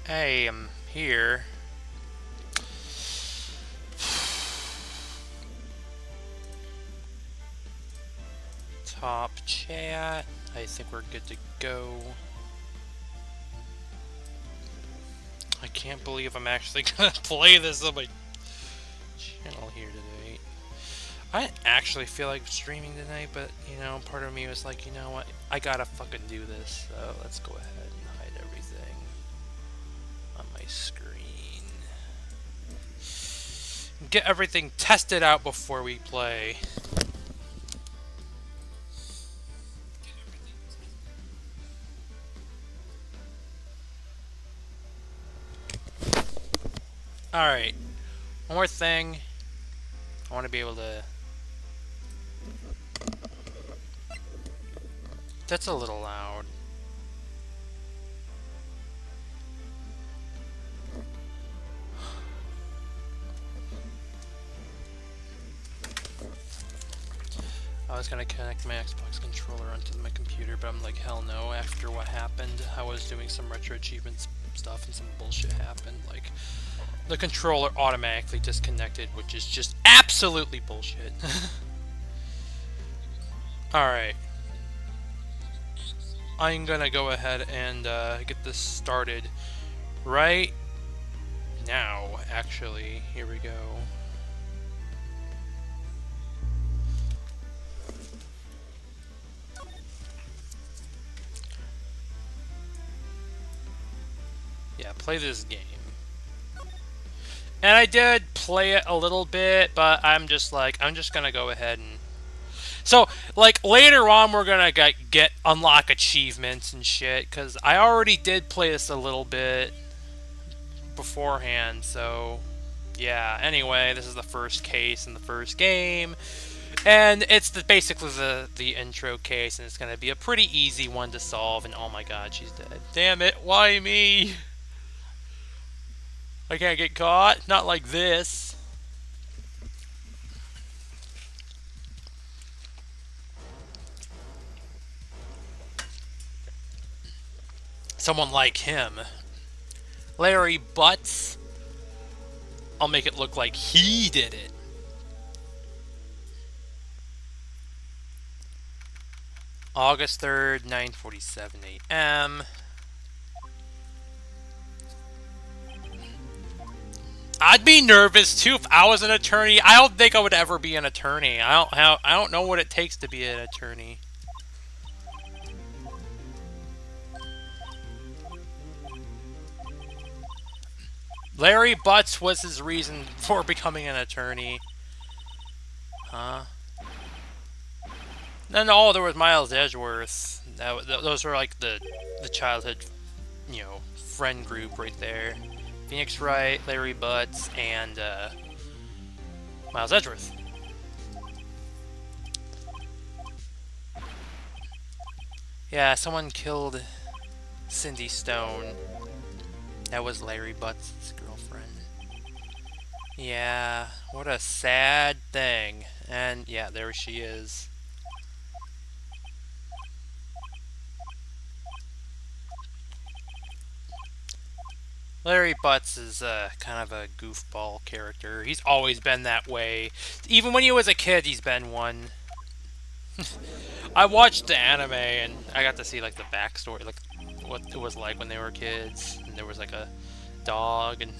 Hey, I'm here. Top chat. I think we're good to go. I can't believe I'm actually gonna play this on my channel here today. I didn't actually feel like streaming tonight, but you know, part of me was like, you know what, I gotta fucking do this, so let's go ahead and hide everything on my screen. Get everything tested out before we play. Alright, one more thing. I want to be able to... That's a little loud. I was gonna connect my Xbox controller onto my computer, but I'm like, hell no, after what happened. I was doing some retro achievements stuff and some bullshit happened. Like, the controller automatically disconnected, which is just absolutely bullshit. Alright. I'm gonna go ahead and get this started right now, actually. Here we go. Yeah, play this game. And I did play it a little bit, but I'm just gonna go ahead and... So, like, later on we're gonna get unlock achievements and shit, because I already did play this a little bit beforehand, so... Yeah, anyway, this is the first case in the first game. And it's basically the intro case, and it's gonna be a pretty easy one to solve, and oh my god, she's dead. Damn it, why me? I can't get caught. Not like this. Someone like him. Larry Butts. I'll make it look like he did it. August 3rd, 9:47 a.m. I'd be nervous too if I was an attorney. I don't think I would ever be an attorney. I don't know what it takes to be an attorney. Larry Butts was his reason for becoming an attorney. Huh? No, there was Miles Edgeworth. Those were like the childhood, you know, friend group right there. Phoenix Wright, Larry Butts, and Miles Edgeworth. Yeah, someone killed Cindy Stone. That was Larry Butts' girlfriend. Yeah, what a sad thing. And yeah, there she is. Larry Butts is kind of a goofball character. He's always been that way. Even when he was a kid, he's been one. I watched the anime and I got to see like the backstory, like what it was like when they were kids. And there was like a dog, and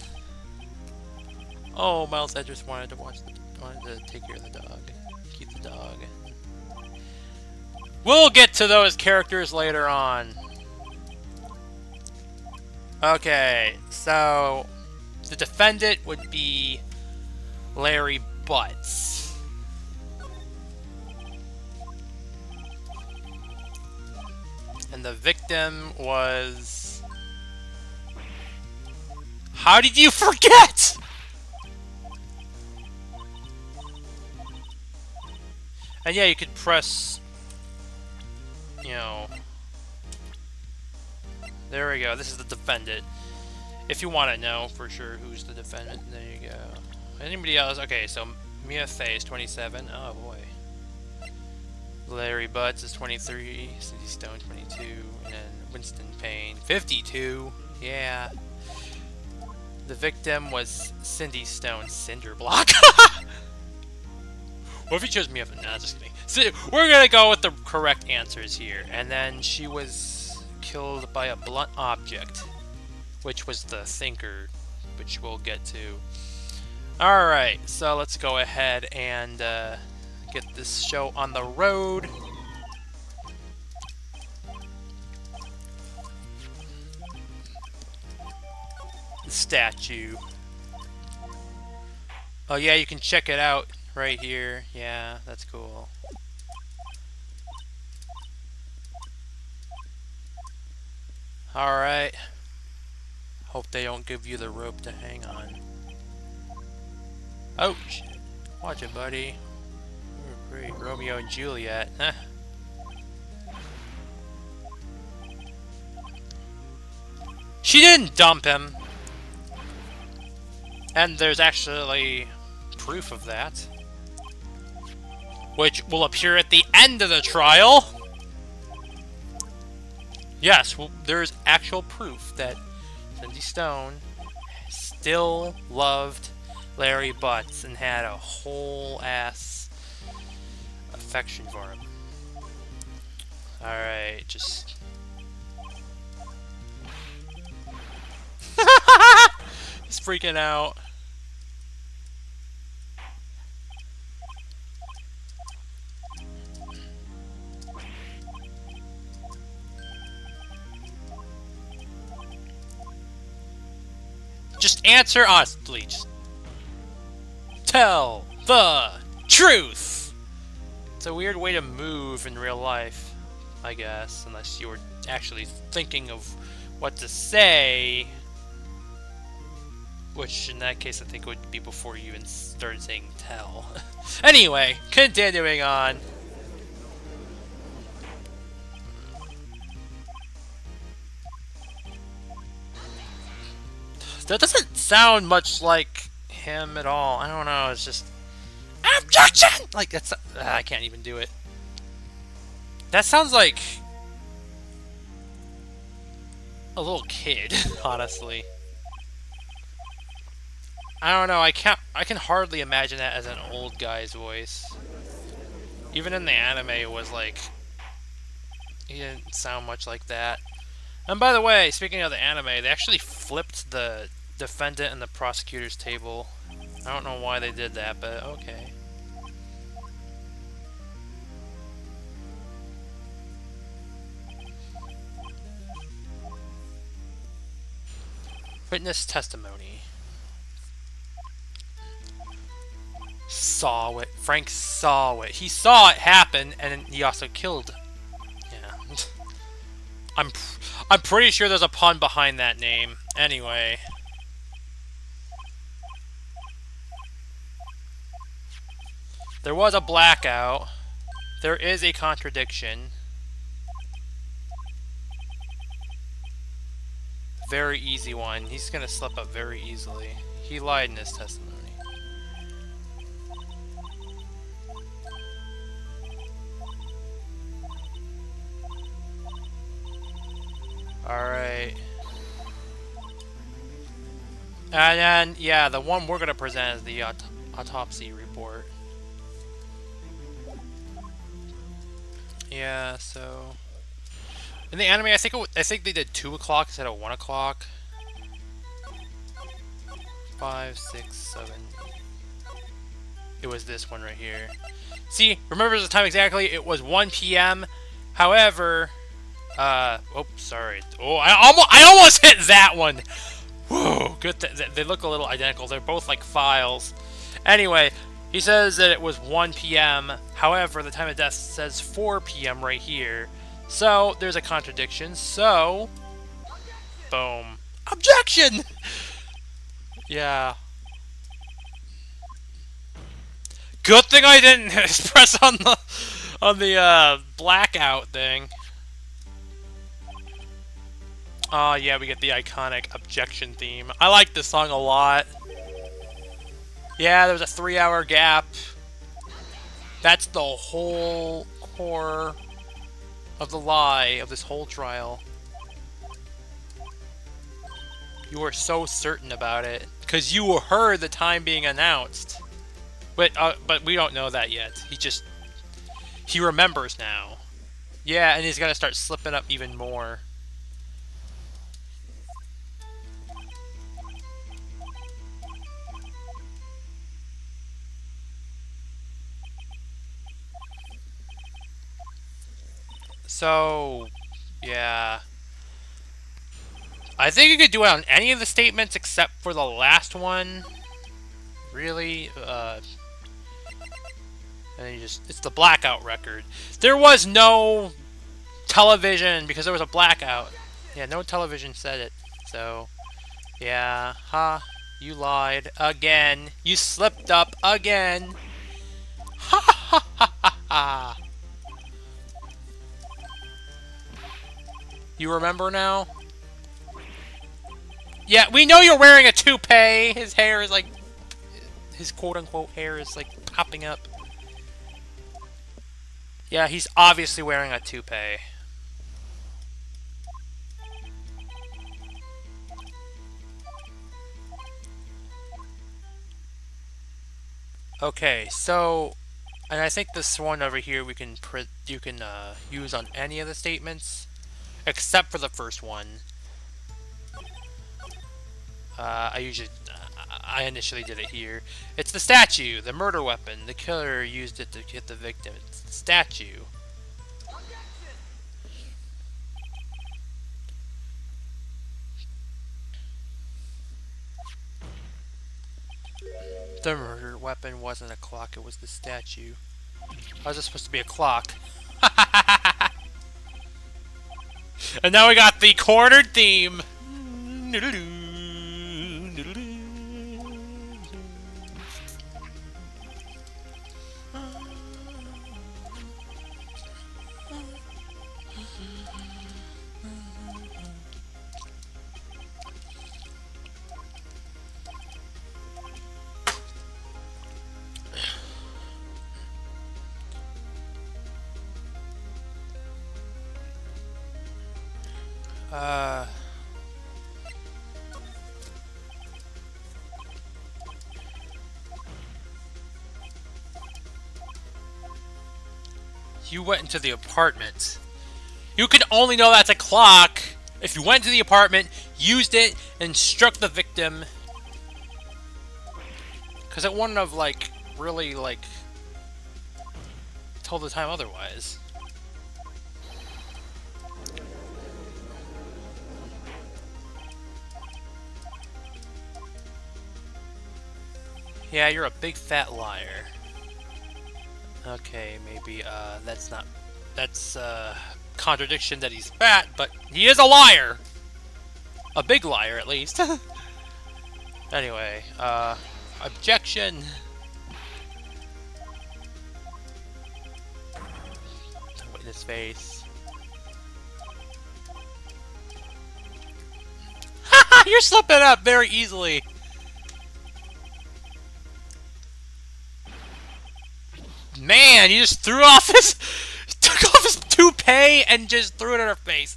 oh, Miles Edgeworth wanted to take care of the dog, keep the dog. We'll get to those characters later on. Okay, so the defendant would be Larry Butts. And the victim was... How did you forget?! And yeah, you could press... You know... There we go, this is the defendant. If you want to know for sure who's the defendant, there you go. Anybody else? Okay, so Mia Fey is 27. Oh boy. Larry Butts is 23. Cindy Stone 22. And Winston Payne 52. Yeah. The victim was Cindy Stone's cinder block. What if he chose me up? No, just kidding. So we're gonna go with the correct answers here. And then she was killed by a blunt object, which was the thinker, which we'll get to. Alright, so let's go ahead and get this show on the road. The statue. Oh yeah, you can check it out right here. Yeah, that's cool. Alright. Hope they don't give you the rope to hang on. Oh, shit. Watch it, buddy. Oh, great. Romeo and Juliet. Huh. She didn't dump him. And there's actually proof of that, which will appear at the end of the trial. Yes, well, there's actual proof that Cindy Stone still loved Larry Butts and had a whole ass affection for him. Alright, just... He's freaking out. Just answer honestly. Just tell the truth. It's a weird way to move in real life, I guess, unless you were actually thinking of what to say. Which, in that case, I think would be before you even started saying tell. Anyway, continuing on. That doesn't sound much like him at all. I don't know, it's just... Objection! Like, that's... I can't even do it. That sounds like... a little kid, honestly. I don't know, I can hardly imagine that as an old guy's voice. Even in the anime, it was like... he didn't sound much like that. And by the way, speaking of the anime, they actually flipped the defendant and the prosecutor's table. I don't know why they did that, but okay. Witness testimony. Saw it. Frank saw it. He saw it happen, and he also killed. Yeah. I'm pretty sure there's a pun behind that name. Anyway. There was a blackout. There is a contradiction. Very easy one. He's gonna slip up very easily. He lied in his testimony. Alright. And then, yeah, the one we're gonna present is the autopsy report. Yeah, so... in the anime, I think they did 2 o'clock instead of 1 o'clock. 5, 6, 7, 8. It was this one right here. See, remember the time exactly? It was 1 p.m. However... oh, sorry. Oh, I almost hit that one! Whoa, good. They look a little identical. They're both like files. Anyway, he says that it was 1 p.m. However, the time of death says 4 p.m. right here. So, there's a contradiction. So, boom. Objection! Yeah. Good thing I didn't press on the blackout thing. Oh, yeah, we get the iconic objection theme. I like this song a lot. Yeah, there was a 3-hour gap. That's the whole core of the lie of this whole trial. You were so certain about it. Because you heard the time being announced. But we don't know that yet. He remembers now. Yeah, and he's gonna start slipping up even more. So, yeah. I think you could do it on any of the statements except for the last one. Really? And it's the blackout record. There was no television because there was a blackout. Yeah, no television said it. So, yeah. Ha. You lied. Again. You slipped up again. Ha ha ha ha ha. You remember now? Yeah, we know you're wearing a toupee. His hair is like... His quote-unquote hair is like popping up. Yeah, he's obviously wearing a toupee. Okay, so... And I think this one over here you can use on any of the statements. Except for the first one. I initially did it here. It's the statue, the murder weapon. The killer used it to hit the victim. It's the statue. The murder weapon wasn't a clock, it was the statue. How was it supposed to be a clock? And now we got the cornered theme. You went into the apartment. You can only know that's a clock if you went to the apartment, used it, and struck the victim. Because it wouldn't have, like, really, like, told the time otherwise. Yeah, you're a big fat liar. Okay, maybe, that's a contradiction that he's fat, but he is a liar! A big liar, at least. Anyway, objection! Witness face. Haha! You're slipping up very easily! Man, you just threw off his... took off his toupee and just threw it in her face.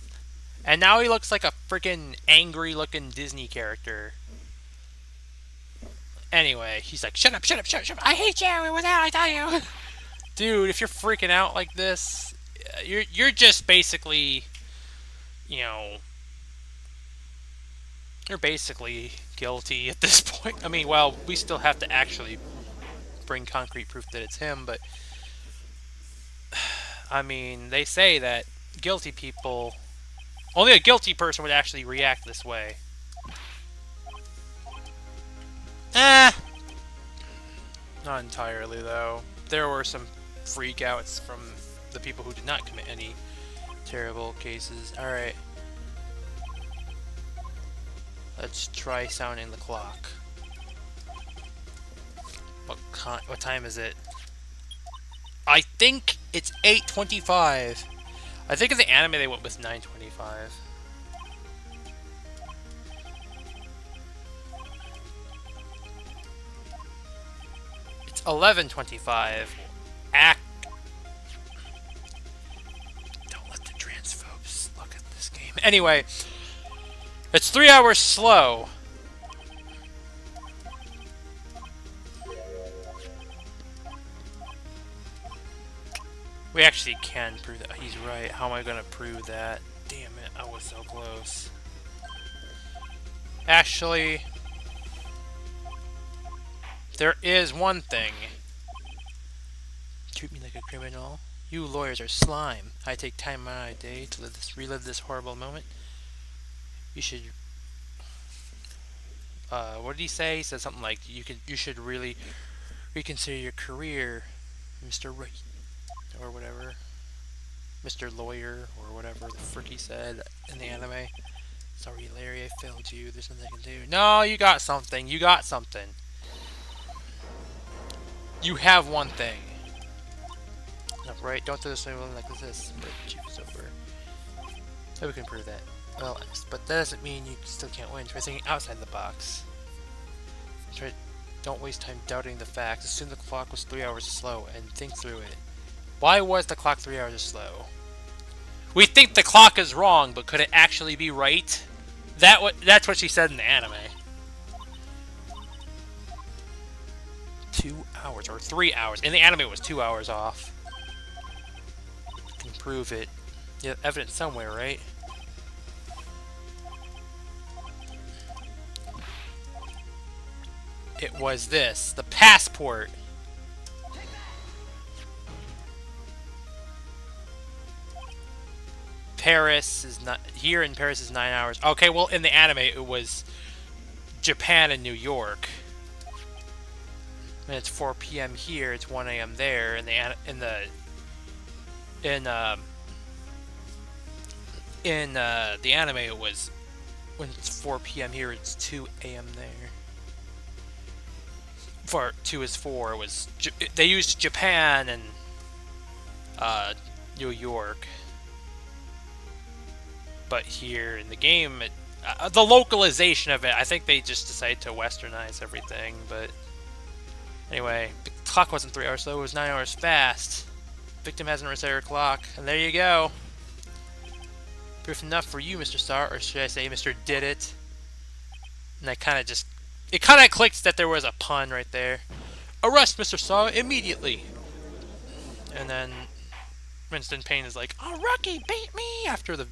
And now he looks like a freaking angry-looking Disney character. Anyway, he's like, shut up, shut up, shut up, shut up. I hate you, it was out, I tell you. Dude, if you're freaking out like this, you're just basically, you know... You're basically guilty at this point. I mean, well, we still have to actually bring concrete proof that it's him, but I mean, they say that guilty people, only a guilty person would actually react this way. Not entirely, though. There were some freakouts from the people who did not commit any terrible cases. Alright. Let's try sounding the clock. What time is it? I think it's 8:25. I think in the anime they went with 9:25. It's 11:25. Don't let the transphobes look at this game. Anyway, It's 3 hours slow. We actually can prove that. He's right. How am I going to prove that? Damn it, I was so close. Actually, there is one thing. Treat me like a criminal. You lawyers are slime. I take time out of my day to relive this horrible moment. You should... what did he say? He said something like, you should really reconsider your career, Mr. Wright. Or whatever. Mr. Lawyer, or whatever the frick he said in the anime. Sorry, Larry, I failed you. There's nothing I can do. No, you got something. You got something. You have one thing. Right? Don't do this like this. But chief's over. So we can prove that. Well, but that doesn't mean you still can't win. Try thinking outside the box. Don't waste time doubting the facts. Assume the clock was 3 hours slow and think through it. Why was the clock 3 hours slow? We think the clock is wrong, but could it actually be right? That's what she said in the anime. 2 hours or 3 hours. In the anime, it was 2 hours off. Can prove it. You have evidence somewhere, right? It was this, the passport. Paris is not here. In Paris is 9 hours. Okay, well in the anime it was Japan and New York. And it's 4 p.m. here. It's 1 a.m. there. In the anime it was when it's 4 p.m. here. It's 2 a.m. there. 2 is 4. It was they used Japan and New York. But here in the game, the localization of it, I think they just decided to westernize everything. But anyway, the clock wasn't 3 hours slow, it was 9 hours fast. Victim hasn't reset her clock, and there you go. Proof enough for you, Mr. Star, or should I say Mr. Did It. And it kind of clicked that there was a pun right there. Arrest Mr. Star immediately. And then Winston Payne is like, "Oh, Rocky beat me!" after the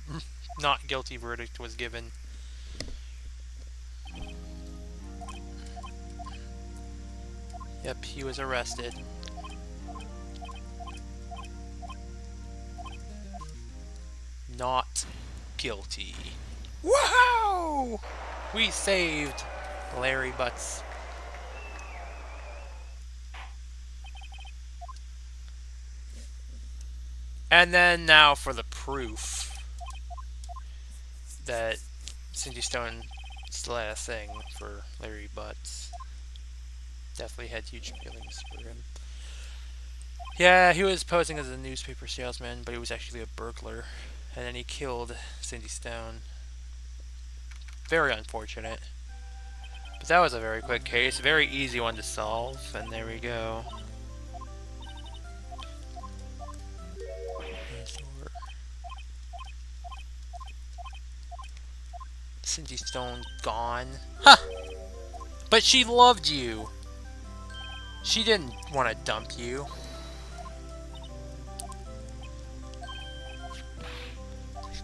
not guilty verdict was given. Yep, he was arrested. Not guilty. Woohoo! We saved Larry Butts. And then now for the proof that Cindy Stone still had a thing for Larry Butts. Definitely had huge feelings for him. Yeah, he was posing as a newspaper salesman, but he was actually a burglar. And then he killed Cindy Stone. Very unfortunate. But that was a very quick case, very easy one to solve, and there we go. Cindy Stone gone. Huh! But she loved you. She didn't want to dump you.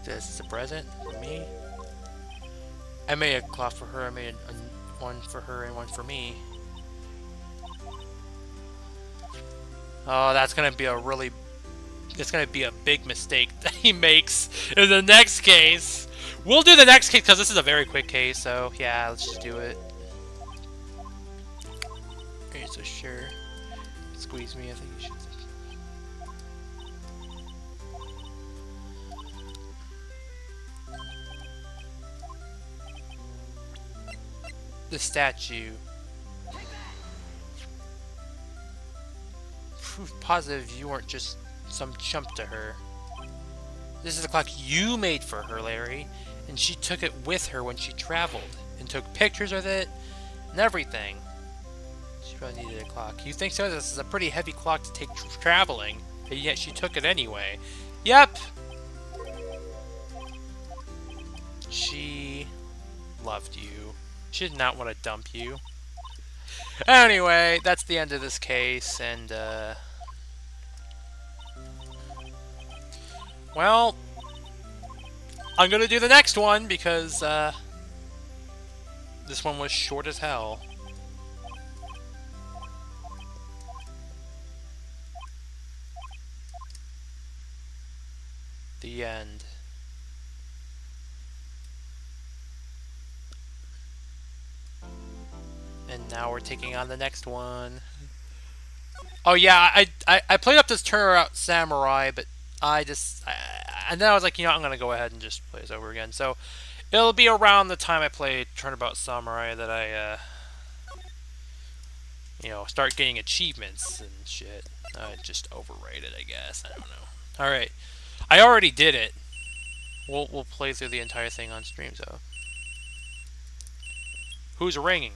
This is a present for me. I made a cloth for her. I made one for her and one for me. Oh, that's gonna be a really... It's gonna be a big mistake that he makes in the next case. We'll do the next case because this is a very quick case, so yeah, let's just do it. Are you so sure? Squeeze me, I think you should. The statue. Proof positive you weren't just some chump to her. This is the clock you made for her, Larry, and she took it with her when she traveled and took pictures of it and everything. She probably needed a clock. You think so? This is a pretty heavy clock to take traveling, but yet she took it anyway. Yep. She loved you. She did not want to dump you. Anyway, that's the end of this case, and, well, I'm gonna do the next one because, this one was short as hell. The end. And now we're taking on the next one. Oh yeah, I played up this Turnabout Samurai, but and then I was like, you know, I'm gonna go ahead and just play this over again. So it'll be around the time I play Turnabout Samurai that I, you know, start getting achievements and shit. Just overrated, I guess. I don't know. All right, I already did it. We'll play through the entire thing on stream. So who's ringing?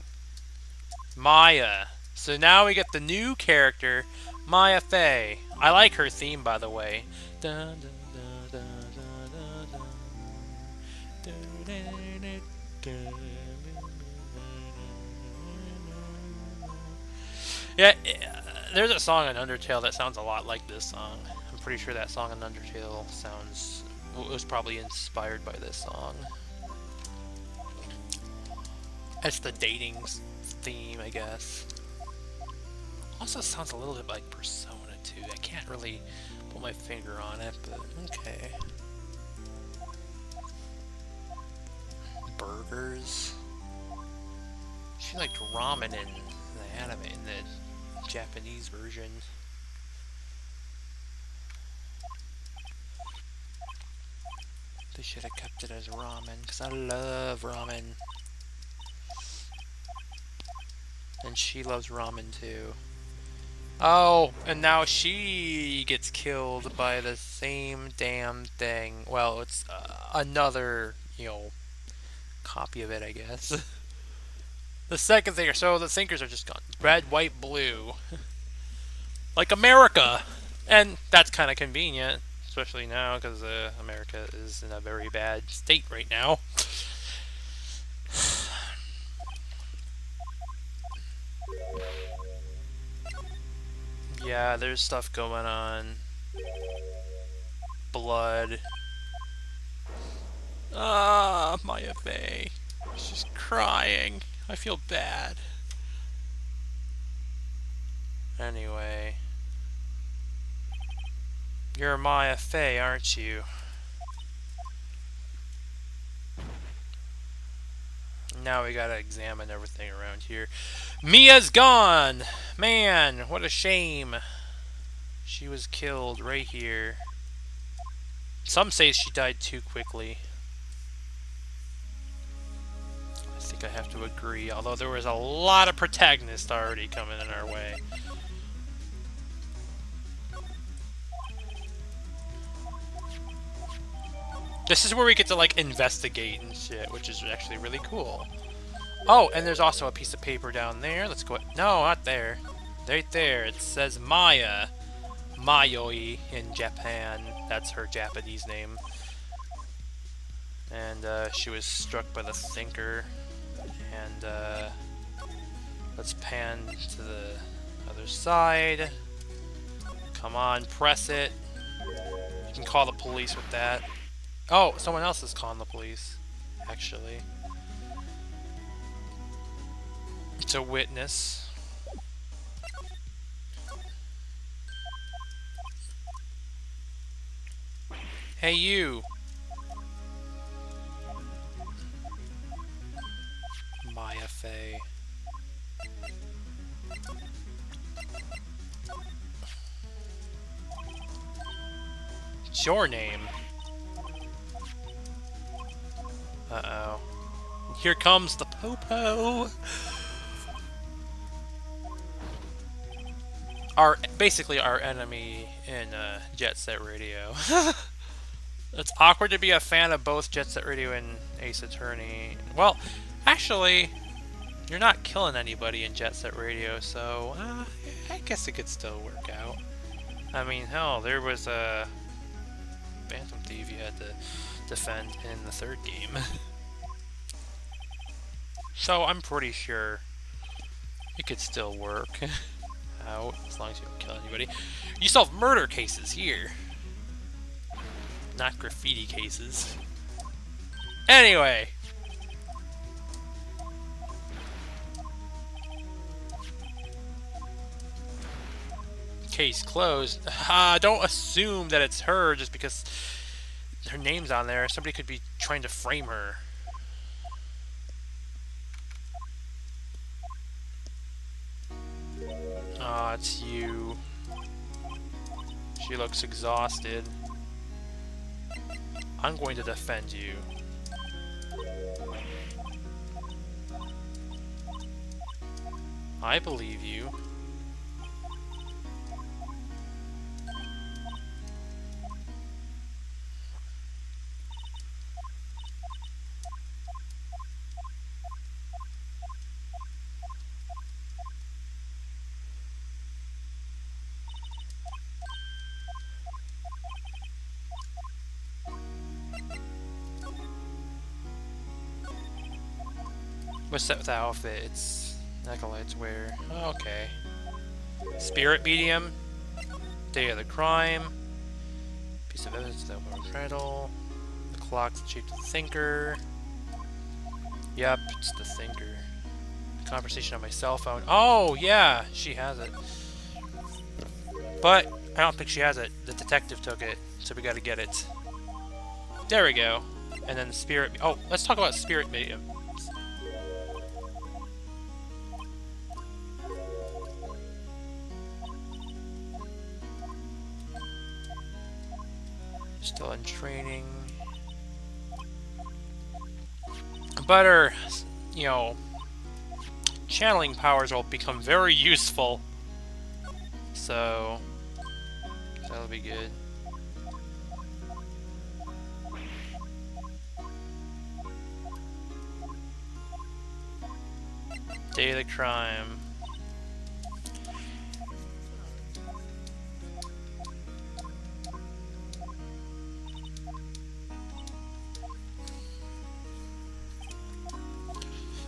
Maya. So now we get the new character, Maya Fey. I like her theme, by the way. Yeah, there's a song in Undertale that sounds a lot like this song. I'm pretty sure that song in Undertale was probably inspired by this song. It's the dating theme, I guess. Also sounds a little bit like Persona 2. I can't really put my finger on it, but okay. Burgers. She liked ramen in the anime, in the Japanese version. They should have kept it as ramen, because I love ramen. And she loves ramen too. Oh, and now she gets killed by the same damn thing. Well, it's another, you know, copy of it, I guess. The second thinker. So the thinkers are just gone. Red, white, blue. Like America. And that's kind of convenient. Especially now, because America is in a very bad state right now. Yeah, there's stuff going on. Blood. Ah, Maya Fey. She's crying. I feel bad. Anyway. You're Maya Fey, aren't you? Now we gotta examine everything around here. Mia's gone! Man, what a shame. She was killed right here. Some say she died too quickly. I think I have to agree, although there was a lot of protagonists already coming in our way. This is where we get to, like, investigate and shit, which is actually really cool. Oh, and there's also a piece of paper down there. Let's go... No, not there. Right there. It says Maya. Mayoi in Japan. That's her Japanese name. And, she was struck by the thinker. And, let's pan to the other side. Come on, press it. You can call the police with that. Oh, someone else is calling the police, actually. It's a witness. Hey, you. Maya Fey. It's your name. Uh-oh. Here comes the Popo! Basically our enemy in Jet Set Radio. It's awkward to be a fan of both Jet Set Radio and Ace Attorney. Well, actually, you're not killing anybody in Jet Set Radio, so I guess it could still work out. I mean, hell, there was a Phantom Thief you had to defend in the third game. So I'm pretty sure it could still work out, as long as you don't kill anybody. You solve murder cases here. Not graffiti cases. Anyway. Case closed. Don't assume that it's her just because her name's on there. Somebody could be trying to frame her. Ah, it's you. She looks exhausted. I'm going to defend you. I believe you. What's that with the outfit? It's acolytes wear. Okay. Spirit medium. Day of the crime. Piece of evidence that will rattle. The clock's shaped of the thinker. Yep, it's the thinker. Conversation on my cell phone. Oh, yeah, she has it. But I don't think she has it. The detective took it, so we gotta get it. There we go. And then the spirit. Oh, let's talk about spirit medium. Still in training. But her, you know, channeling powers will become very useful. So that'll be good. Day of the crime.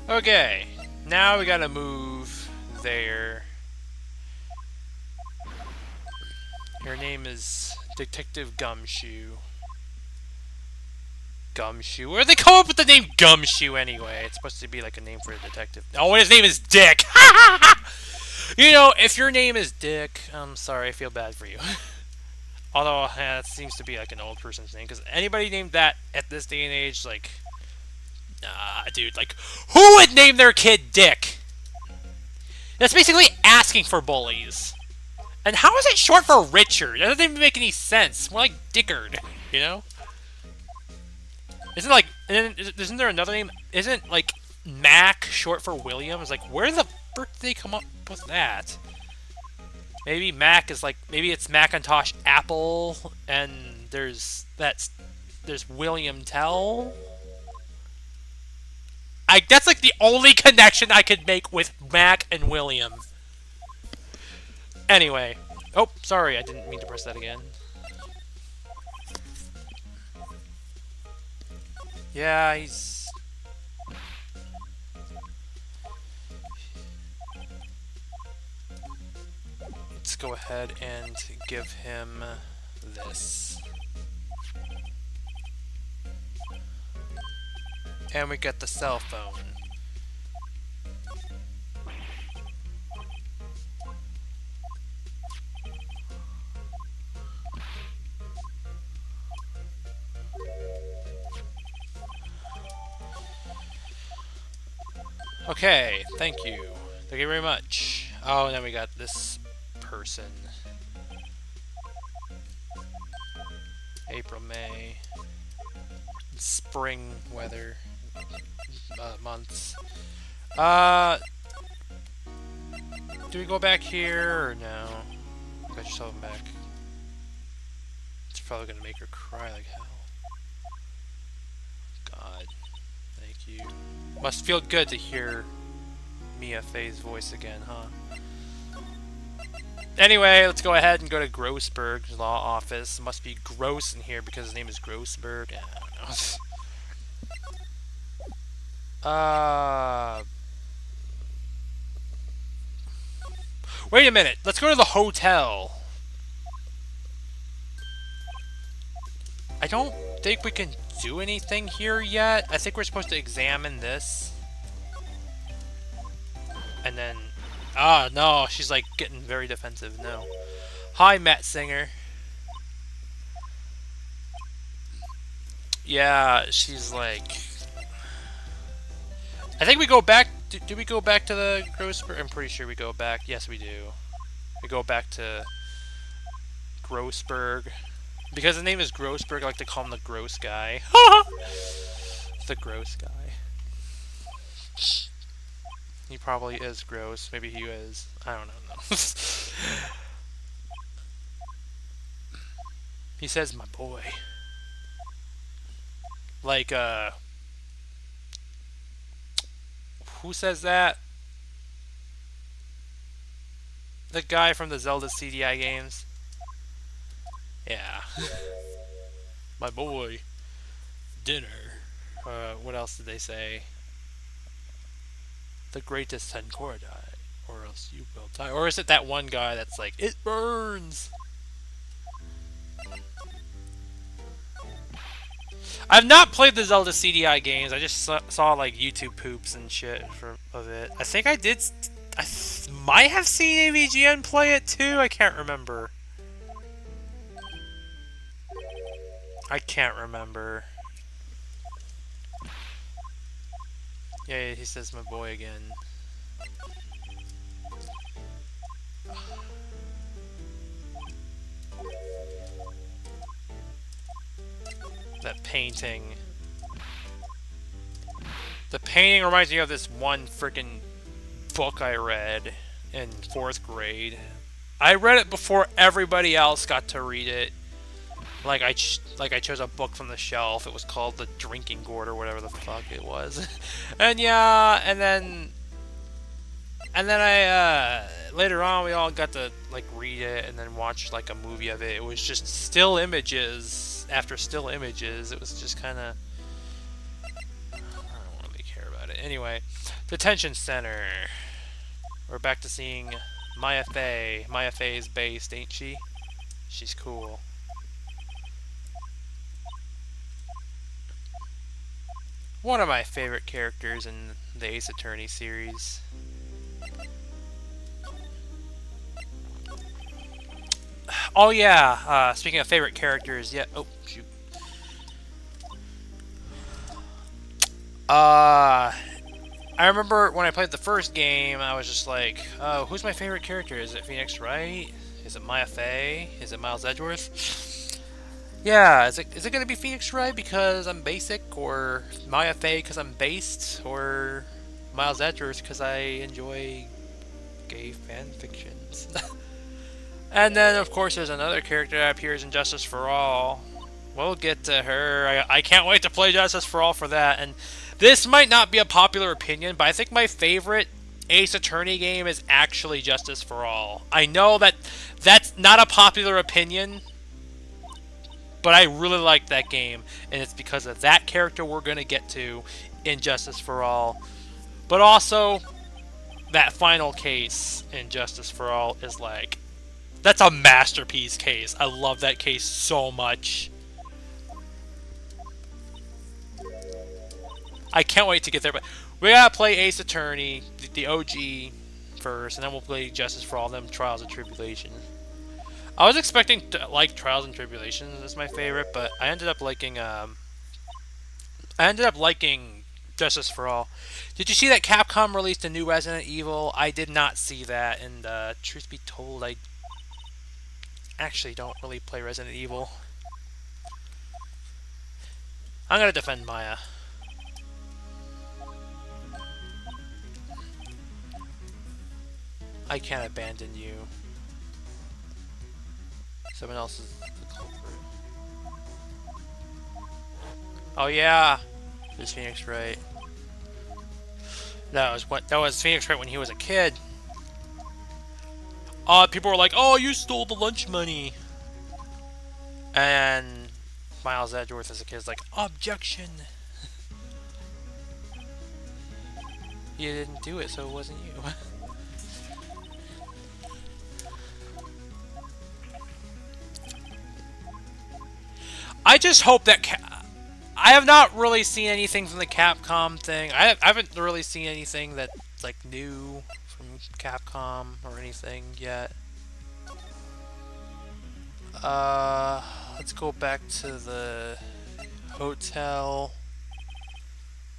Okay, now we gotta move there. Her name is Detective Gumshoe. Gumshoe? Where'd they come up with the name Gumshoe anyway? It's supposed to be like a name for a detective. Oh, his name is Dick! You know, if your name is Dick, I'm sorry, I feel bad for you. Although, that seems to be like an old person's name, because anybody named that at this day and age, like... Nah, dude, like, who would name their kid Dick? That's basically asking for bullies. And how is it short for Richard? That doesn't even make any sense. More like Dickard, you know? Isn't like, isn't there another name? Isn't like Mac short for William? It's like, where the frick did they come up with that? Maybe Mac is like, maybe it's Macintosh Apple, and there's William Tell. That's like the only connection I could make with Mac and William. Anyway. Oh, sorry, I didn't mean to press that again. Yeah, he's... Let's go ahead and give him this. And we get the cell phone. Okay, thank you. Thank you very much. Oh, and then we got this person. April, May. Spring weather. Months. Do we go back here or no? Got yourself back. It's probably gonna make her cry like hell. God. Thank you. Must feel good to hear Mia Fey's voice again, huh? Anyway, let's go ahead and go to Grossberg's law office. It must be gross in here because his name is Grossberg. I don't know. Uh, Wait a minute. Let's go to the hotel. I don't think we can do anything here yet. I think we're supposed to examine this. And then... Ah, no. She's like getting very defensive. No. Hi, Matt Singer. Yeah, she's like... I think we go back... Do we go back to the Grossberg? I'm pretty sure we go back. Yes, we do. We go back to Grossberg. Because the name is Grossberg, I like to call him the gross guy. The gross guy. He probably is gross. Maybe he is. I don't know. He says, my boy. Like, who says that? The guy from the Zelda CDI games? Yeah. My boy. Dinner. What else did they say? The greatest Tenkordai, or else you will die. Or is it that one guy that's like, it burns? I've not played the Zelda CDI games. I just saw like YouTube poops and shit of it. I think I did. I might have seen AVGN play it too. I can't remember. I can't remember. Yeah, he says my boy again. That painting. The painting reminds me of this one freaking book I read in 4th grade. I read it before everybody else got to read it. Like I chose a book from the shelf. It was called The Drinking Gourd or whatever the fuck it was. And yeah, and then I later on we all got to like read it and then watch like a movie of it. It was just still images after still images. It was just kind of, I don't really care about it. Anyway, detention center. We're back to seeing Maya Fey. Maya Fey is based, ain't she? She's cool. One of my favorite characters in the Ace Attorney series. Oh yeah, speaking of favorite characters, yeah. Oh shoot. I remember when I played the first game, I was just like, oh, who's my favorite character? Is it Phoenix Wright? Is it Maya Fey? Is it Miles Edgeworth? Yeah, is it gonna be Phoenix Wright because I'm basic, or Maya Fey because I'm based, or Miles Edgeworth because I enjoy gay fan fictions? And then, of course, there's another character that appears in Justice for All. We'll get to her. I can't wait to play Justice for All for that. And this might not be a popular opinion, but I think my favorite Ace Attorney game is actually Justice for All. I know that that's not a popular opinion, but I really like that game, and it's because of that character we're going to get to in Justice for All. But also, that final case in Justice for All is like, that's a masterpiece case. I love that case so much. I can't wait to get there, but we gotta play Ace Attorney, the OG, first, and then we'll play Justice for All, them Trials and Tribulations. I was expecting to like Trials and Tribulations as my favorite, but I ended up liking Justice for All. Did you see that Capcom released a new Resident Evil? I did not see that, and truth be told, I actually don't really play Resident Evil. I'm gonna defend Maya. I can't abandon you. Someone else is the culprit. Oh yeah, there's Phoenix Wright. That was Phoenix Wright when he was a kid. People were like, "Oh, you stole the lunch money," and Miles Edgeworth as a kid is like, "Objection." You didn't do it, so it wasn't you. I just hope that I have not really seen anything from the Capcom thing. I haven't really seen anything that's like new from Capcom or anything yet. Let's go back to the hotel.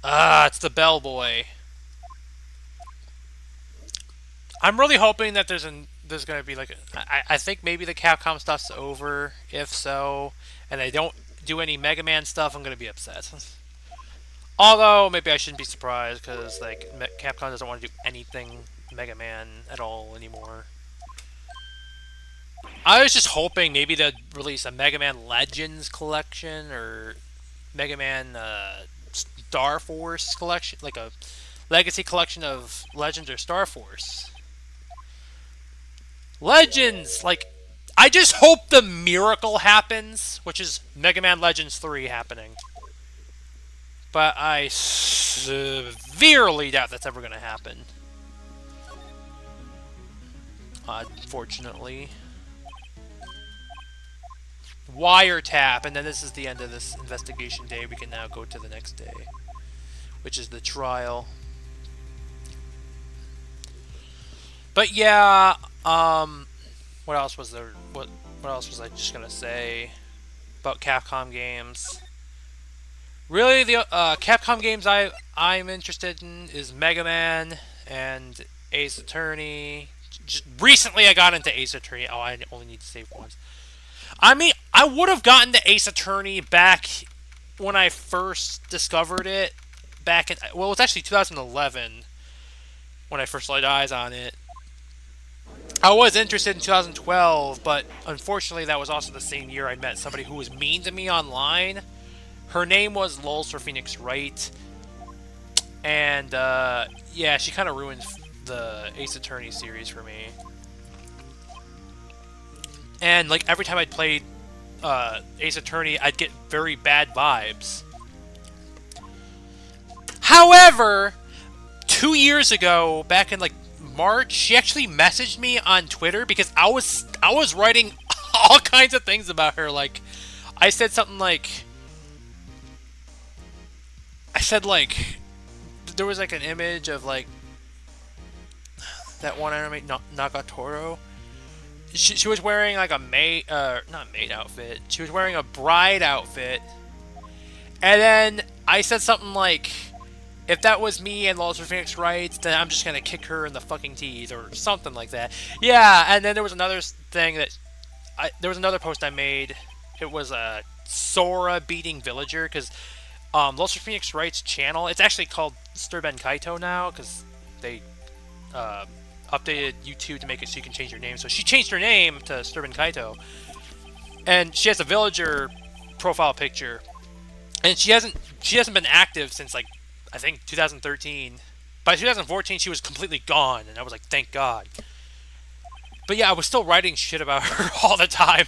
It's the bellboy. I'm really hoping that there's gonna be like I think maybe the Capcom stuff's over. If so, and they don't do any Mega Man stuff, I'm gonna be upset. Although maybe I shouldn't be surprised because like Capcom doesn't want to do anything Mega Man at all anymore. I was just hoping maybe they'd release a Mega Man Legends collection or Mega Man Star Force collection, like a legacy collection of Legends or Star Force. Legends! Like, I just hope the miracle happens, which is Mega Man Legends 3 happening. But I severely doubt that's ever going to happen. Unfortunately. Wiretap, and then this is the end of this investigation day. We can now go to the next day, which is the trial. But yeah, what else was there? What else was I just gonna say about Capcom games? Really, the Capcom games I'm interested in is Mega Man and Ace Attorney. Just recently, I got into Ace Attorney. Oh, I only need to save once. I mean, I would have gotten to Ace Attorney back when I first discovered it. Back in, well, it was actually 2011 when I first laid eyes on it. I was interested in 2012, but unfortunately, that was also the same year I met somebody who was mean to me online. Her name was Lols for Phoenix Wright, and yeah, she kind of ruined the Ace Attorney series for me. And like every time I'd played Ace Attorney, I'd get very bad vibes. However, 2 years ago, back in like March, she actually messaged me on Twitter because I was writing all kinds of things about her. Like, I said something like, there was like an image of like that one anime Nagatoro. She was wearing like a maid, not maid outfit. She was wearing a bride outfit, and then I said something like, if that was me and Lost for Phoenix Wright, then I'm just gonna kick her in the fucking teeth or something like that. Yeah, and then there was another thing that there was another post I made. It was a Sora beating Villager because Lost for Phoenix Wright's channel. It's actually called Sturben Kaito now because they updated YouTube to make it so you can change your name. So she changed her name to Sturben Kaito, and she has a Villager profile picture, and she hasn't been active since like I think 2013. By 2014, she was completely gone, and I was like, thank God. But yeah, I was still writing shit about her all the time.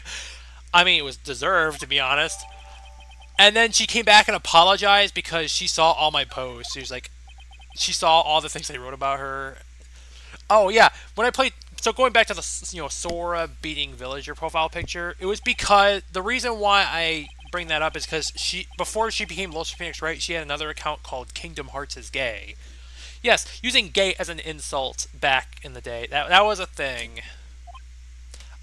I mean, it was deserved, to be honest. And then she came back and apologized because she saw all my posts. She was like, she saw all the things I wrote about her. Oh yeah, when I played, so going back to the Sora beating Villager profile picture, it was because the reason why I bring that up is because before she became Lost Phoenix Wright, she had another account called Kingdom Hearts is Gay. Yes, using gay as an insult back in the day. That was a thing.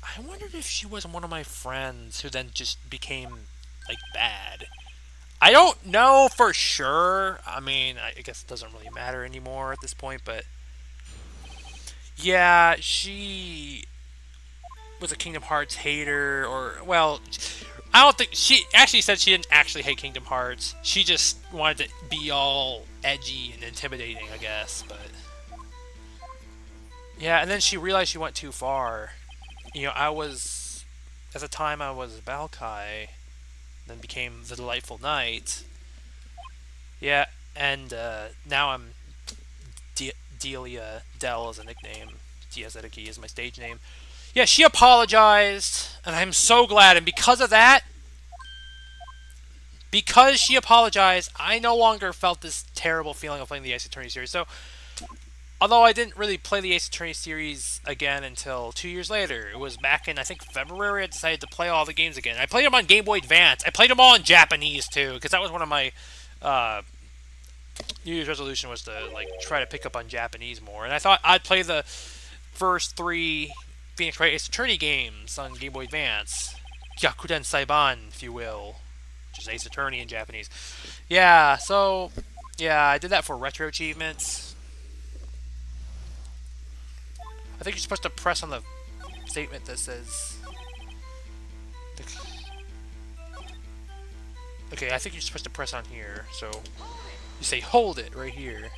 I wondered if she was one of my friends who then just became like bad. I don't know for sure. I mean, I guess it doesn't really matter anymore at this point, but yeah, she was a Kingdom Hearts hater, or, well, I don't think, she actually said she didn't actually hate Kingdom Hearts. She just wanted to be all edgy and intimidating, I guess, but yeah, and then she realized she went too far. At the time I was Balkai, then became the Delightful Knight. Yeah, and now I'm Delia Dell as a nickname. Diazedeki is my stage name. Yeah, she apologized, and I'm so glad. And because of that, because she apologized, I no longer felt this terrible feeling of playing the Ace Attorney series. So, Although I didn't really play the Ace Attorney series again until 2 years later. It was back in, I think, February. I decided to play all the games again. I played them on Game Boy Advance. I played them all in Japanese too, because that was one of my uh, New Year's resolution was to like try to pick up on Japanese more. And I thought I'd play the first three Phoenix Wright Ace Attorney games on Game Boy Advance, Gyakuden Saiban, if you will, which is Ace Attorney in Japanese. Yeah, so yeah, I did that for retro achievements. I think you're supposed to press on the statement that says. Okay, I think you're supposed to press on here. So you say hold it right here.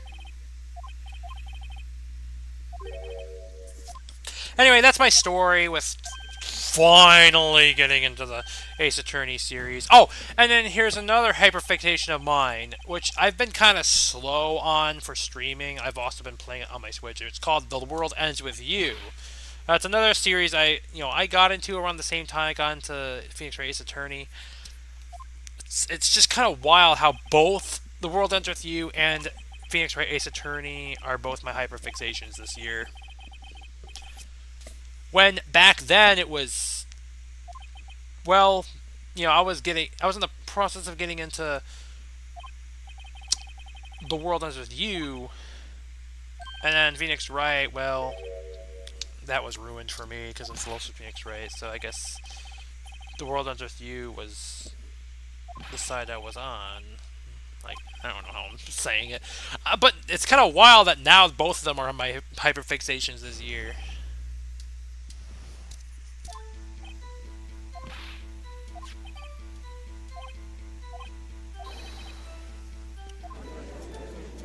Anyway, that's my story with finally getting into the Ace Attorney series. Oh, and then here's another hyperfixation of mine, which I've been kind of slow on for streaming. I've also been playing it on my Switch. It's called The World Ends With You. It's another series I got into around the same time I got into Phoenix Wright Ace Attorney. It's just kind of wild how both The World Ends With You and Phoenix Wright Ace Attorney are both my hyperfixations this year. When back then it was, well, I was in the process of getting into The World Ends With You, and then Phoenix Wright, well, that was ruined for me because I'm close to Phoenix Wright, so I guess The World Ends With You was the side I was on. Like, I don't know how I'm saying it. But it's kind of wild that now both of them are my hyperfixations this year.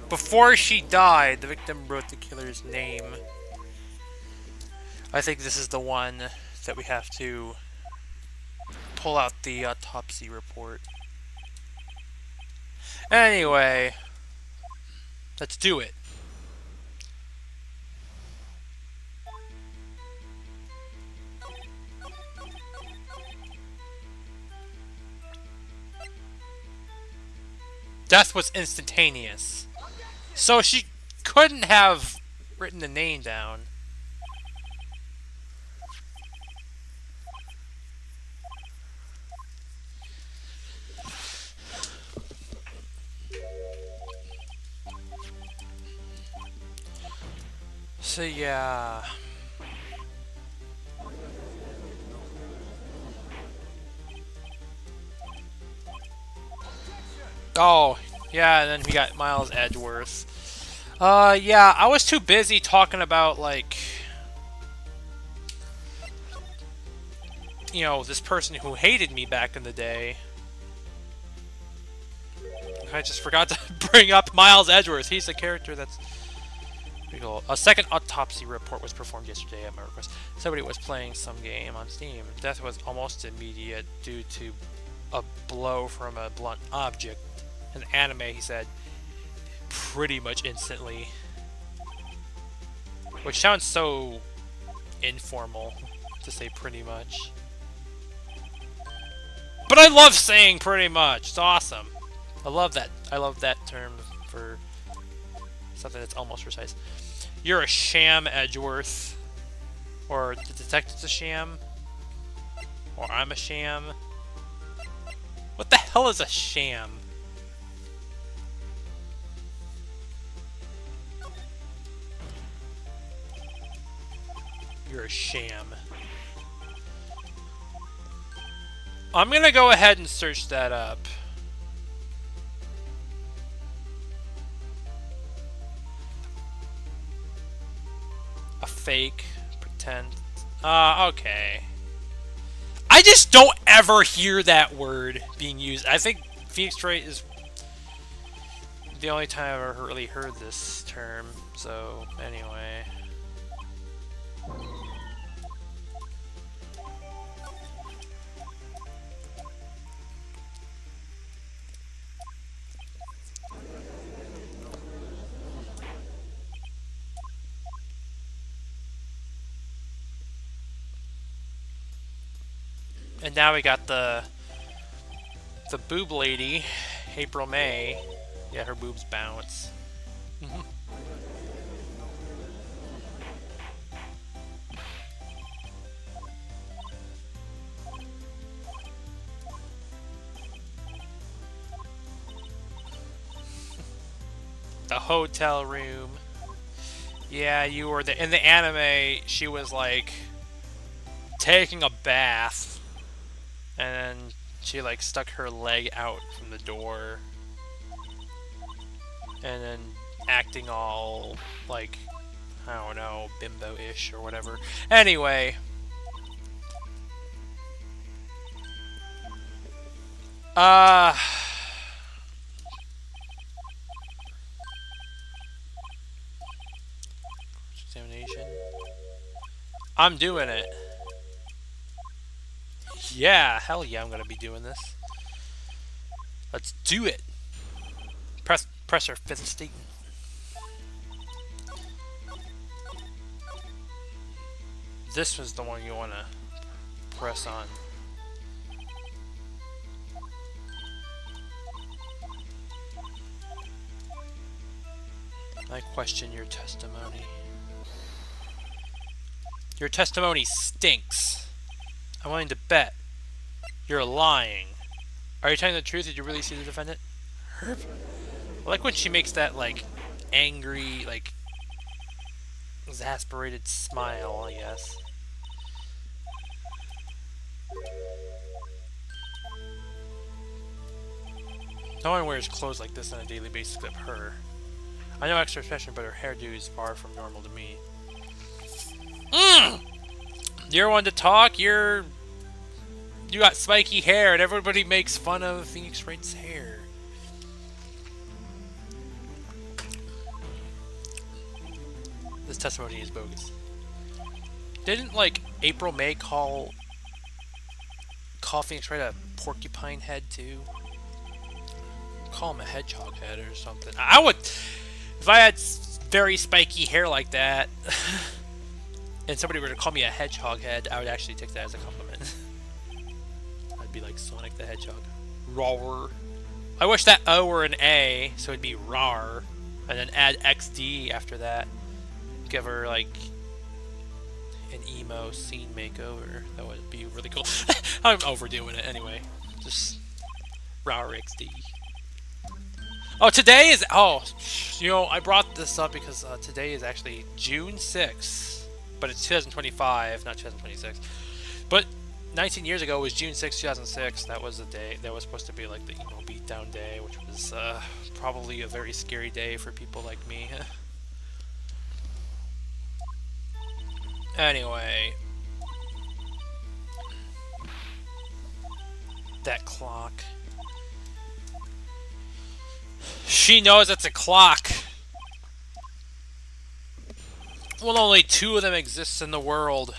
Before she died, the victim wrote the killer's name. I think this is the one that we have to pull out the autopsy report. Anyway, let's do it. Death was instantaneous. So she couldn't have written the name down. So yeah. Oh, yeah, and then we got Miles Edgeworth. Yeah, I was too busy talking about, like, this person who hated me back in the day. I just forgot to bring up Miles Edgeworth. He's a character that's pretty cool. A second autopsy report was performed yesterday at my request. Somebody was playing some game on Steam. Death was almost immediate due to a blow from a blunt object. In anime, he said, pretty much instantly. Which sounds so informal to say pretty much. But I love saying pretty much. It's awesome. I love that. I love that term for something that's almost precise. You're a sham, Edgeworth. Or the detective's a sham. Or I'm a sham. What the hell is a sham? You're a sham. I'm gonna go ahead and search that up. A fake, pretend. Okay. I just don't ever hear that word being used. I think Phoenix Wright is the only time I've ever really heard this term. So, anyway. And now we got the boob lady, April May. Yeah, her boobs bounce. the hotel room. Yeah, you were in the anime. She was like taking a bath, and then she like stuck her leg out from the door, and then acting all like, I don't know, bimbo-ish or whatever. Anyway. Examination. I'm doing it. Yeah, hell yeah, I'm gonna be doing this. Let's do it. Press our fifth statement. This was the one you wanna press on. I question your testimony. Your testimony stinks. I'm willing to bet you're lying. Are you telling the truth? Did you really see the defendant? Herb? I like when she makes that, like, angry, like, exasperated smile, I guess. No one wears clothes like this on a daily basis except her. I know extra fashion, but her hairdo is far from normal to me. You're one to talk. You got spiky hair, and everybody makes fun of Phoenix Wright's hair. This testimony is bogus. Didn't like April May call Phoenix Wright a porcupine head too? Call him a hedgehog head or something. I would, if I had very spiky hair like that, and somebody were to call me a hedgehog head, I would actually take that as a compliment. I'd be like Sonic the Hedgehog. Rawr. I wish that O were an A, so it'd be rawr, and then add XD after that. Give her like an emo scene makeover. That would be really cool. I'm overdoing it anyway. Just rawr XD. Oh, today is... Oh, you know, I brought this up because today is actually June 6th. But it's 2025, not 2026. But 19 years ago was June 6, 2006. That was the day. That was supposed to be like the emo beatdown day, which was probably a very scary day for people like me. Anyway. That clock. She knows it's a clock. Well, only 2 of them exist in the world.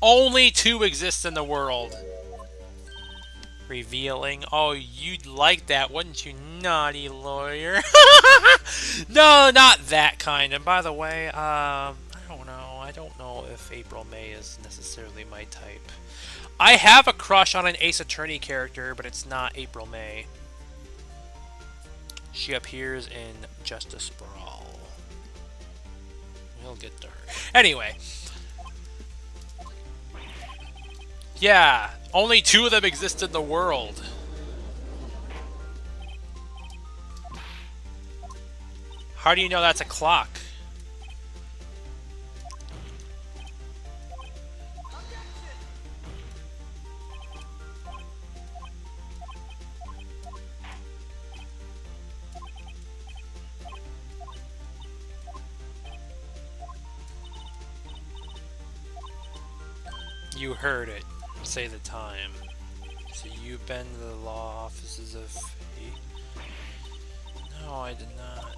Only 2 exist in the world. Revealing. Oh, you'd like that, wouldn't you, naughty lawyer? No, not that kind. And by the way, I don't know. I don't know if April May is necessarily my type. I have a crush on an Ace Attorney character, but it's not April May. She appears in Justice Brawl. We'll get to her. Anyway. Yeah, only 2 of them exist in the world. How do you know that's a clock? You heard it. Say the time. So you've been to the law offices of... No, I did not.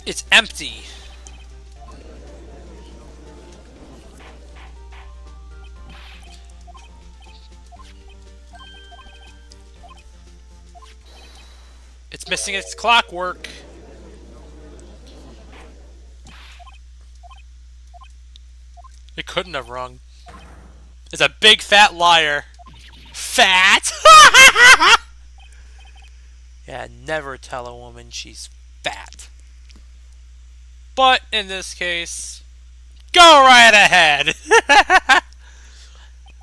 It's empty. It's missing its clockwork. couldn't have rung. Is a big fat liar. Fat? Yeah, never tell a woman she's fat. But in this case, go right ahead.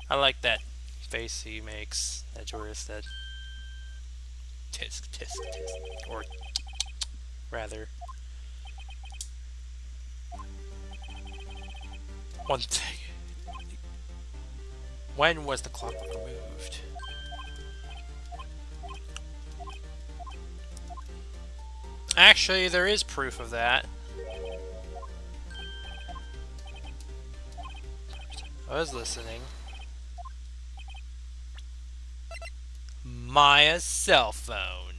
I like that face he makes. That Joris said. Tisk, tisk, tisk. Or rather. One thing. When was the clock removed? Actually, there is proof of that. I was listening. Maya's cell phone.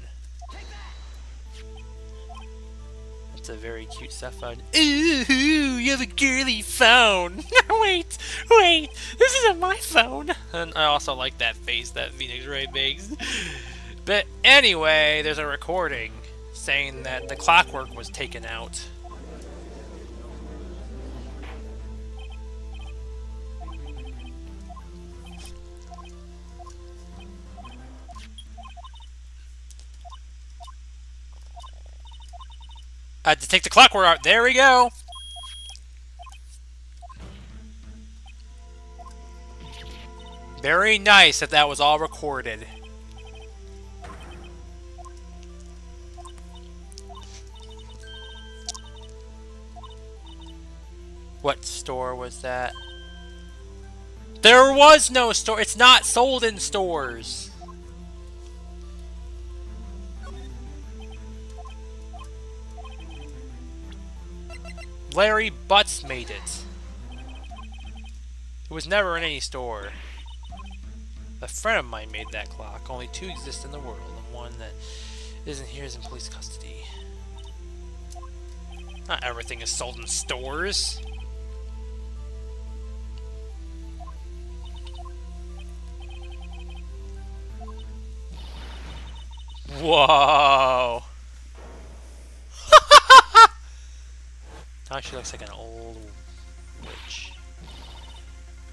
That's a very cute cell phone. Ooh, you have a girly phone. wait, this isn't my phone. And I also like that face that Phoenix Wright makes. But anyway, there's a recording saying that the clockwork was taken out. I had to take the clockwork out. There we go. Very nice that that was all recorded. What store was that? There was no store. It's not sold in stores. Larry Butts made it. It was never in any store. A friend of mine made that clock. Only two exist in the world, and one that isn't here is in police custody. Not everything is sold in stores. Whoa! Now she looks like an old witch.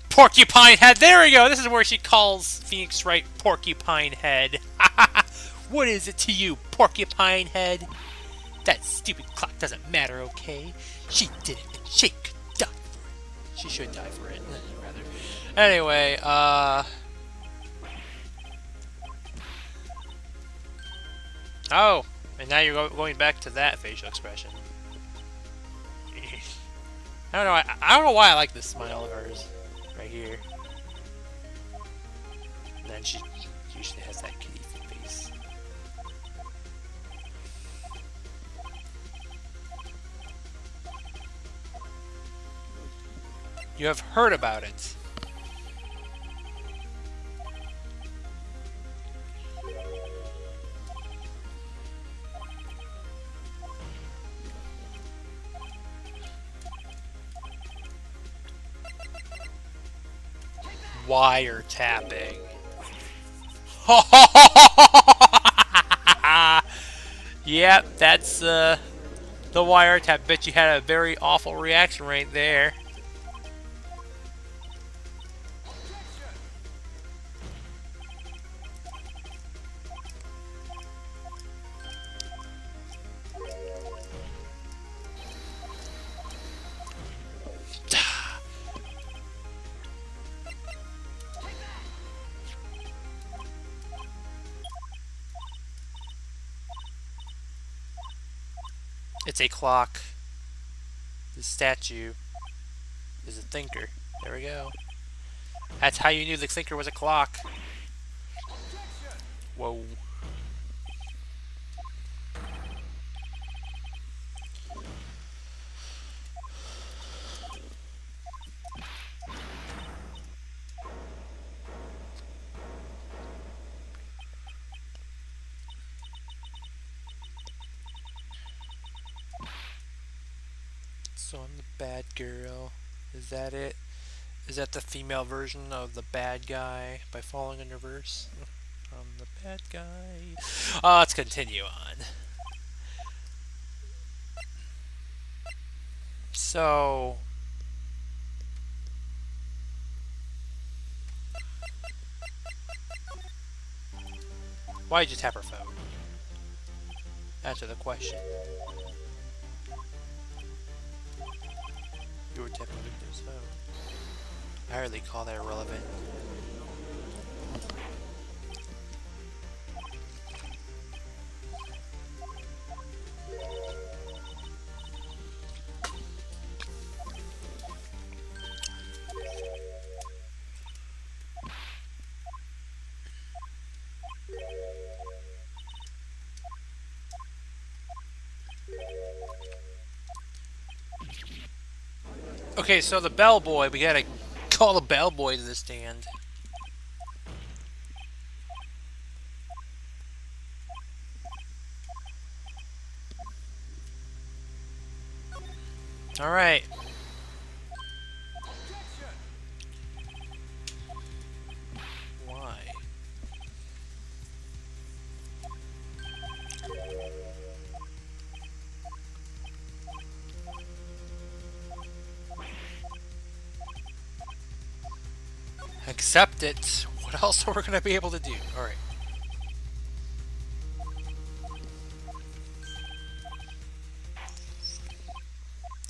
Porcupine head! There we go! This is where she calls Phoenix Wright Porcupine Head. What is it to you, Porcupine Head? That stupid clock doesn't matter, okay? She did it, and she could die for it. She should die for it, rather. Anyway, oh! And now you're going back to that facial expression. I don't know. I don't know why I like this smile of hers, right here. And then she usually has that kitty face. You have heard about it. Wiretapping. Yep, that's the wiretap. Bet you had a very awful reaction right there. It's a clock. The statue is a thinker. There we go. That's how you knew the thinker was a clock. Whoa. So I'm the bad girl. Is that it? Is that the female version of the bad guy by falling in reverse? I'm the bad guy. Let's continue on. So Why did you tap her phone? Answer the question. You were tapping Victor's phone. I hardly call that irrelevant. Okay, so the bellboy, we gotta call the bellboy to the stand. Alright. Why? Accept it. What else are we gonna be able to do? Alright.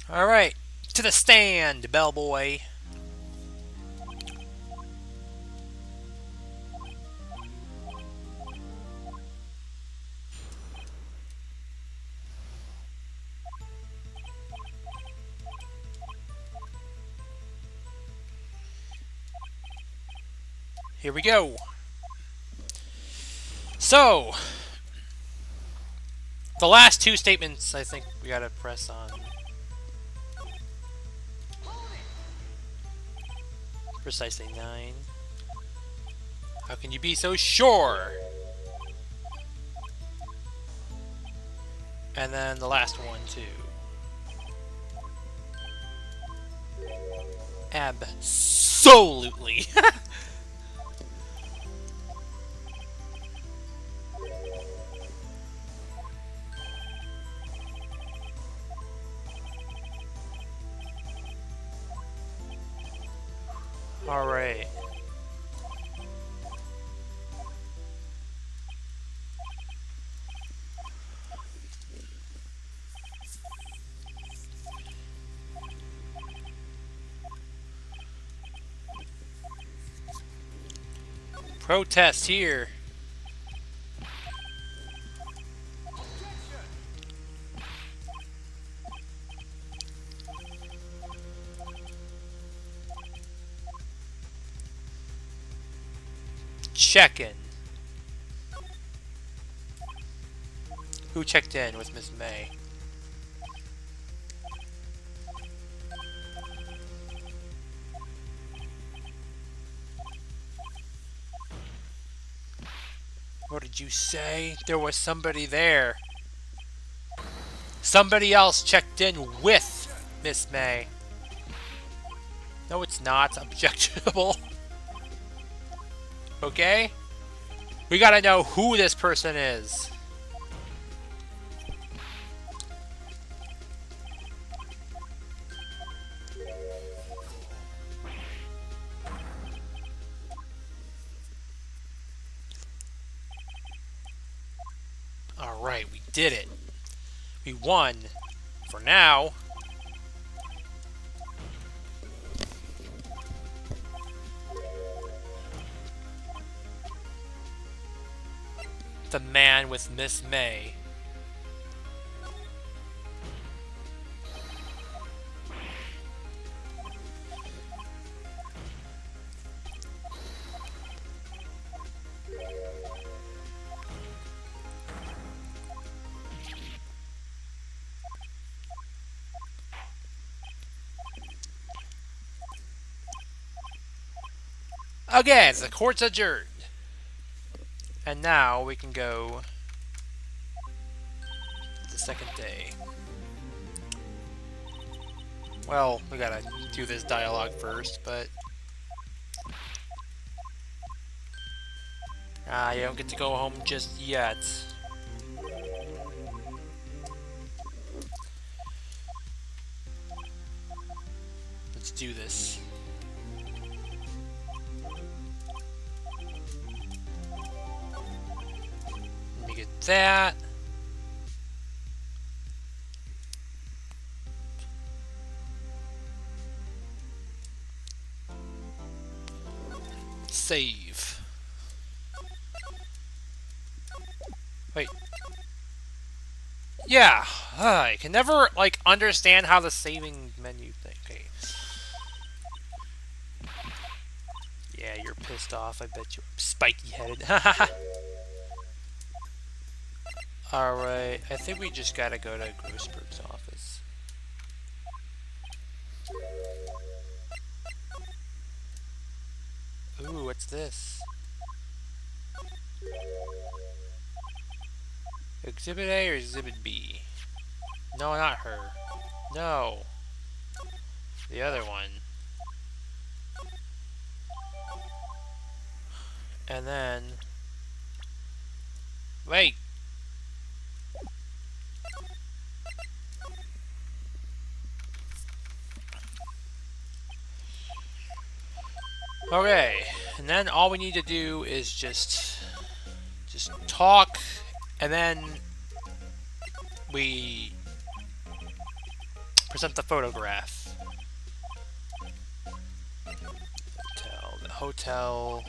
Alright. To the stand, bellboy. Here we go. So, the last two statements I think we gotta press on. Precisely 9. How can you be so sure? And then the last one too. Absolutely. All right. Protest here. Check-in. Who checked in with Miss May? What did you say? There was somebody there. Somebody else checked in with Miss May. No, it's not objectionable. Okay? We gotta know who this person is. Alright, we did it. We won. For now. The man with Miss May. Again, the court's adjourned. And now we can go to the second day. Well, we gotta do this dialogue first, but... you don't get to go home just yet. Let's do this. that. Save. Wait. Yeah, I can never, like, understand how the saving menu thing... Okay. Yeah, you're pissed off, I bet you're spiky-headed. Alright, I think we just gotta go to Grossberg's office. Ooh, what's this? Exhibit A or Exhibit B? No, not her. No. The other one. And then... Wait! Okay, and then all we need to do is just talk, and then we present the photograph. The hotel.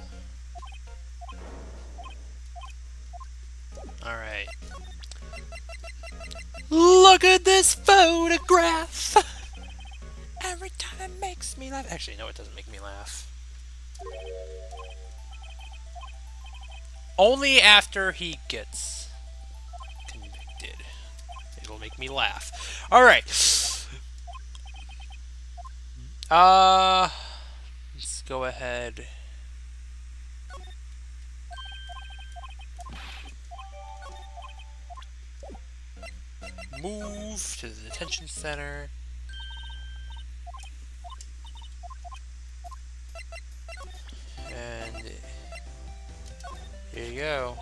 Alright. Look at this photograph! Every time it makes me laugh. Actually, no, it doesn't make me laugh. Only after he gets convicted. It'll make me laugh. Alright. Let's go ahead. Move to the detention center. And here you go.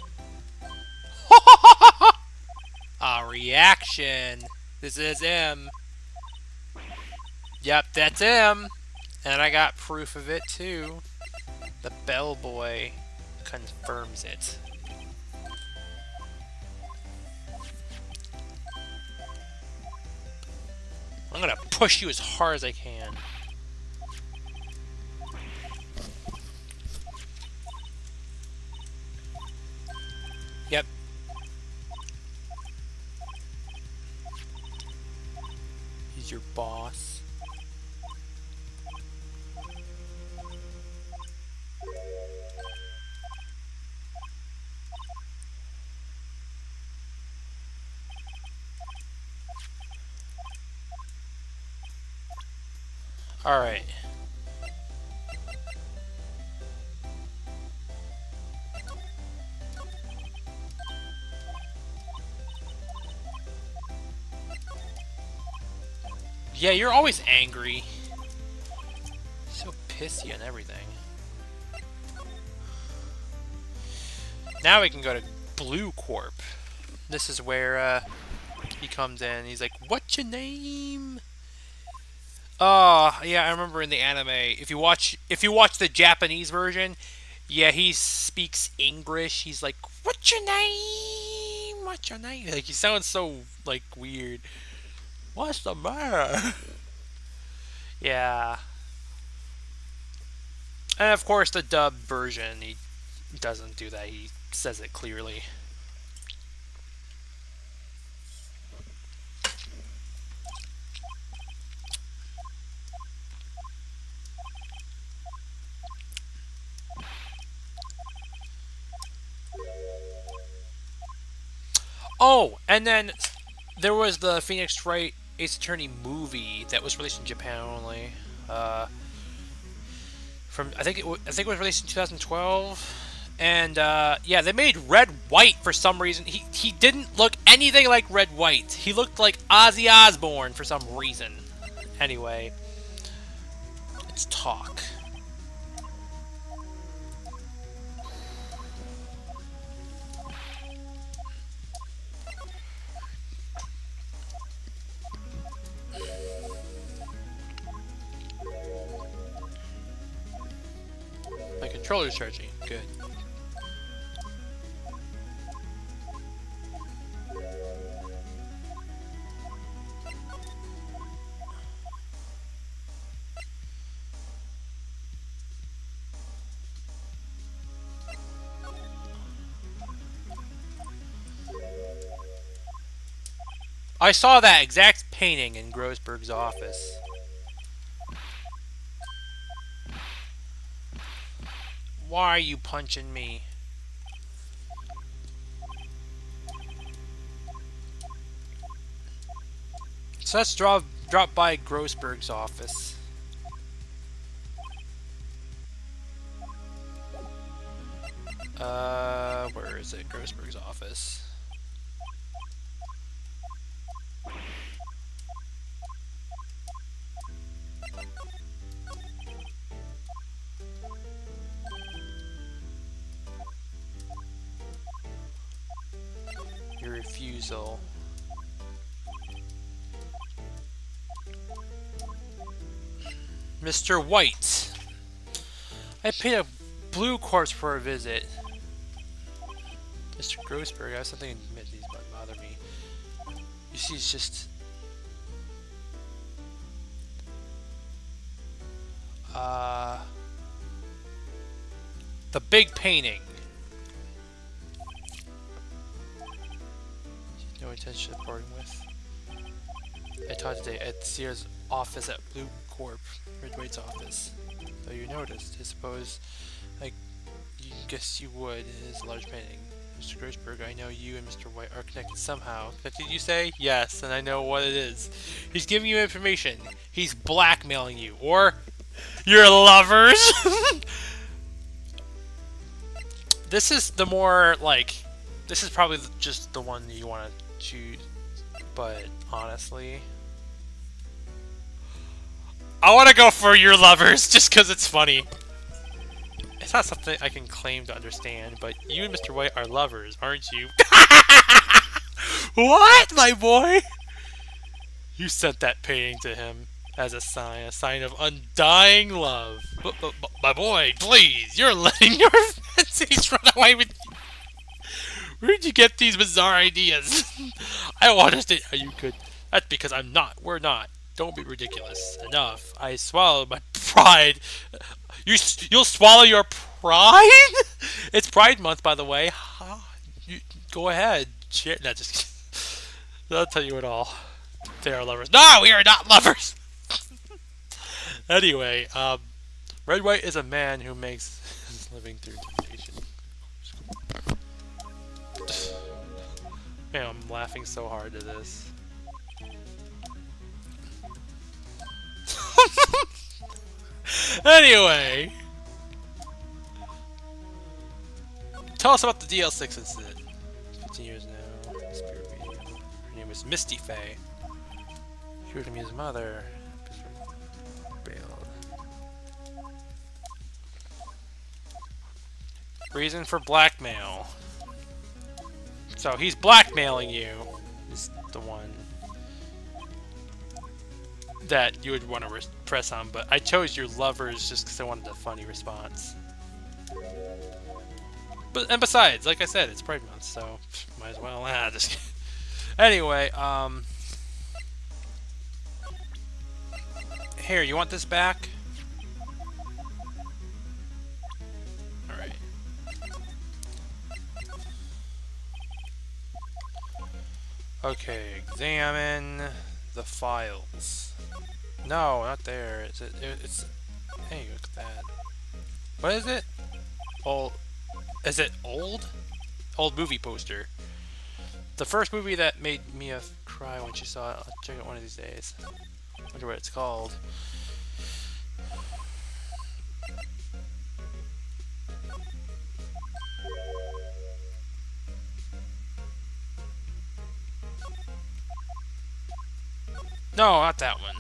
A reaction. This is him. Yep, that's him. And I got proof of it too. The bellboy confirms it. I'm gonna push you as hard as I can. Yep. He's your boss. All right. Yeah, you're always angry. So pissy and everything. Now we can go to Blue Corp. This is where he comes in. He's like, "What's your name?" Oh, yeah, I remember in the anime. If you watch the Japanese version, yeah, he speaks English. He's like, "What's your name? What's your name?" Like, he sounds so like weird. What's the matter? Yeah. And of course, the dubbed version, he doesn't do that. He says it clearly. Oh, and then there was the Phoenix Wright Ace Attorney movie that was released in Japan only. I think it was released in 2012, and yeah, they made Red White for some reason. He didn't look anything like Red White. He looked like Ozzy Osbourne for some reason. Anyway, let's talk. My controller's charging. Good. I saw that exact painting in Grossberg's office. Why are you punching me? So let's drop by Grossberg's office. Where is it? Grossberg's office. Your refusal. Mr. White. I paid a blue corpse for a visit. Mr. Grossberg, I have something to admit, these might bother me. You see, it's just... the big painting. No intention of parting with. I taught today at Sears' office at Blue Corp, Ridway's office. Though you noticed, I suppose, guess you would. It is a large painting. Mr. Grossberg, I know you and Mr. White are connected somehow. Connected, you say? Yes, and I know what it is. He's giving you information. He's blackmailing you. Or your lovers. This is the more, like... This is probably just the one you want to choose. But, honestly... I want to go for your lovers, just because it's funny. It's not something I can claim to understand, but you and Mr. White are lovers, aren't you? What, my boy? You sent that painting to him as a sign of undying love. But, my boy, please, you're letting your fancies run away with you. Where'd you get these bizarre ideas? I don't understand how you could. That's because I'm not. We're not. Don't be ridiculous. Enough. I swallowed my pride. You'll swallow your pride? It's Pride Month, by the way. You, go ahead. No, just I'll tell you it all. They are lovers. No, we are not lovers. Anyway, Red White is a man who makes his living through temptation. Man, I'm laughing so hard at this. Anyway, tell us about the DL6 incident. 15 years now. Spirit medium. Her name was Misty Faye. She was his mother. Bailed. Reason for blackmail. So he's blackmailing you. Is the one that you would want to press on, but I chose your lovers just because I wanted a funny response. And besides, like I said, it's Pride Month, so might as well. Just anyway, here, you want this back? All right. Okay, examine the files. No, not there. It's. Hey, look at that. What is it? Old. Is it old? Old movie poster. The first movie that made Mia cry when she saw it. I'll check it one of these days. Wonder what it's called. No, not that one.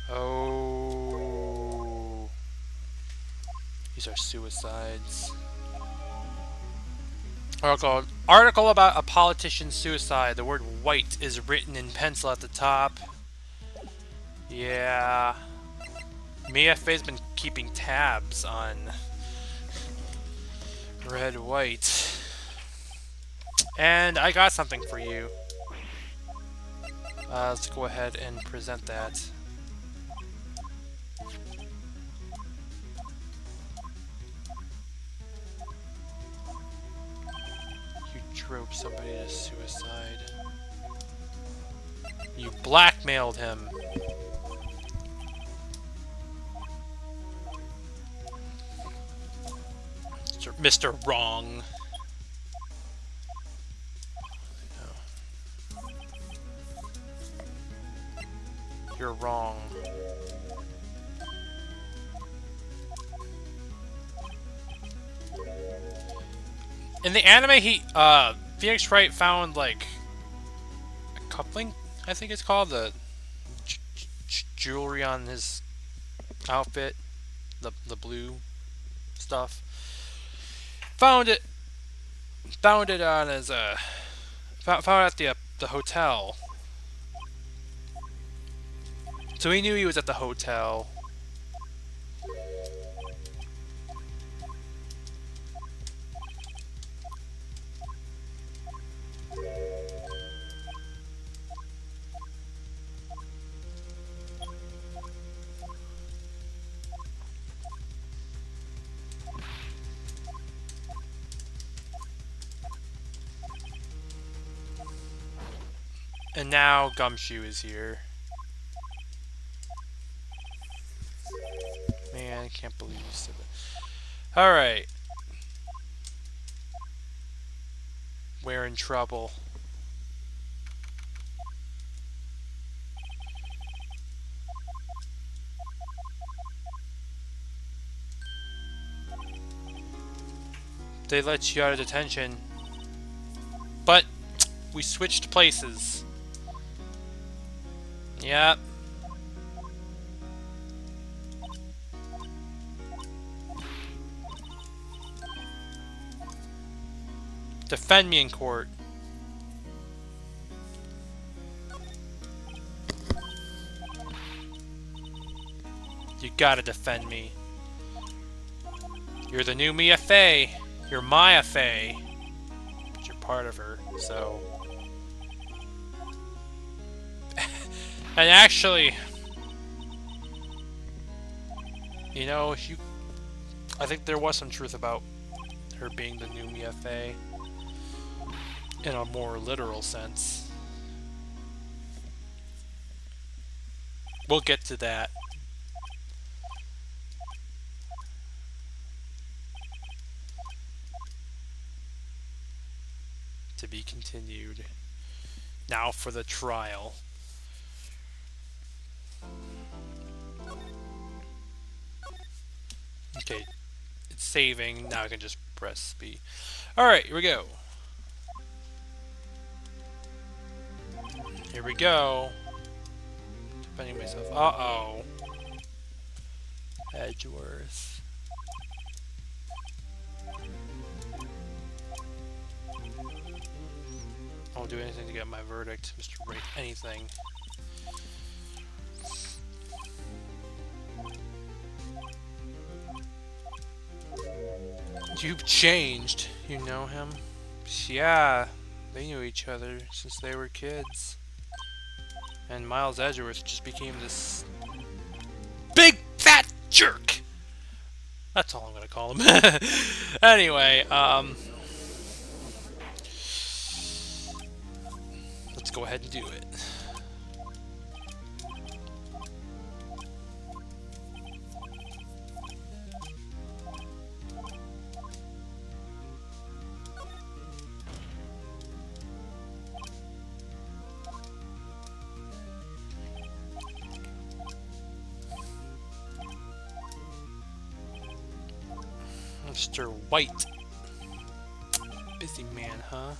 Oh. These are suicides. Article about a politician's suicide. The word white is written in pencil at the top. Yeah. Mia Faye's been keeping tabs on Red White. And I got something for you. Let's go ahead and present that. You drove somebody to suicide. You blackmailed him. Mr. Wrong. No. You're wrong. In the anime, Phoenix Wright found, like, a coupling, I think it's called, the jewelry on his outfit, the blue stuff. Found it on his, found it at the hotel. So he knew he was at the hotel. And now Gumshoe is here. Man, I can't believe you said that. Alright. We're in trouble. They let you out of detention. But we switched places. Yep. Defend me in court. You gotta defend me. You're the new Mia Fey. You're Maya Fey. But you're part of her, so... And actually... You know, I think there was some truth about her being the new Mia Fey. In a more literal sense. We'll get to that. To be continued. Now for the trial. Okay, it's saving. Now I can just press B. Alright, here we go. Here we go. Defending myself. Uh-oh. Edgeworth. I'll do anything to get my verdict, Mr. Wright. Anything. You've changed. You know him? Yeah, they knew each other since they were kids. And Miles Edgeworth just became this big fat jerk. That's all I'm gonna call him. Anyway, let's go ahead and do it. Mr. White. Busy man, huh?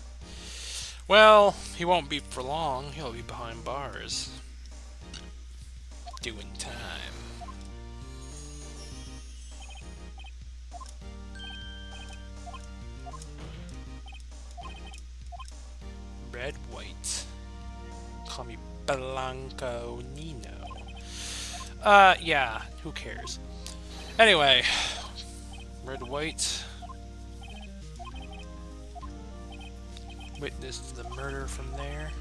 Well, he won't be for long. He'll be behind bars. Doing time. Red White. Call me Blanco Nino. Yeah, who cares? Anyway. Red White witnessed the murder from there.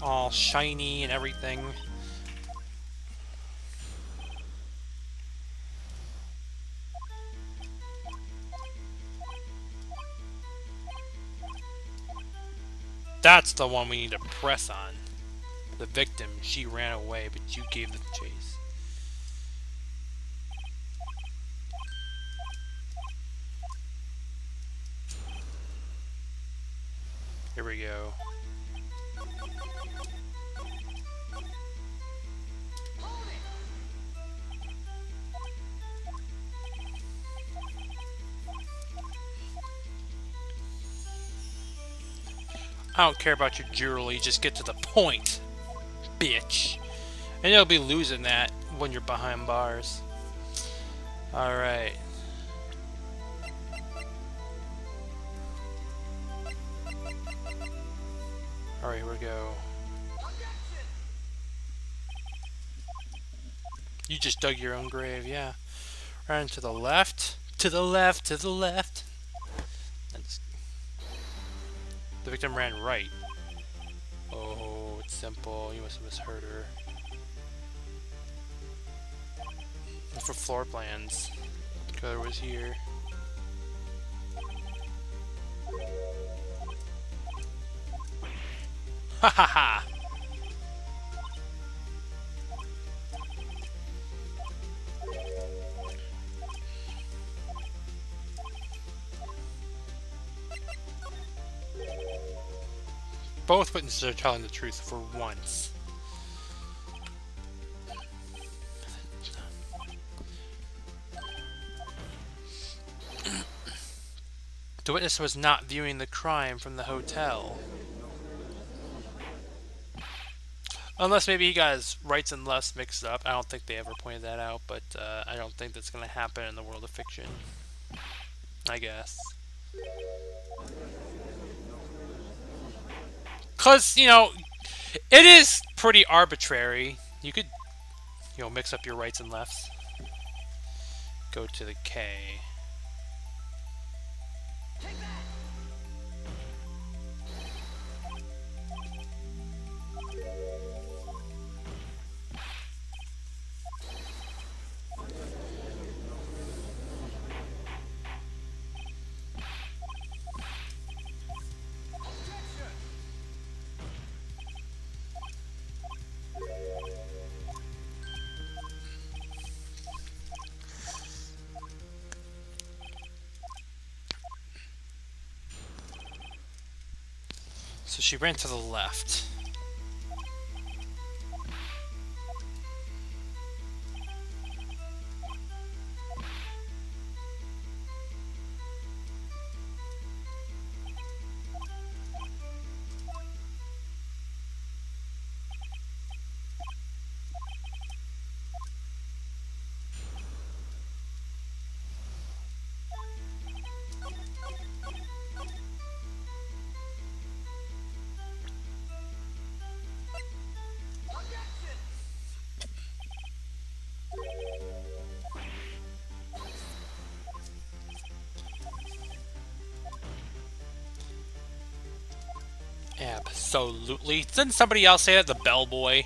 all shiny and everything. That's the one we need to press on. The victim, she ran away, but you gave the chase. Here we go. I don't care about your jewelry, just get to the point, bitch. And you'll be losing that when you're behind bars. Alright. Alright, here we go. You just dug your own grave, yeah. Run to the left. To the left, to the left. The victim ran right. Oh, it's simple. You must have misheard her. And for floor plans. Color was here. Ha ha ha! Both witnesses are telling the truth for once. The witness was not viewing the crime from the hotel. Unless maybe he got his rights and lefts mixed up. I don't think they ever pointed that out, but I don't think that's going to happen in the world of fiction. I guess. Because, you know, it is pretty arbitrary. You could, you know, mix up your rights and lefts. Go to the K. So she ran to the left. Absolutely. Didn't somebody else say that? The bellboy?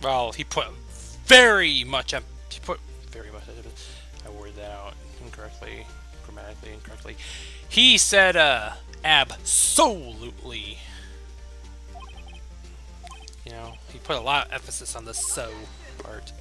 Well, he put very much... He put very much... I worded that out incorrectly. Grammatically incorrectly. He said, absolutely. You know, he put a lot of emphasis on the so part.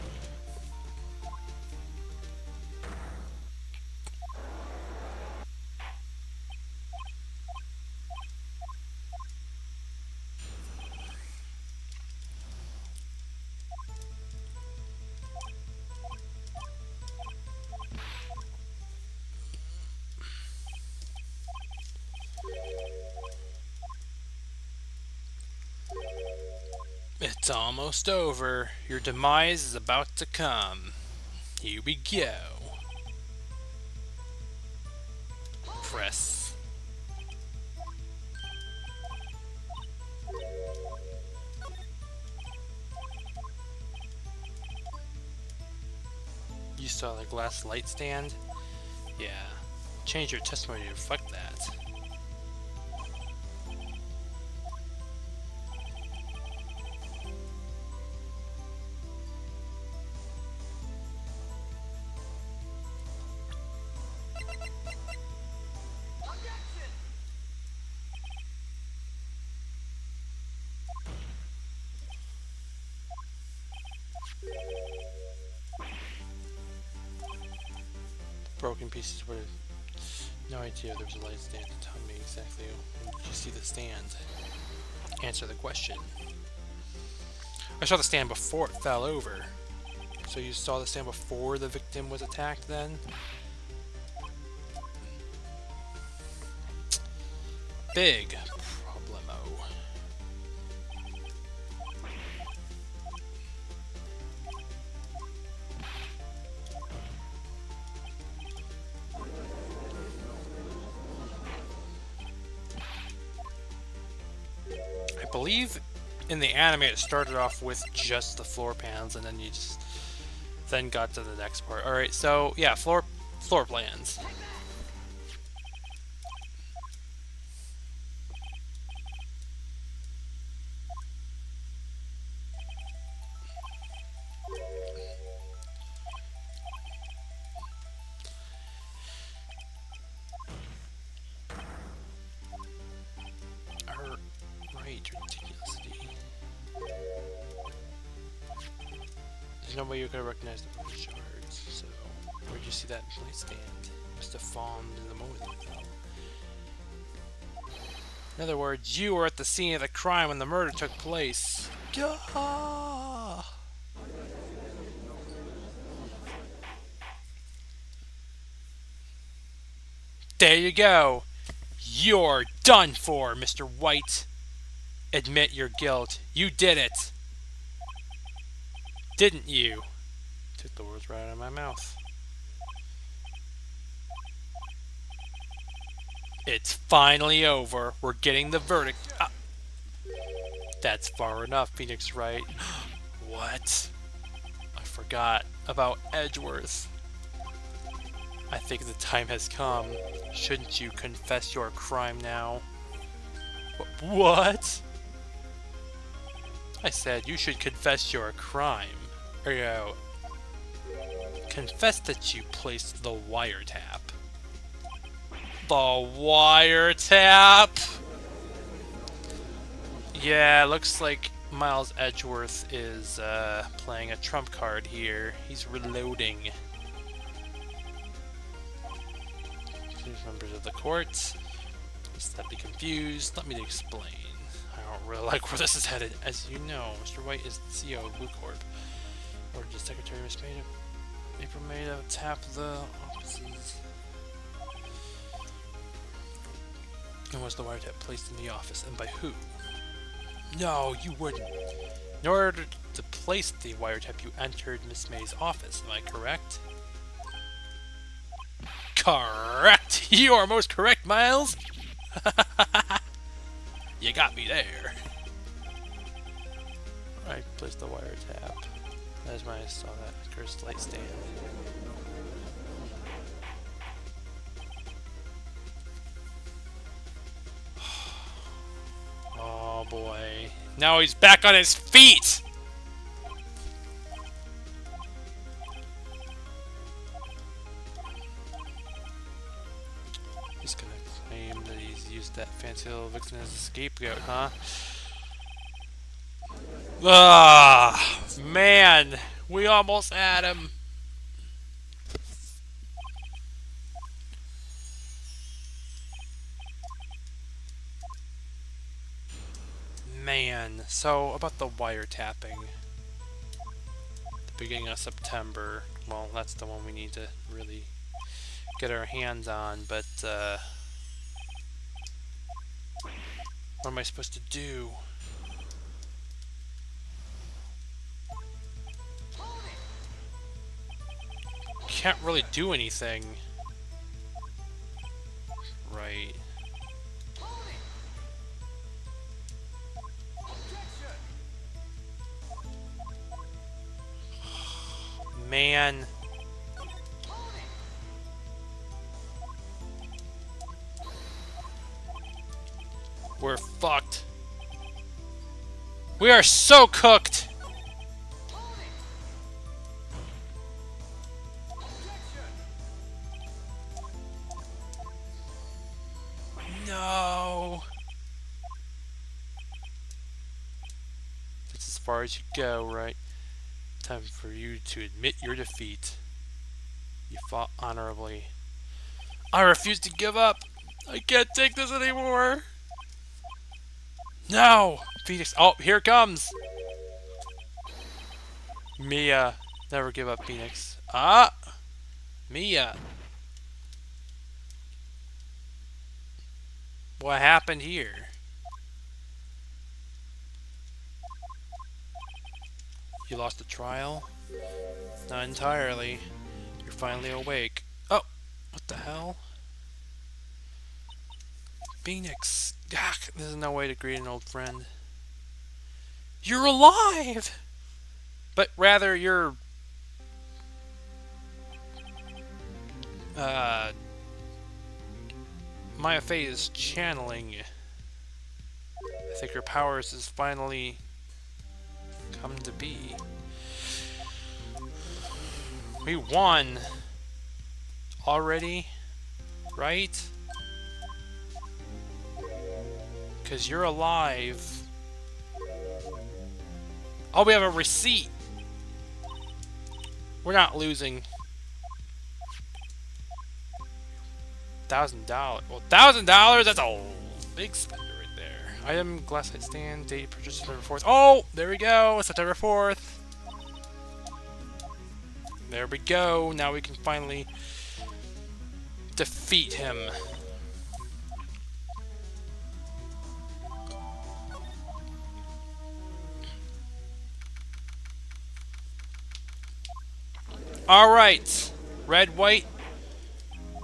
It's almost over. Your demise is about to come. Here we go. Press. You saw the glass light stand? Yeah. Change your testimony to reflect that. Broken pieces were... No idea there was a light stand to tell me exactly when did you see the stand. Answer the question. I saw the stand before it fell over. So you saw the stand before the victim was attacked then? Big problemo. I believe in the anime it started off with just the floor pans and then you just then got to the next part. Alright, so yeah, floor plans. Right, ridiculously. There's no way you could have recognized the shards, so where'd you see that nightstand? Must have fallen in the moment it fell. In other words, you were at the scene of the crime when the murder took place. Gah! There you go. You're done for, Mr. White. Admit your guilt. You did it. Didn't you? Took the words right out of my mouth. It's finally over. We're getting the verdict. Ah. That's far enough, Phoenix Wright. What? I forgot about Edgeworth. I think the time has come. Shouldn't you confess your crime now? What? I said you should confess your crime. Or confess that you placed the wiretap. The wiretap? Yeah, looks like Miles Edgeworth is playing a trump card here. He's reloading. These members of the court. Slightly confused. Let me explain. I don't really like where this is headed. As you know, Mr. White is the CEO of Blue Corp. Ordered the Secretary Miss April May to tap the offices. And was the wiretap placed in the office, and by who? No, you wouldn't. In order to place the wiretap, you entered Miss May's office. Am I correct? Correct! You are most correct, Miles! You got me there. I placed the wiretap. That's when I saw that cursed light stand. Oh boy. Now he's back on his feet! He's gonna claim that he's used that fancy little vixen as a scapegoat, huh? Ah, man! We almost had him! Man, so about the wiretapping. The beginning of September. Well, that's the one we need to really get our hands on, but what am I supposed to do? Can't really do anything. Right. Man. We're fucked. We are so cooked. far as you go, right? Time for you to admit your defeat. You fought honorably. I refuse to give up. I can't take this anymore. No! Phoenix. Oh, here it comes. Mia. Never give up, Phoenix. Ah! Mia. What happened here? You lost the trial? Not entirely. You're finally awake. Oh! What the hell? Phoenix. Gah, there's no way to greet an old friend. You're alive! But rather, you're... Maya Fey is channeling. I think her powers has finally come to be. We won already, right? Because you're alive. Oh, we have a receipt. We're not losing. $1,000. Well, $1,000. That's a big spender right there. Item: glassite stand. Date purchase September 4th. Oh, there we go. September 4th. There we go. Now we can finally defeat him. Alright. Red, white.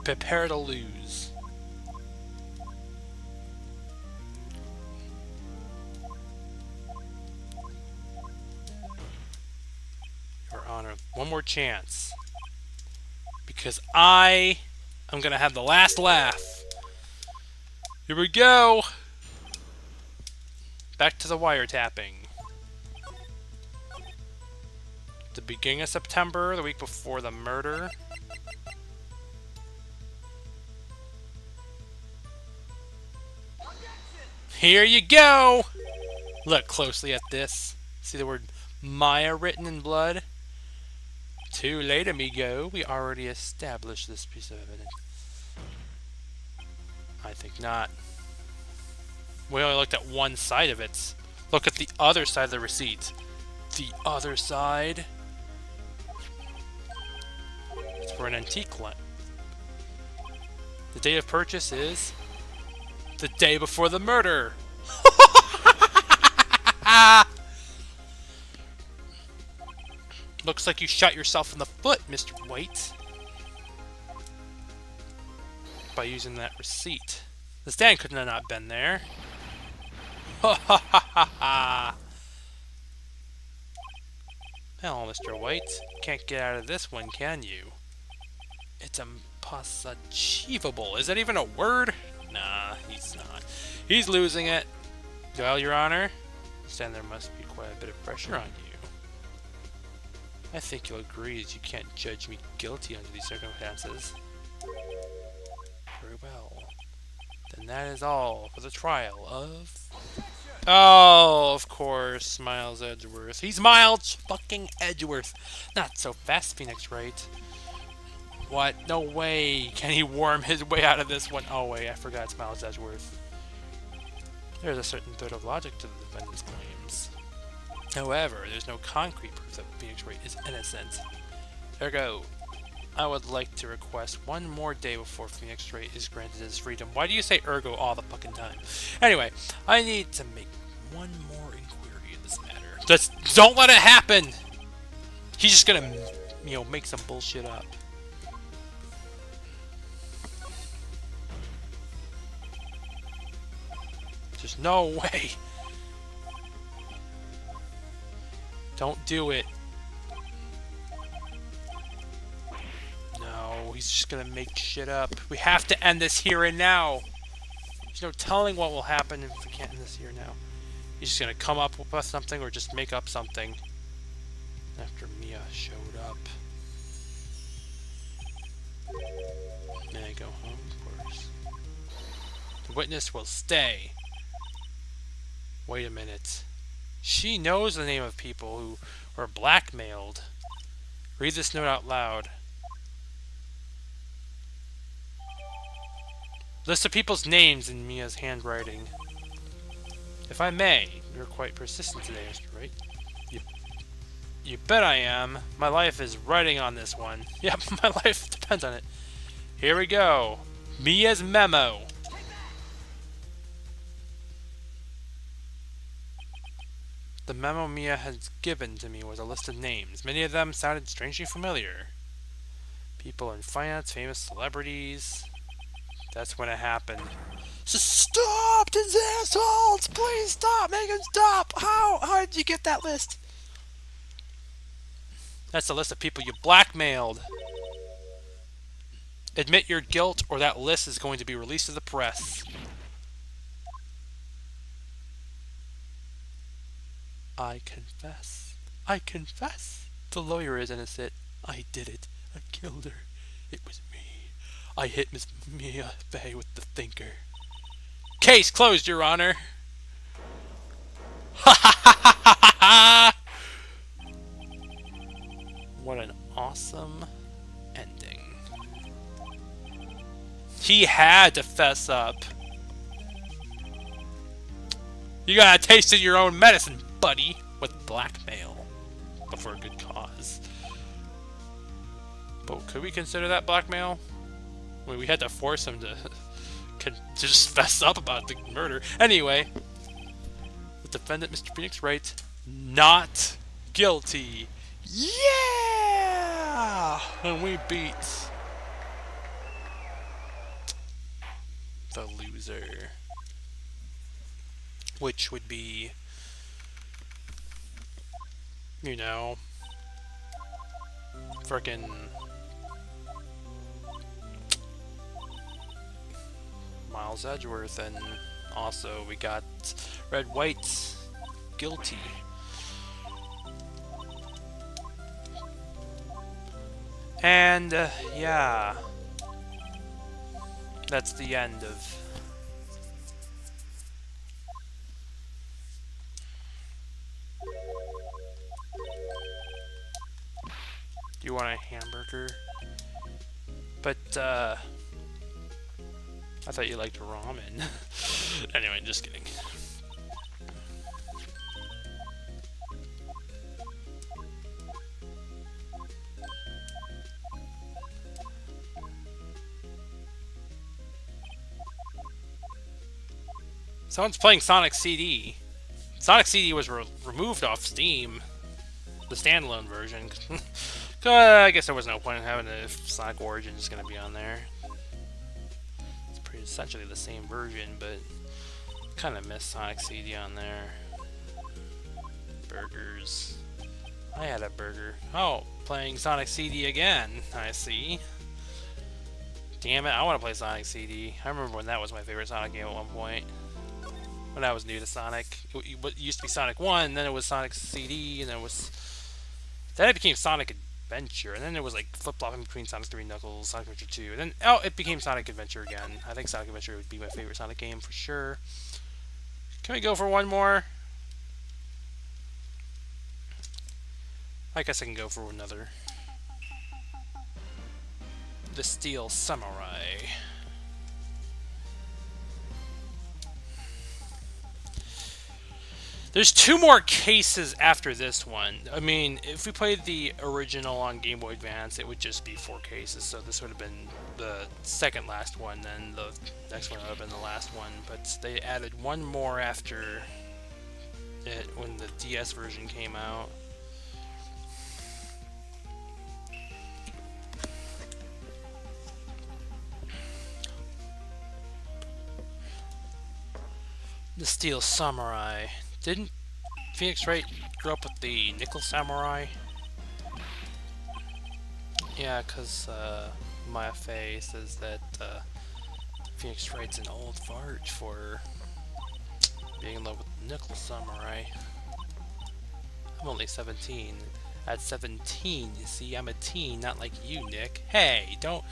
Prepare to lose. Your Honor, one more chance. Because I am going to have the last laugh. Here we go. Back to the wiretapping. The beginning of September, the week before the murder. Here you go! Look closely at this. See the word Maya written in blood? Too late, amigo. We already established this piece of evidence. I think not. We only looked at one side of it. Look at the other side of the receipt. The other side? It's for an antique lamp. The date of purchase is the day before the murder. Looks like you shot yourself in the foot, Mr. White. By using that receipt. The stand couldn't have not been there. Ha ha ha ha ha. Hell, Mr. White. Can't get out of this one, can you? It's impossible. Is that even a word? Nah, he's not. He's losing it. Well, Your Honor, stand there must be quite a bit of pressure on you. I think you'll agree that you can't judge me guilty under these circumstances. Very well. Then that is all for the trial of... Oh, of course, Miles Edgeworth. He's Miles fucking Edgeworth. Not so fast, Phoenix Wright. What? No way can he worm his way out of this one. Oh wait, I forgot it's Miles Edgeworth. There's a certain thread of logic to the defendant's claims. However, there's no concrete proof that Phoenix Wright is innocent. Ergo, I would like to request one more day before Phoenix Wright is granted his freedom. Why do you say ergo all the fucking time? Anyway, I need to make one more inquiry in this matter. Just don't let it happen! He's just gonna, you know, make some bullshit up. There's no way. Don't do it. No, he's just gonna make shit up. We have to end this here and now. There's no telling what will happen if we can't end this here now. He's just gonna come up with something or just make up something. After Mia showed up. May I go home, of course? The witness will stay. Wait a minute. She knows the name of people who were blackmailed. Read this note out loud. List of people's names in Mia's handwriting. If I may, you're quite persistent today, Mr. Wright. You bet I am. My life is riding on this one. Yep, my life depends on it. Here we go. Mia's memo. The memo Mia had given to me was a list of names. Many of them sounded strangely familiar. People in finance, famous celebrities. That's when it happened. Stop these assholes! Please stop! Make them stop! How did you get that list? That's the list of people you blackmailed. Admit your guilt or that list is going to be released to the press. I confess. I confess. The lawyer is innocent. I did it. I killed her. It was me. I hit Miss Mia Fey with the thinker. Case closed, Your Honor. Ha ha ha ha ha ha! What an awesome ending. He had to fess up. You gotta taste your own medicine, buddy, with blackmail. But for a good cause. But could we consider that blackmail? I mean, we had to force him to just fess up about the murder. Anyway, the defendant, Mr. Phoenix Wright, not guilty. Yeah! And we beat the loser. Which would be, you know, frickin' Miles Edgeworth, and also we got Red White guilty. And yeah, that's the end of Do you want a hamburger? But I thought you liked ramen. Anyway, just kidding. Someone's playing Sonic CD. Sonic CD was removed off Steam, the standalone version. I guess there was no point in having it if Sonic Origins is going to be on there. It's pretty essentially the same version, but kind of miss Sonic CD on there. Burgers. I had a burger. Oh, playing Sonic CD again, I see. Damn it, I want to play Sonic CD. I remember when that was my favorite Sonic game at one point. When I was new to Sonic. It used to be Sonic 1, then it was Sonic CD, and then it became Sonic Adventure, and then it was like flip-flopping between Sonic 3 Knuckles, Sonic Adventure 2, and then, it became Sonic Adventure again. I think Sonic Adventure would be my favorite Sonic game for sure. Can we go for one more? I guess I can go for another. The Steel Samurai. There's two more cases after this one. I mean, if we played the original on Game Boy Advance, it would just be 4 cases. So this would have been the second last one, then the next one would have been the last one. But they added one more after it when the DS version came out. The Steel Samurai. Didn't Phoenix Wright grow up with the Nickel Samurai? Yeah, because Maya Fey says that Phoenix Wright's an old fart for being in love with the Nickel Samurai. I'm only 17. At 17, you see, I'm a teen, not like you, Nick. Hey, don't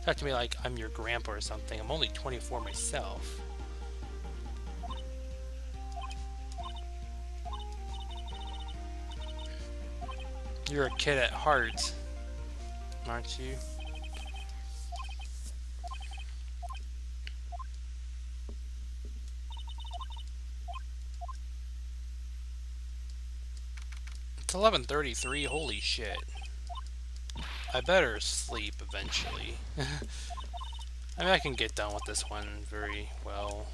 talk to me like I'm your grandpa or something. I'm only 24 myself. You're a kid at heart, aren't you? It's 11:33. Holy shit! I better sleep eventually. I mean, I can get done with this one very well.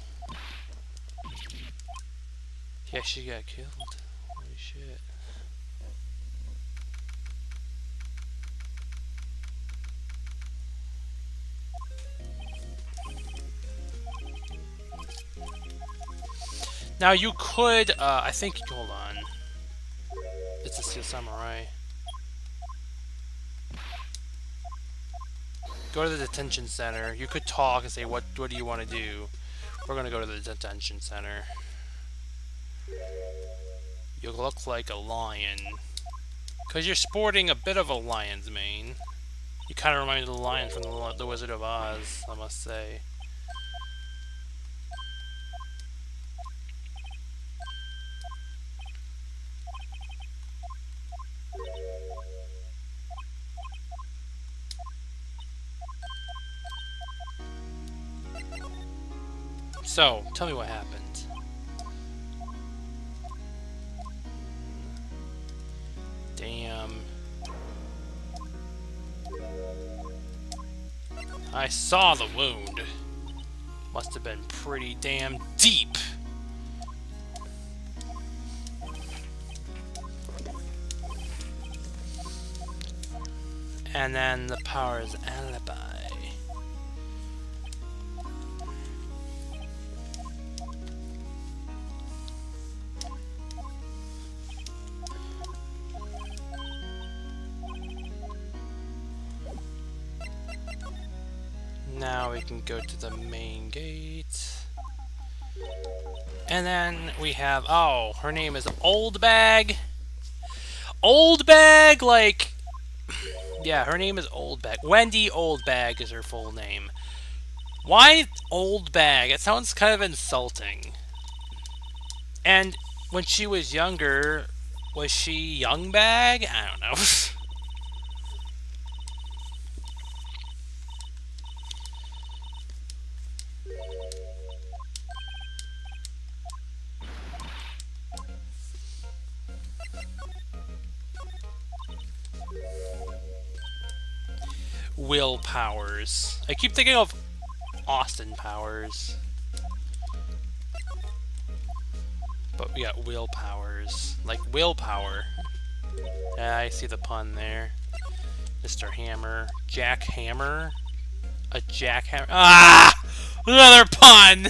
Yeah, she got killed. Holy shit. Now you could, I think, hold on. It's a Steel Samurai. Go to the detention center. You could talk and say, what do you want to do? We're gonna go to the detention center. You look like a lion. Because you're sporting a bit of a lion's mane. You kind of remind me of the lion from the Wizard of Oz, I must say. So, tell me what happened. Damn. I saw the wound. Must have been pretty damn deep. And then the power's alibi. Now we can go to the main gate. And then we have, oh, her name is Old Bag. Old Bag, like, yeah, her name is Old Bag. Wendy Old Bag is her full name. Why Old Bag? It sounds kind of insulting. And when she was younger, was she Young Bag? I don't know. Will Powers. I keep thinking of Austin Powers. But we got Will Powers. Like willpower. Yeah, I see the pun there. Mr. Hammer. Jack Hammer? A jackhammer? Ah! Another pun!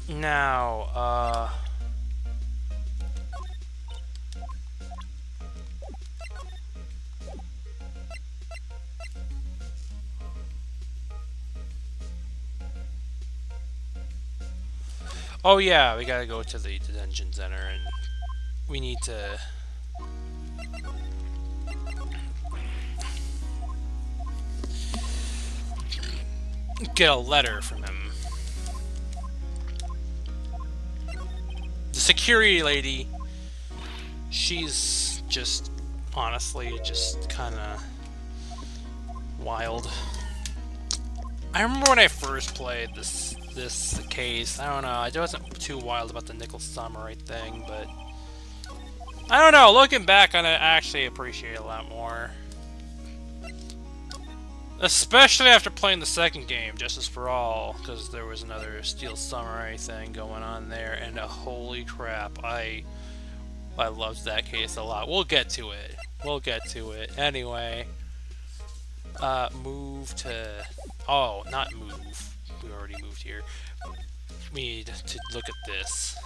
Now, oh yeah, we gotta go to the detention center and we need to get a letter from him. The security lady, she's just, honestly, just kinda wild. I remember when I first played this case, I don't know, I wasn't too wild about the Nickel Samurai thing, but I don't know, looking back on it, I actually appreciate it a lot more. Especially after playing the second game, Justice for All, because there was another Steel Samurai thing going on there, and holy crap, I loved that case a lot. We'll get to it. We'll get to it. Anyway, move to... Oh, not move. We already moved here. We need to look at this.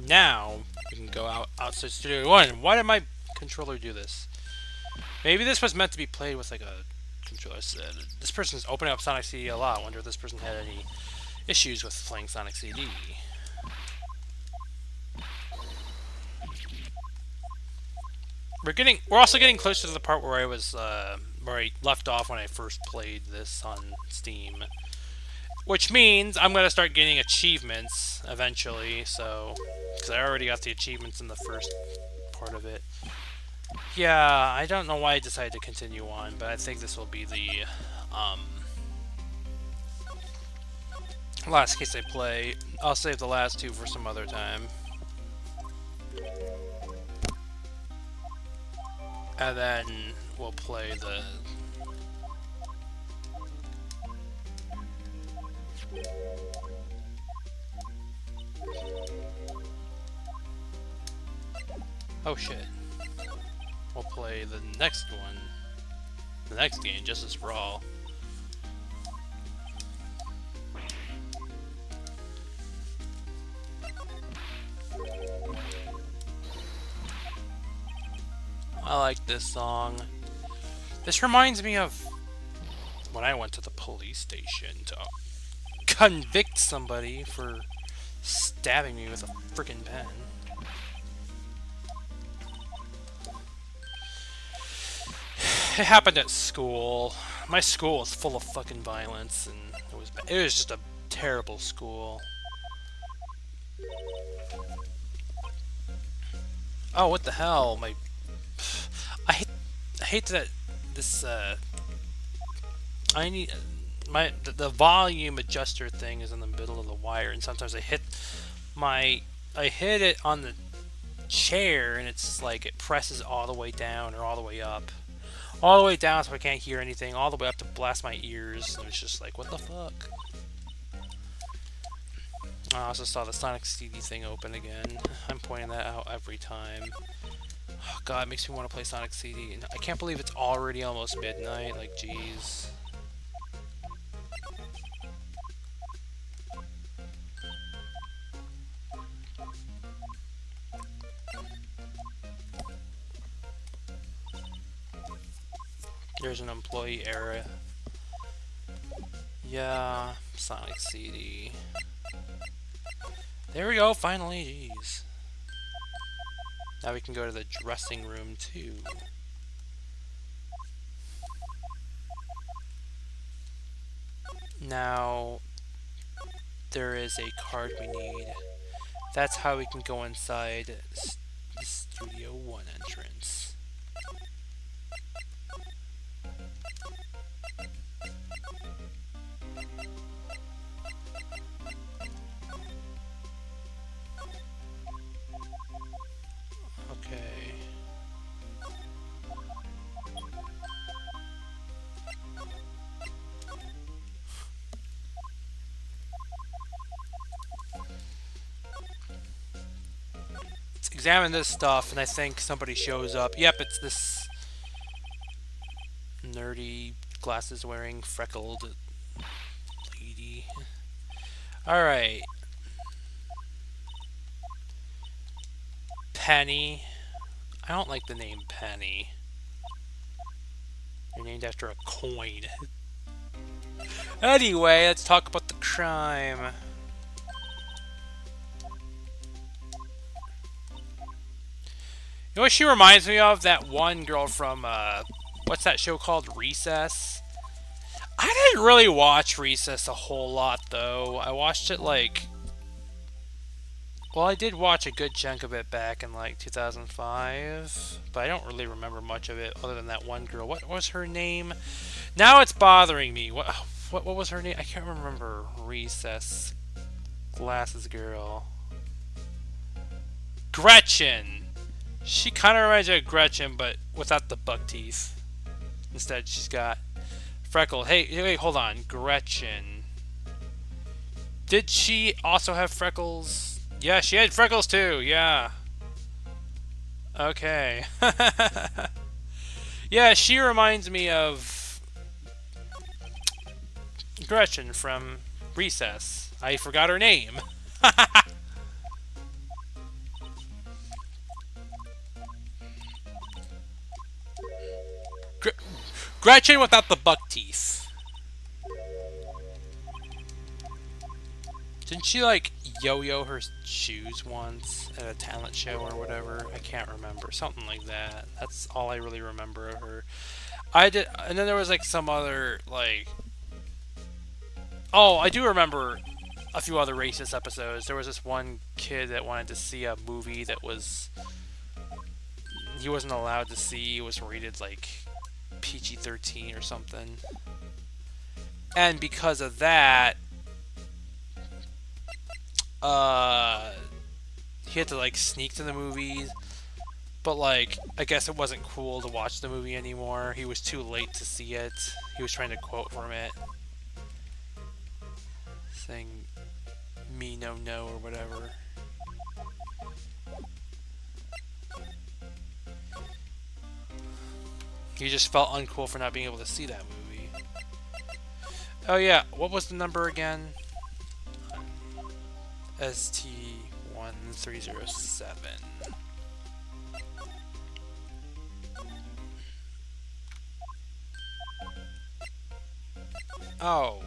Now, we can go outside Studio 1. Why did my controller do this? Maybe this was meant to be played with like a controller. This person's opening up Sonic CD a lot. I wonder if this person had any issues with playing Sonic CD. We're also getting closer to the part where where I left off when I first played this on Steam. Which means I'm going to start getting achievements eventually, so... Because I already got the achievements in the first part of it. Yeah, I don't know why I decided to continue on, but I think this will be the, last case I play. I'll save the last two for some other time. And then we'll play the... Oh shit. We'll play the next one. The next game, Justice for All. I like this song. This reminds me of when I went to the police station to convict somebody for stabbing me with a freaking pen. It happened at school. My school was full of fucking violence, and it was just a terrible school. Oh, what the hell? I hate that this I need the volume adjuster thing is in the middle of the wire, and sometimes I hit it on the chair, and it's like it presses all the way down or all the way up. All the way down so I can't hear anything, all the way up to blast my ears, and it's just like, what the fuck? I also saw the Sonic CD thing open again. I'm pointing that out every time. Oh god, it makes me want to play Sonic CD. I can't believe it's already almost midnight, like, jeez. There's an employee area. Yeah, Sonic CD. There we go, finally, jeez. Now we can go to the dressing room, too. Now, there is a card we need. That's how we can go inside the Studio 1 entrance. Okay. Let's examine this stuff, and I think somebody shows up. Yep, it's this nerdy, glasses-wearing, freckled lady. Alright. Penny. I don't like the name Penny. You're named after a coin. Anyway, let's talk about the crime. You know what she reminds me of? That one girl from, what's that show called? Recess? I didn't really watch Recess a whole lot, though. I watched it, like... Well, I did watch a good chunk of it back in, like, 2005. But I don't really remember much of it, other than that one girl. What was her name? Now it's bothering me. What was her name? I can't remember. Recess. Glasses girl. Gretchen! She kind of reminds me of Gretchen, but without the buck teeth. Instead, she's got freckle. Hey, wait, hold on. Gretchen. Did she also have freckles? Yeah, she had freckles too. Yeah. Okay. Yeah, she reminds me of Gretchen from Recess. I forgot her name. Gretchen without the buck teeth. Didn't she, like, yo-yo her shoes once at a talent show or whatever? I can't remember. Something like that. That's all I really remember of her. I did, and then there was, like, some other, like... Oh, I do remember a few other racist episodes. There was this one kid that wanted to see a movie that was... He wasn't allowed to see. It was rated, like, PG-13 or something. And because of that... he had to, like, sneak to the movies, but, like, I guess it wasn't cool to watch the movie anymore. He was too late to see it. He was trying to quote from it, saying, "Me no no" or whatever. He just felt uncool for not being able to see that movie. Oh yeah, what was the number again? ST1307. Oh.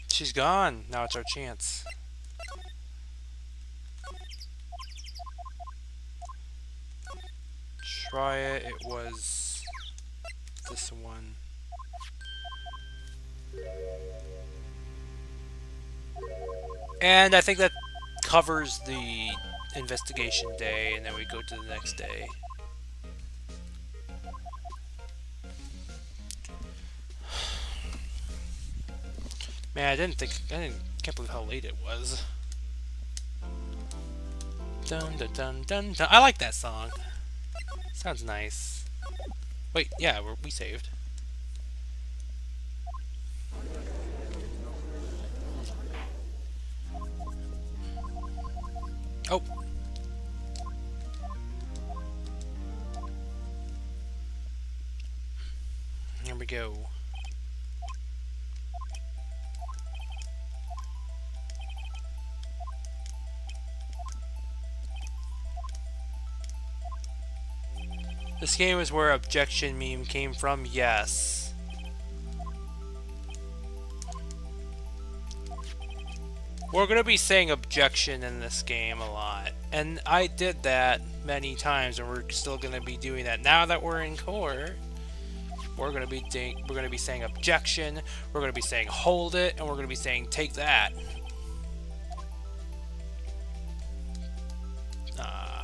She's gone. Now it's our chance. Try it. It was this one. And I think that covers the investigation day, and then we go to the next day. Man, can't believe how late it was. Dun dun dun dun dun. I like that song. Sounds nice. Wait, yeah, we saved. Oh. Here we go. This game is where objection meme came from, yes. We're going to be saying objection in this game a lot. And I did that many times, and we're still going to be doing that. Now that we're in court, we're going to be saying objection, we're going to be saying hold it, and we're going to be saying take that.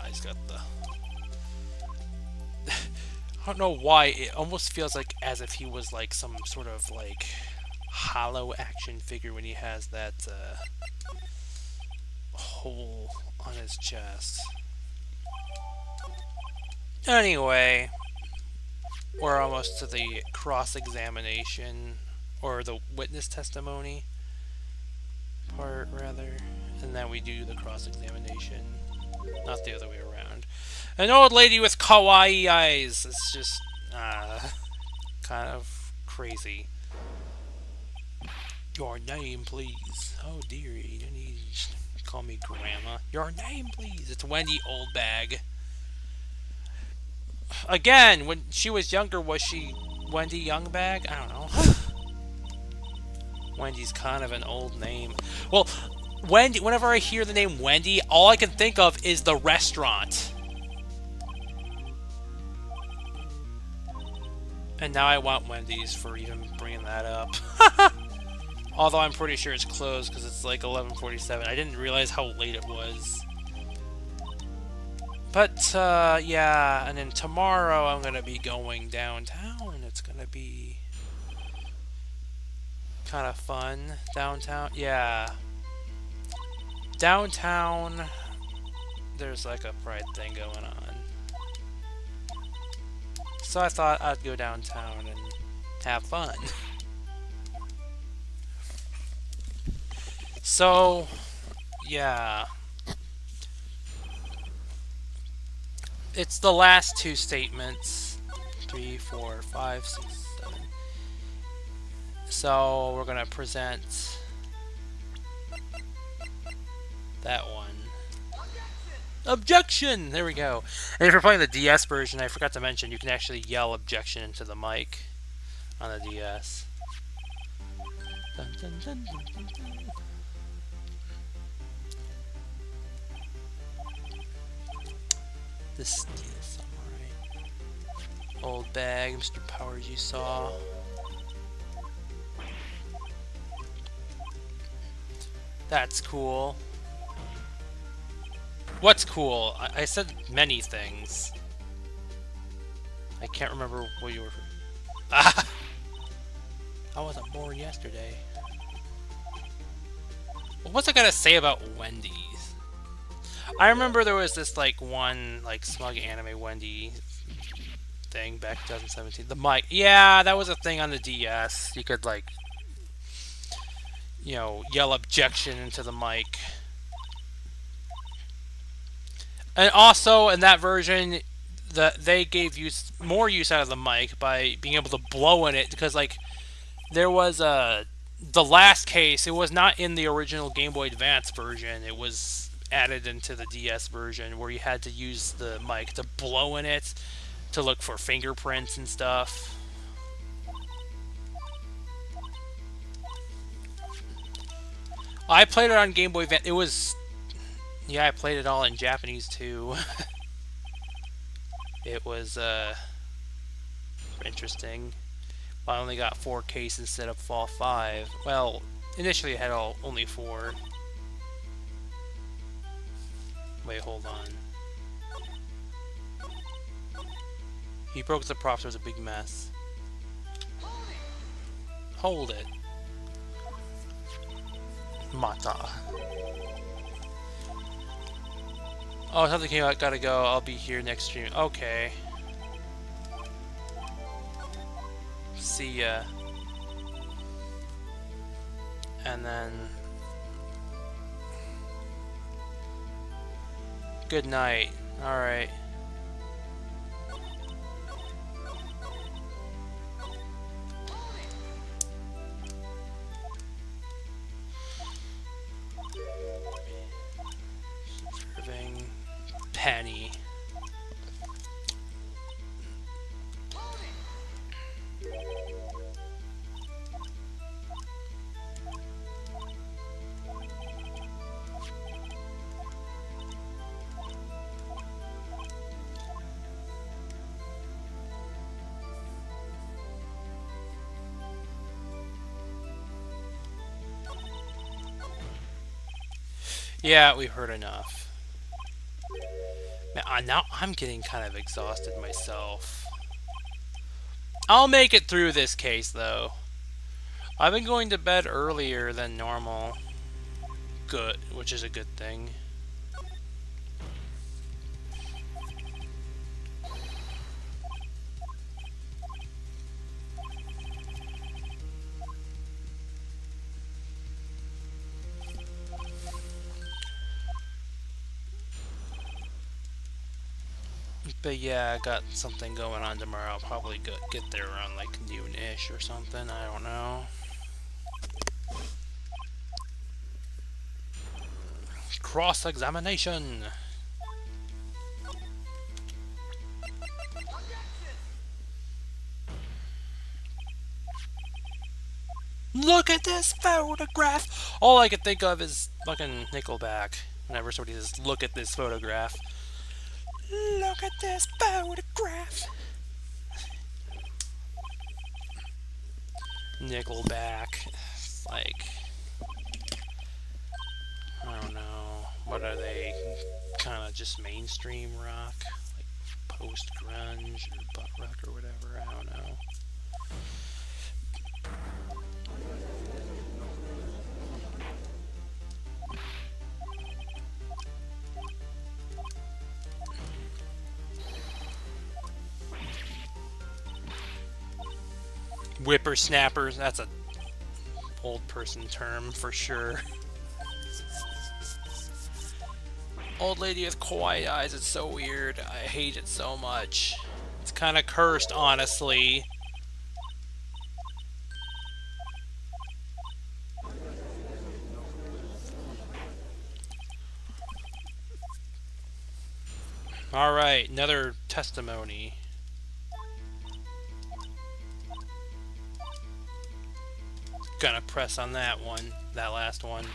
He's got the... I don't know why, it almost feels like as if he was like some sort of like hollow action figure when he has that hole on his chest. Anyway, we're almost to the cross-examination, or the witness testimony part, rather. And then we do the cross-examination, not the other way around. An old lady with kawaii eyes. It's just kind of crazy. Your name, please. Oh dear, you need to call me Grandma. Your name, please. It's Wendy Oldbag. Again, when she was younger, was she Wendy Youngbag? I don't know. Wendy's kind of an old name. Well, Wendy. Whenever I hear the name Wendy, all I can think of is the restaurant. And now I want Wendy's for even bringing that up. Although I'm pretty sure it's closed because it's like 11:47. I didn't realize how late it was. But, yeah, and then tomorrow I'm going to be going downtown. It's going to be kind of fun. Downtown, yeah. Downtown, there's like a pride thing going on. So I thought I'd go downtown and have fun. So, yeah. It's the last two statements. 3, 4, 5, 6, 7. So we're gonna present that one. Objection! There we go. And if you're playing the DS version, I forgot to mention, you can actually yell objection into the mic on the DS. Dun, dun, dun, dun, dun, dun. This DS samurai. Old bag, Mr. Powers you saw. That's cool. What's cool? I said many things. I can't remember what you were... Ah! I wasn't born yesterday. What was I gonna say about Wendy's? I remember there was this, like, one, like, smug anime Wendy thing back in 2017. The mic. Yeah, that was a thing on the DS. You could, like, you know, yell objection into the mic. And also, in that version, they gave more use out of the mic by being able to blow in it, because, like, there was the last case, it was not in the original Game Boy Advance version, it was added into the DS version, where you had to use the mic to blow in it to look for fingerprints and stuff. I played it on Game Boy Advance. It was... Yeah, I played it all in Japanese, too. It was, interesting. I only got 4 cases instead of all 5. Well, initially I had only 4. Wait, hold on. He broke the props, there was a big mess. Hold it. Mata. Oh, something came out, gotta go. I'll be here next stream. Okay. See ya. And then... Good night. Alright. Serving Penny. Yeah, we've heard enough. Man, now I'm getting kind of exhausted myself. I'll make it through this case, though. I've been going to bed earlier than normal. Good, which is a good thing. But yeah, I got something going on tomorrow. I'll probably get there around like noon-ish or something. I don't know. Cross-examination. Look at this photograph! All I can think of is fucking Nickelback. Whenever somebody says, look at this photograph. Look at this photograph! Nickelback. It's like... I don't know. What are they? Kind of just mainstream rock? Like post-grunge or butt rock or whatever? I don't know. Whippersnappers, that's a old person term for sure. Old lady with quiet eyes. It's so weird. I hate it so much. It's kind of cursed, honestly. Alright, another testimony. Gonna press on that one. That last one.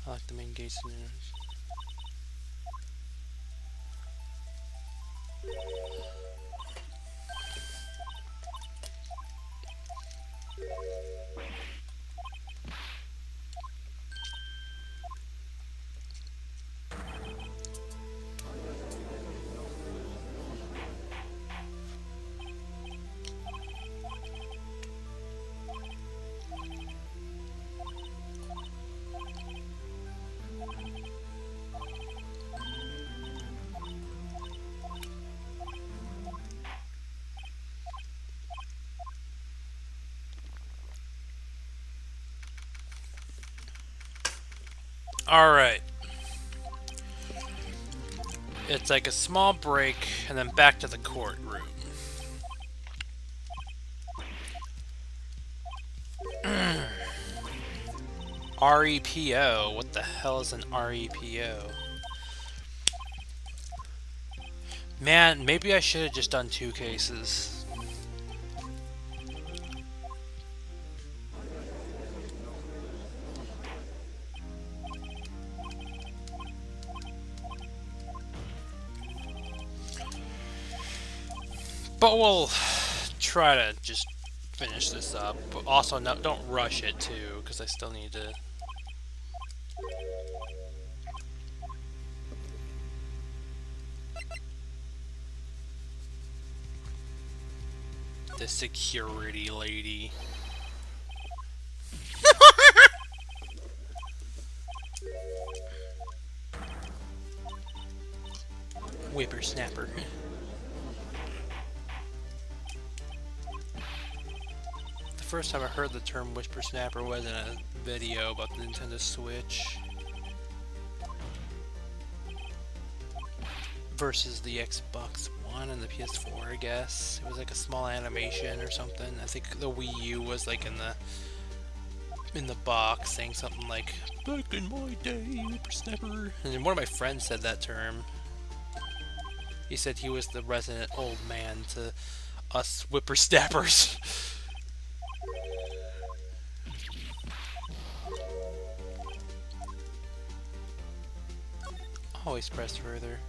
I like the main gate scenarios. Alright. It's like a small break, and then back to the courtroom. REPO? What the hell is an REPO? Man, maybe I should have just done 2 cases. But we'll try to just finish this up. But also, no, don't rush it too, because I still need to... The security lady. Whippersnapper. The first time I heard the term whippersnapper was in a video about the Nintendo Switch versus the Xbox One and the PS4, I guess. It was like a small animation or something. I think the Wii U was like in the box saying something like, "Back in my day, whippersnapper." And then one of my friends said that term. He said he was the resident old man to us whippersnappers. Always press further.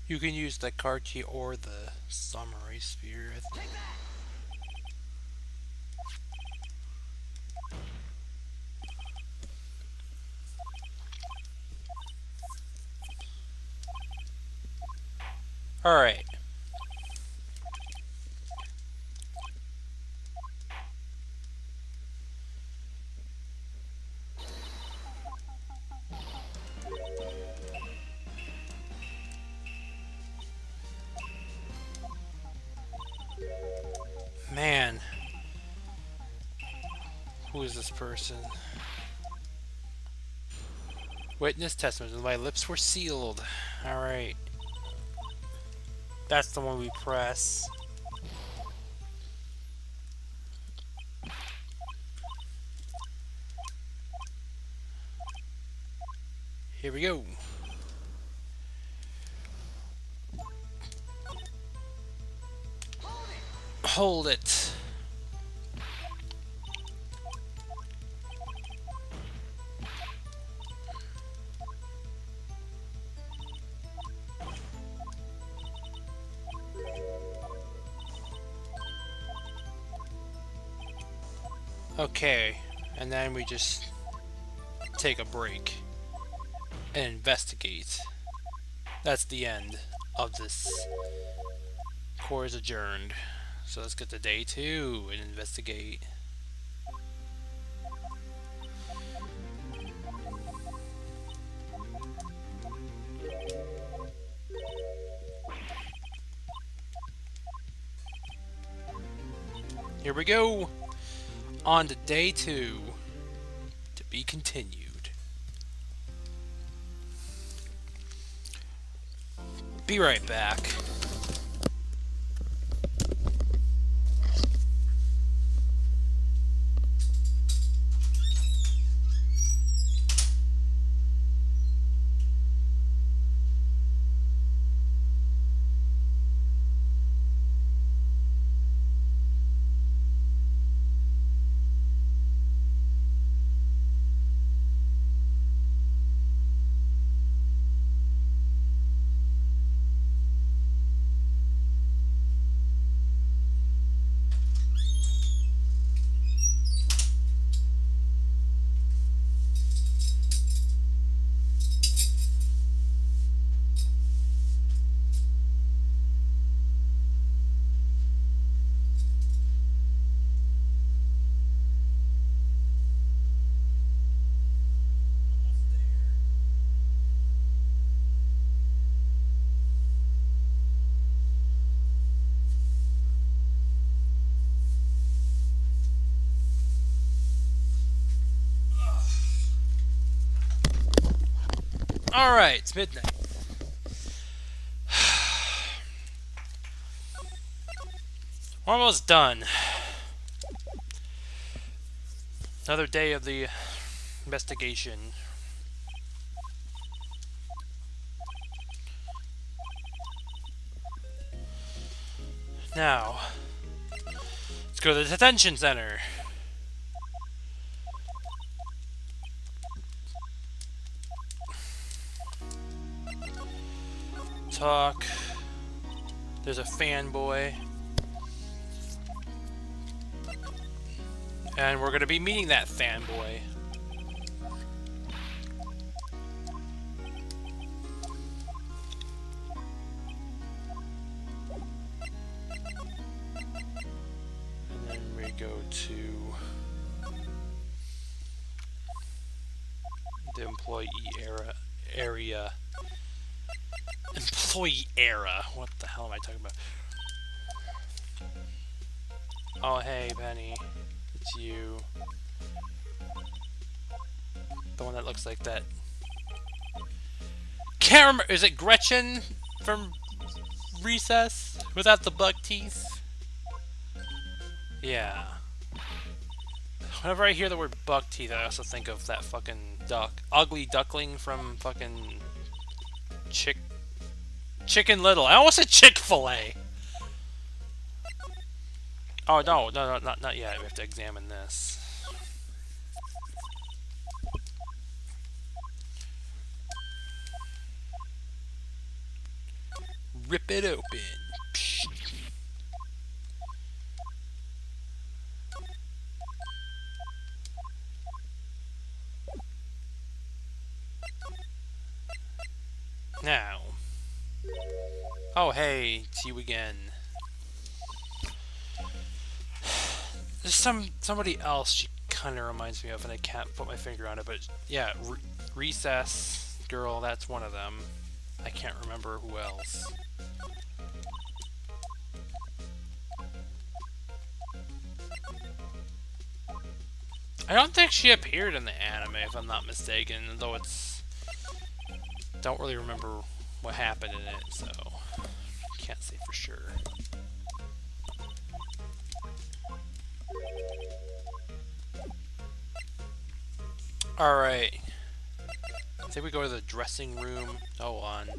You can use the card key or the samurai spear. Alright. Man. Who is this person? Witness testimony. My lips were sealed. Alright. That's the one we press. Here we go. Hold it. Okay, and then we just take a break and investigate. That's the end of this. Core is adjourned. So let's get to day 2 and investigate. Here we go! On to day 2. To be continued. Be right back. Alright, it's midnight. We're almost done. Another day of the investigation. Now, let's go to the detention center. Talk. There's a fanboy. And we're going to be meeting that fanboy. And then we go to the employee area. Employee era. What the hell am I talking about? Oh, hey, Penny. It's you. The one that looks like that. Can't remember. Is it Gretchen from Recess? Without the buck teeth? Yeah. Whenever I hear the word buck teeth, I also think of that fucking duck. Ugly duckling from fucking Chicken Little. I almost said Chick-fil-A. Oh, no, not yet. We have to examine this. Rip it open. Psh. Now. Oh, hey, it's you again. There's somebody else she kind of reminds me of, and I can't put my finger on it, but yeah, Recess girl, that's one of them. I can't remember who else. I don't think she appeared in the anime, if I'm not mistaken, though it's... Don't really remember what happened in it, so... Can't say for sure. Alright. I think we go to the dressing room. Oh, on.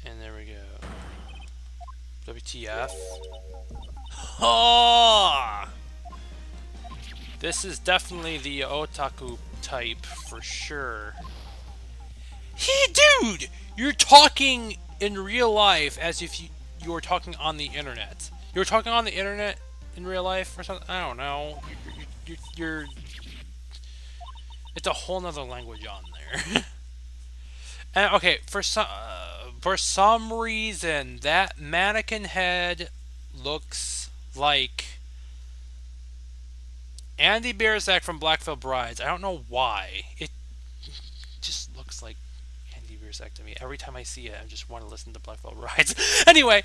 And there we go. WTF. Oh! This is definitely the otaku type for sure. Hey, dude! You're talking in real life as if you were talking on the internet. You were talking on the internet in real life or something. I don't know. You're it's a whole nother language on there. And okay, for some reason that mannequin head looks like Andy Bierzak from Blackville Brides. I don't know why. It just looks like Andy Bierzak to me. Every time I see it, I just want to listen to Blackville Brides. Anyway,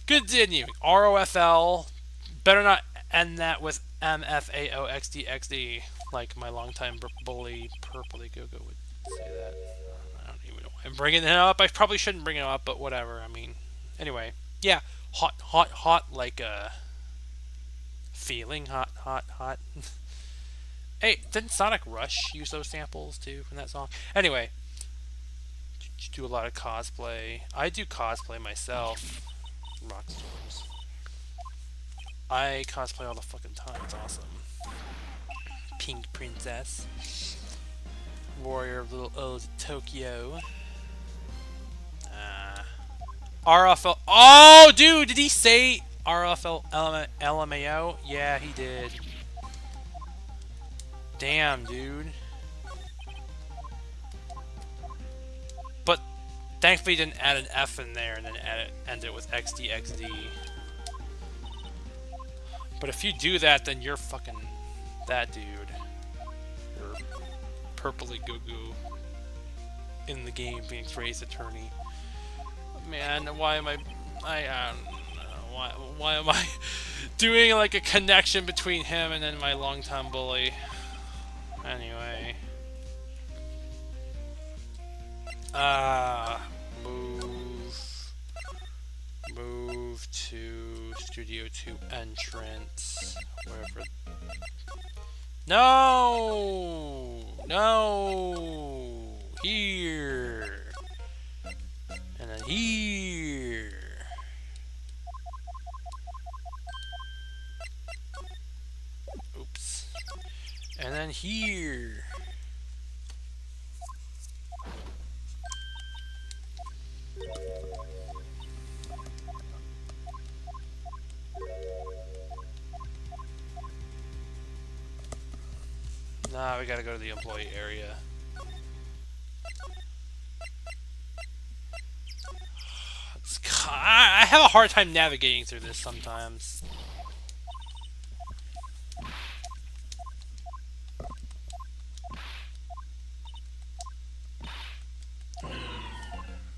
continuing. ROFL. Better not end that with MFAOXDXD like my longtime bully Purpley Gogo would say that. I don't even know why I'm bringing it up. I probably shouldn't bring it up, but whatever. I mean, anyway. Yeah. Hot like feeling hot. Hey, didn't Sonic Rush use those samples too from that song? Anyway, you do a lot of cosplay. I do cosplay myself. Rockstorms. I cosplay all the fucking time. It's awesome. Pink Princess. Warrior of Little Old Tokyo. RFL. Oh, dude, did he say RFL LMAO? Yeah, he did. Damn, dude. But thankfully, he didn't add an F in there and then end it with XDXD. But if you do that, then you're fucking that dude. You're purpley goo-goo in the game, Phoenix Wright's attorney. Man, why am I don't know. Why am I doing like a connection between him and then my longtime bully? Anyway. Move to Studio 2 entrance. Wherever. No! Here! And then here! Oops. And then here! Nah, we gotta go to the employee area. I have a hard time navigating through this sometimes.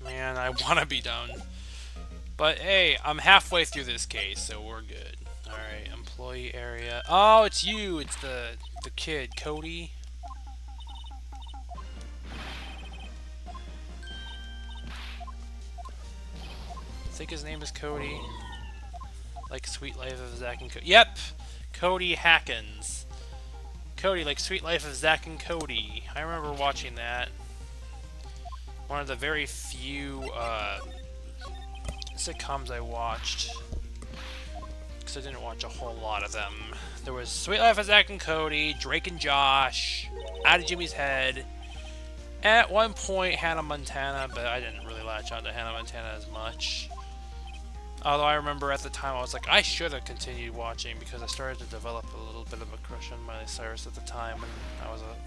Man, I want to be done. But hey, I'm halfway through this case, so we're good. Alright, employee area. Oh, it's you! It's the kid, Cody. I think his name is Cody. Like Sweet Life of Zack and Cody. Yep! Cody Hackins. Cody, like Sweet Life of Zack and Cody. I remember watching that. One of the very few sitcoms I watched. Because I didn't watch a whole lot of them. There was Sweet Life of Zack and Cody, Drake and Josh, Out of Jimmy's Head. At one point, Hannah Montana, but I didn't really latch on to Hannah Montana as much. Although I remember at the time I was like, I should have continued watching because I started to develop a little bit of a crush on Miley Cyrus at the time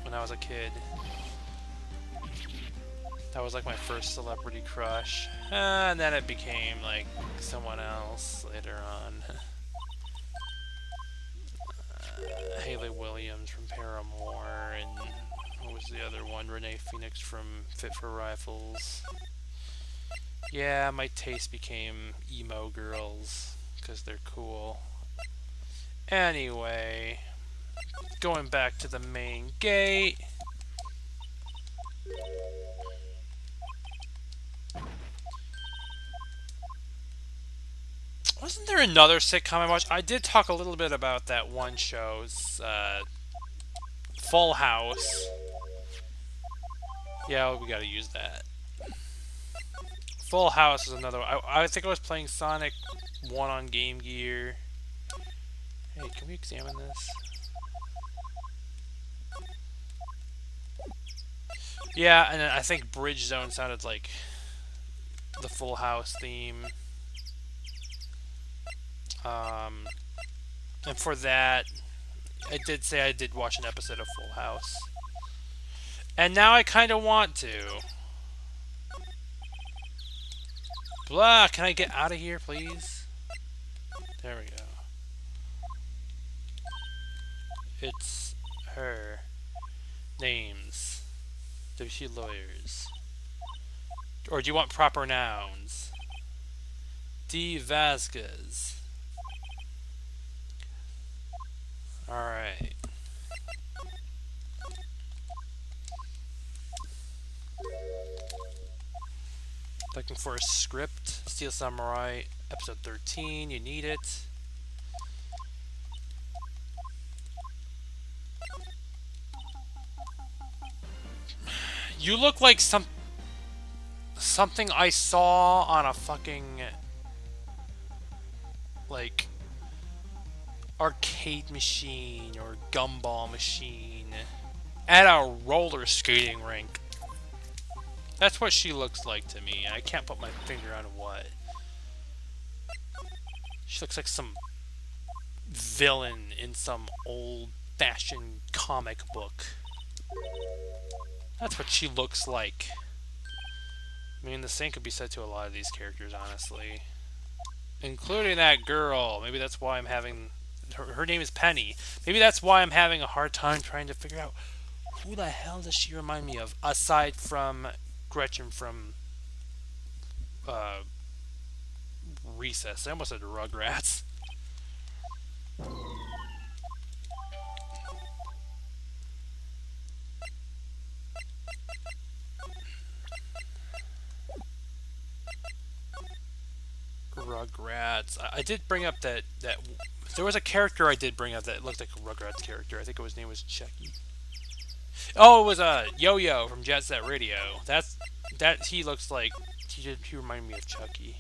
when I was a kid. That was like my first celebrity crush, and then it became like someone else later on. Hayley Williams from Paramore, and what was the other one? Renee Phoenix from Fit for Rifles. Yeah, my taste became emo girls, because they're cool. Anyway, going back to the main gate. Wasn't there another sitcom I watched? I did talk a little bit about that one show, Full House. Yeah, we gotta use that. Full House is another one. I think I was playing Sonic 1 on Game Gear. Hey, can we examine this? Yeah, and I think Bridge Zone sounded like the Full House theme. And for that, I did say I did watch an episode of Full House. And now I kind of want to. Blah, can I get out of here, please? There we go. It's her. Names. WC lawyers. Or do you want proper nouns? D. Vasquez. Alright. Looking for a script. Steel Samurai, episode 13. You need it. You look like something I saw on a fucking like arcade machine or gumball machine at a roller skating rink. That's what she looks like to me. I can't put my finger on what. She looks like some villain in some old-fashioned comic book. That's what she looks like. I mean, the same could be said to a lot of these characters, honestly. Including that girl. Maybe that's why I'm having... Her name is Penny. Maybe that's why I'm having a hard time trying to figure out who the hell does she remind me of, aside from Gretchen from Recess. I almost said Rugrats. Rugrats. I did bring up that there was a character I did bring up that looked like a Rugrats character. I think his name was Chucky. Oh, it was Yo-Yo from Jet Set Radio. That he looks like he reminded me of Chucky.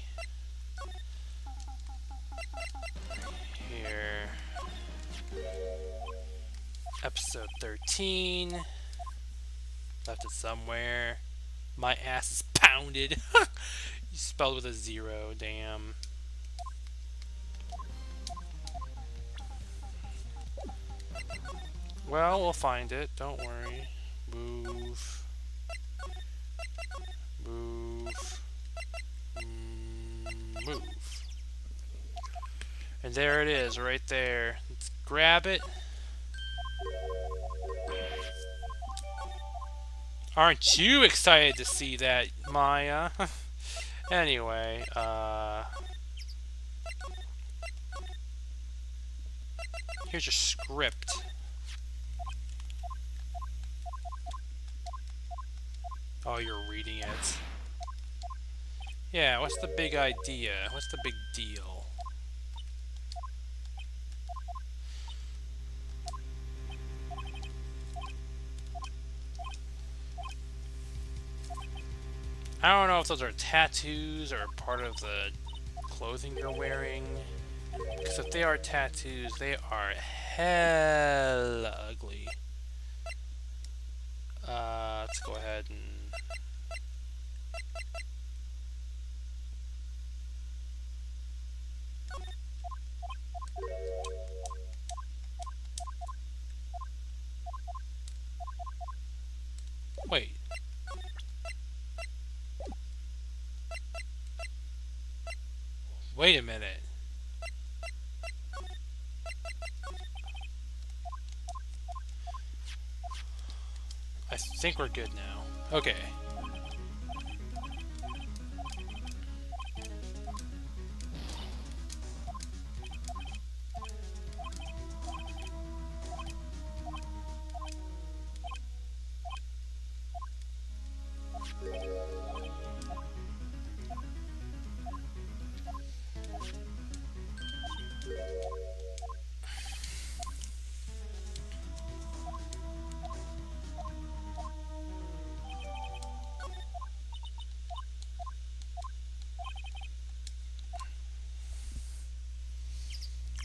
Here, episode 13. Left it somewhere. My ass is pounded. Spelled with a 0, damn. Well, we'll find it, don't worry. Move. Move. Move. And there it is, right there. Let's grab it. Aren't you excited to see that, Maya? Anyway, here's your script. Oh, you're reading it. Yeah, what's the big idea? What's the big deal? I don't know if those are tattoos or part of the clothing you're wearing. Because if they are tattoos, they are hella ugly. Let's go ahead and... Wait. Wait a minute. I think we're good now. Okay.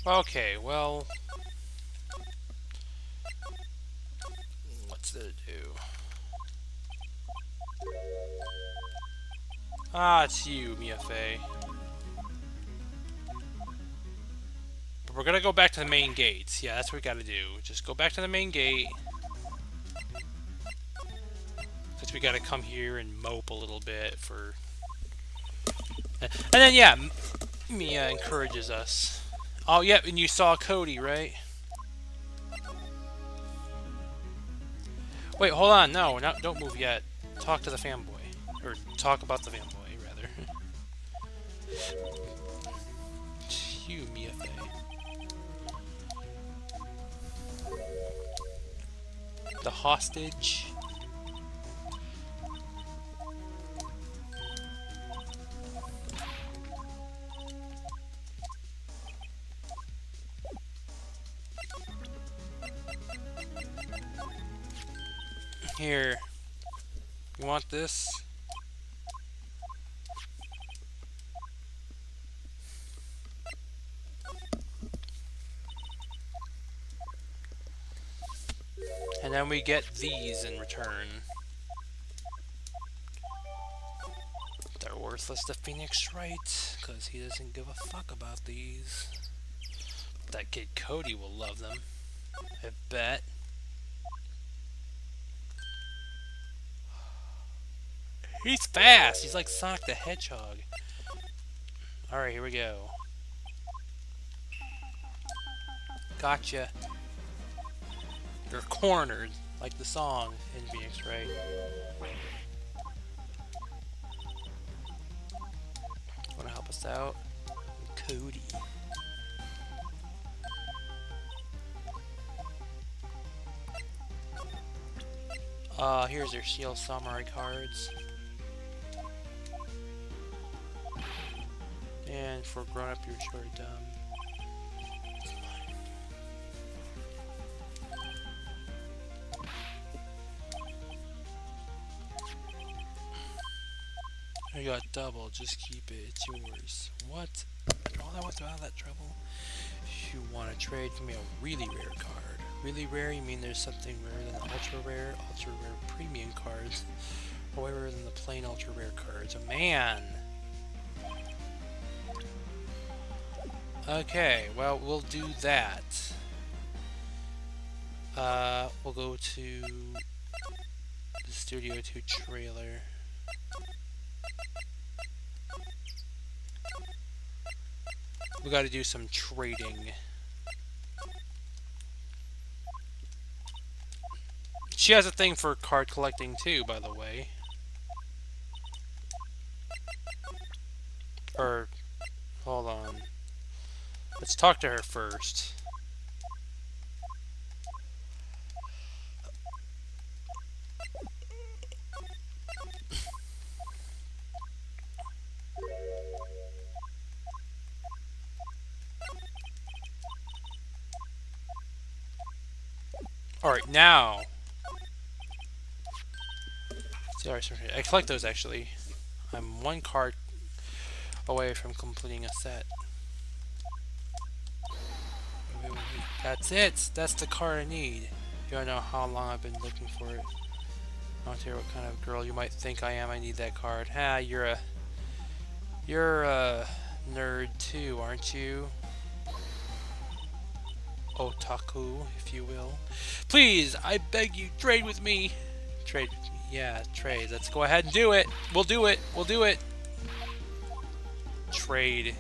Okay, well... What's it do? Ah, it's you, Mia Fey. we're gonna go back to the main gates. Yeah, that's what we gotta do. Just go back to the main gate. Because we gotta come here and mope a little bit for... And then, yeah, Mia encourages us. Oh, yep, and you saw Cody, right? Wait, hold on. No, don't move yet. Talk to the fanboy. Or talk about the fanboy, rather. You, Mia Faye. The hostage. Here. You want this? And then we get these in return. They're worthless to Phoenix Wright, because he doesn't give a fuck about these. That kid Cody will love them. I bet. He's fast! He's like Sonic the Hedgehog. Alright, here we go. Gotcha. You're cornered, like the song in Phoenix Wright. Wanna help us out? Cody. Here's your Shield Samurai cards. And for grown up, you're sure dumb. I got double, just keep it, it's yours. What? All that went through all that trouble? You want to trade for me a really rare card. Really rare, you mean there's something rarer than the ultra rare premium cards, or way rarer than the plain ultra rare cards. Oh man! Okay, well, we'll do that. We'll go to the Studio 2 trailer. We gotta do some trading. She has a thing for card collecting too, by the way. Or, hold on. Let's talk to her first. Alright, now. Sorry, I collect those actually. I'm one card away from completing a set. Wait. That's it! That's the card I need. You don't know how long I've been looking for it. I don't care what kind of girl you might think I am, I need that card. Ha, you're a nerd too, aren't you? Otaku, if you will. Please, I beg you, trade with me. Trade with me. Yeah, trade. Let's go ahead and do it. We'll do it. We'll do it. Trade.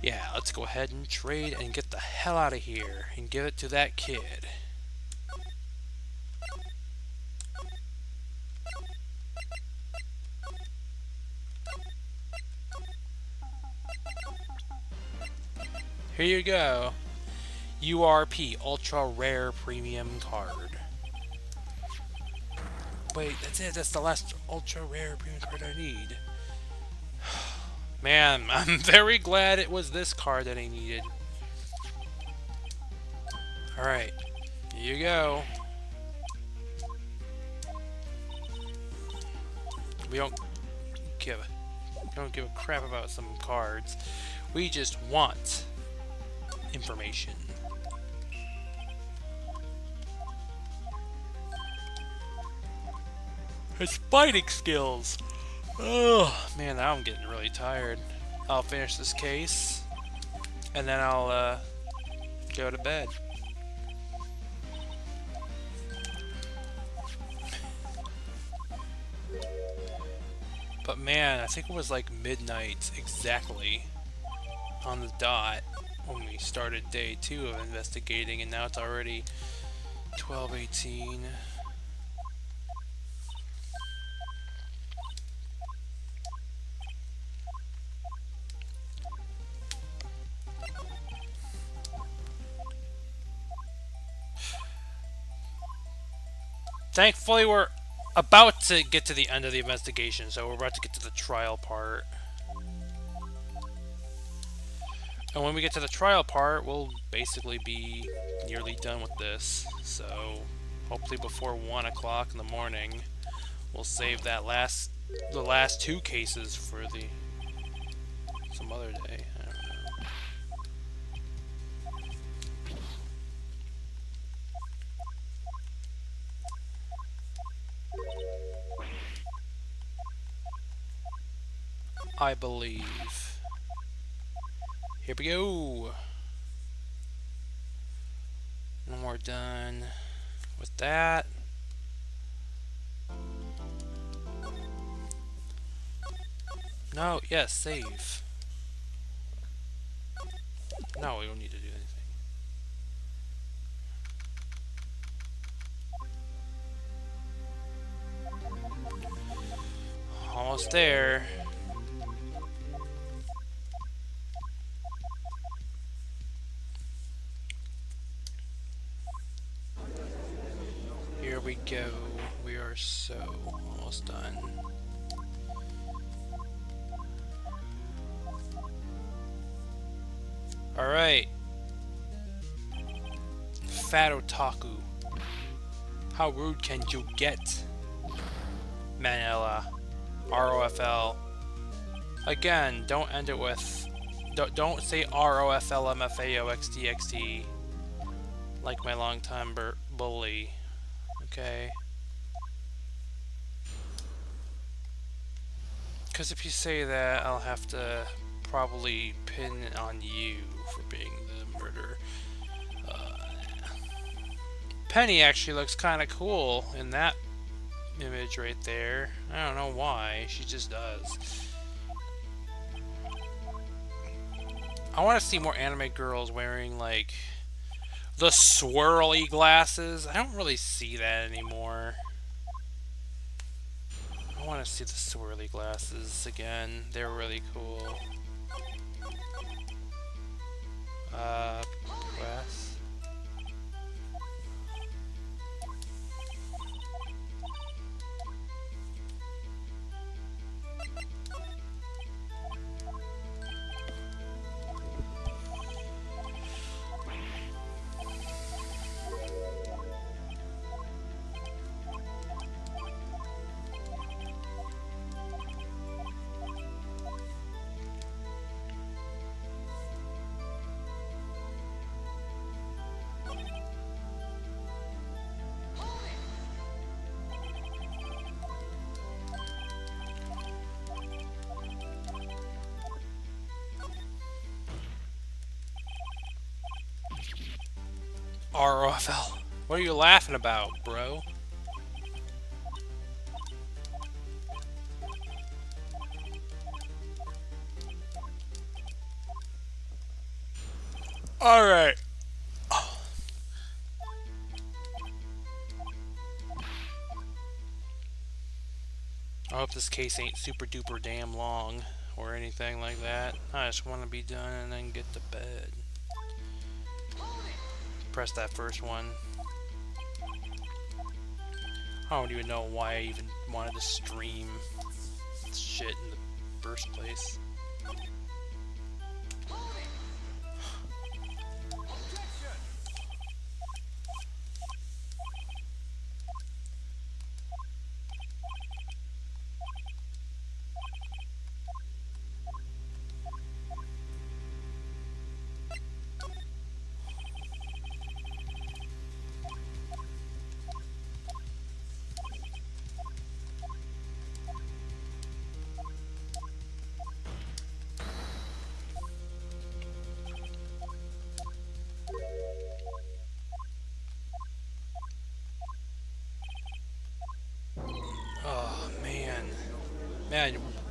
Yeah, let's go ahead and trade and get the hell out of here and give it to that kid. Here you go. URP, Ultra Rare Premium Card. Wait, that's it. That's the last Ultra Rare Premium card I need. Man, I'm very glad it was this card that I needed. Alright, here you go. We don't give a crap about some cards. We just want information. His fighting skills. Oh man, now I'm getting really tired. I'll finish this case, and then I'll go to bed. But man, I think it was like midnight exactly on the dot when we started day 2 of investigating, and now it's already 12:18. Thankfully, we're about to get to the end of the investigation, so we're about to get to the trial part. And when we get to the trial part, we'll basically be nearly done with this. So, hopefully before 1 o'clock in the morning, we'll save the last 2 cases for some other day. I don't know. I believe. Here we go. When we're done with that. No, yes, save. No, we don't need to do anything. Almost there. Here we go. We are so almost done. Alright. Fat otaku. How rude can you get? Manila. ROFL. Again, don't end it with... Don't say ROFLMFAOXDXD like my longtime bully. Okay? Because if you say that, I'll have to probably pin on you for being the murderer. Penny actually looks kind of cool in that image right there. I don't know why, she just does. I want to see more anime girls wearing like the swirly glasses. I don't really see that anymore. I want to see the swirly glasses again. They're really cool. Press. ROFL. What are you laughing about, bro? Alright. I hope this case ain't super duper damn long or anything like that. I just want to be done and then get to bed. Press that first one. I don't even know why I even wanted to stream this shit in the first place.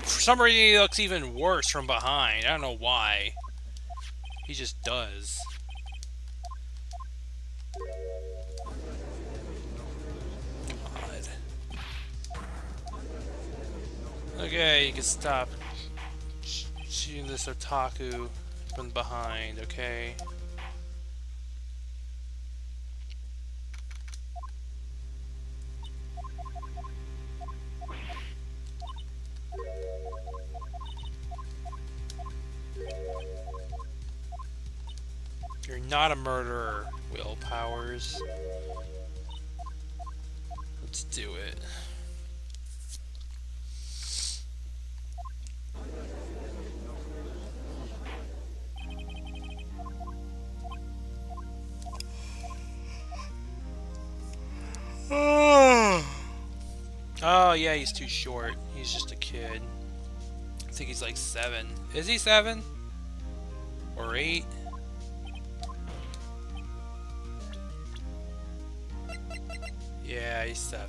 For some reason, he looks even worse from behind. I don't know why. He just does. God. Okay, you can stop shooting this otaku from behind, okay? You're not a murderer, Will Powers. Let's do it. Oh, yeah, he's too short. He's just a kid. I think he's like 7. Is he 7? Or 8? Yeah, he's 7.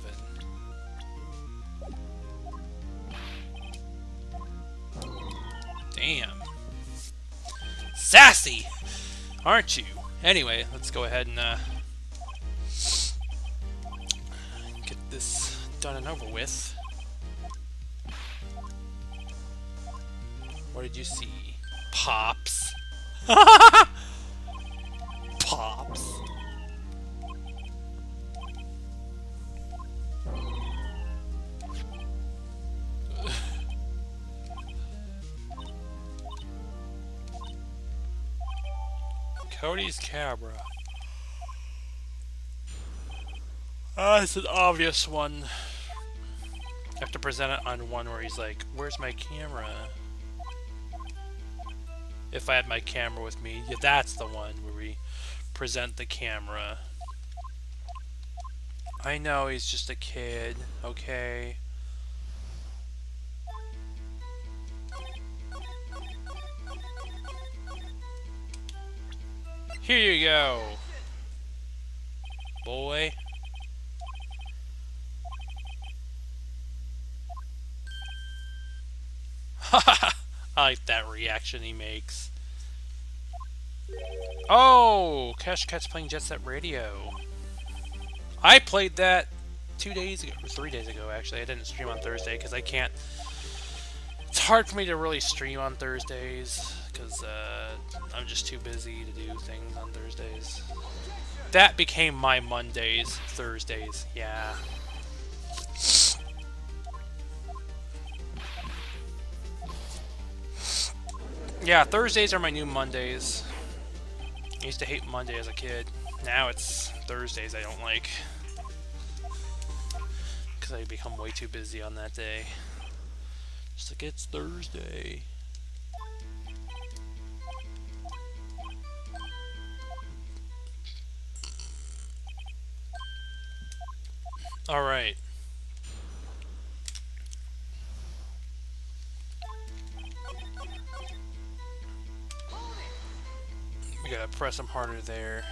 Damn. Sassy! Aren't you? Anyway, let's go ahead and get this done and over with. What did you see? Pops. Pops. Cody's camera. It's an obvious one. I have to present it on one where he's like, where's my camera? If I had my camera with me. Yeah, that's the one where we present the camera. I know he's just a kid, okay? Here you go, boy. I like that reaction he makes. Oh, Cash Cat's playing Jet Set Radio. I played that 2 days ago, or 3 days ago actually. I didn't stream on Thursday because I can't. It's hard for me to really stream on Thursdays because I'm just too busy to do things on Thursdays. That became my Mondays, Thursdays, yeah. Yeah, Thursdays are my new Mondays. I used to hate Monday as a kid. Now it's Thursdays I don't like. Because I become way too busy on that day. Just like, it's Thursday. Alright. We gotta press them harder there.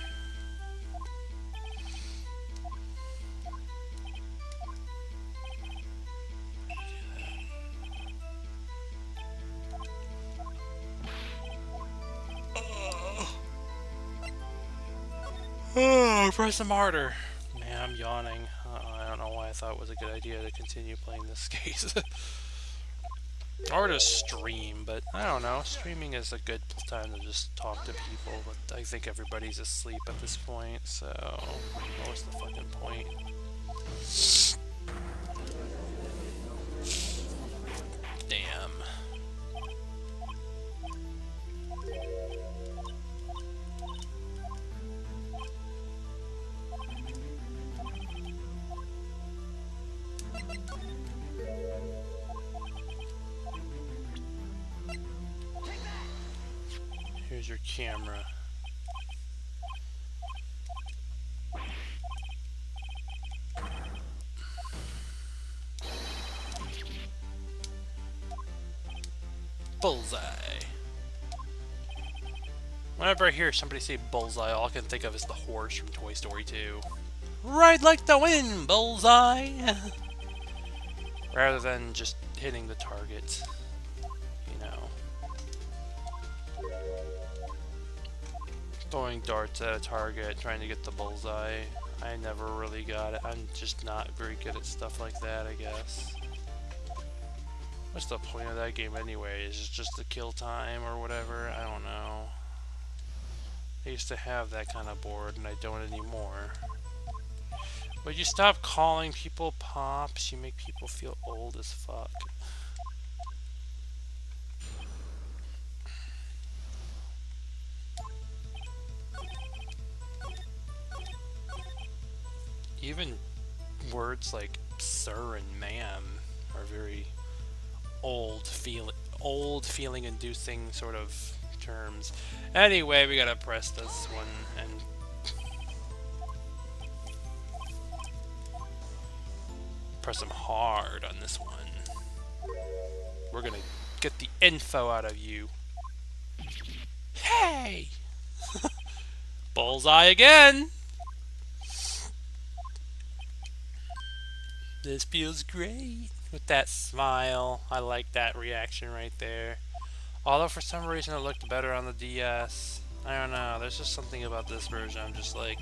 Oh, press them harder. Man, I'm yawning. I don't know why I thought it was a good idea to continue playing this case. Or to stream, but I don't know. Streaming is a good time to just talk to people, but I think everybody's asleep at this point, so what's the fucking point? Damn. Here's your camera. Bullseye. Whenever I hear somebody say bullseye, all I can think of is the horse from Toy Story 2. Ride like the wind, bullseye! Rather than just hitting the target, you know. Throwing darts at a target, trying to get the bullseye. I never really got it. I'm just not very good at stuff like that, I guess. What's the point of that game anyway? Is it just the kill time or whatever? I don't know. I used to have that kind of board and I don't anymore. Would you stop calling people pops? You make people feel old as fuck. Even words like sir and ma'am are very old feeling inducing sort of terms. Anyway, we gotta press this one and press them hard on this one. We're gonna get the info out of you. Hey! Bullseye again! This feels great. With that smile. I like that reaction right there. Although for some reason it looked better on the DS. I don't know. There's just something about this version. I'm just like...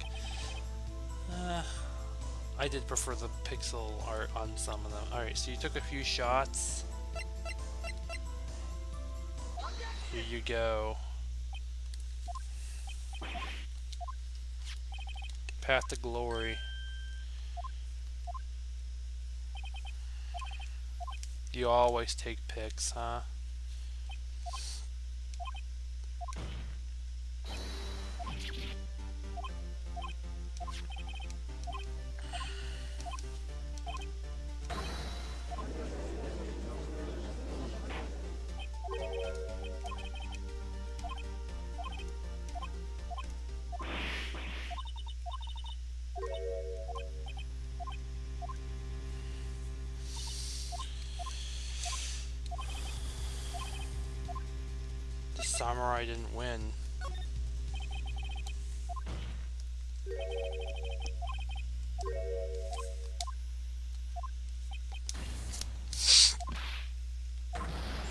I did prefer the pixel art on some of them. Alright, so you took a few shots. Here you go. Path to glory. You always take pics, huh? The samurai didn't win.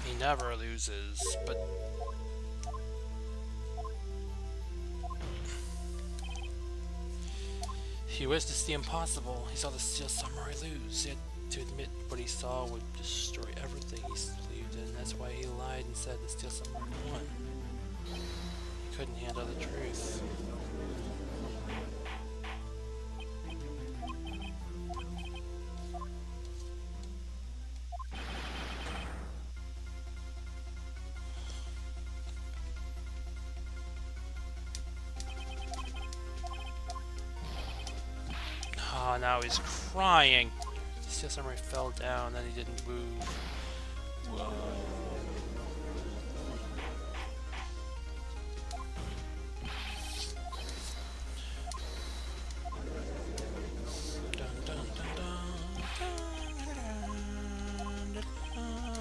He never loses, but he witnessed the impossible. He saw the Steel Samurai lose. He had to admit what he saw would destroy everything he believed in. That's why he lied and said the Steel Samurai won. He couldn't handle the truth. Oh, now he's crying. The Steel Samurai fell down, then he didn't move. Whoa.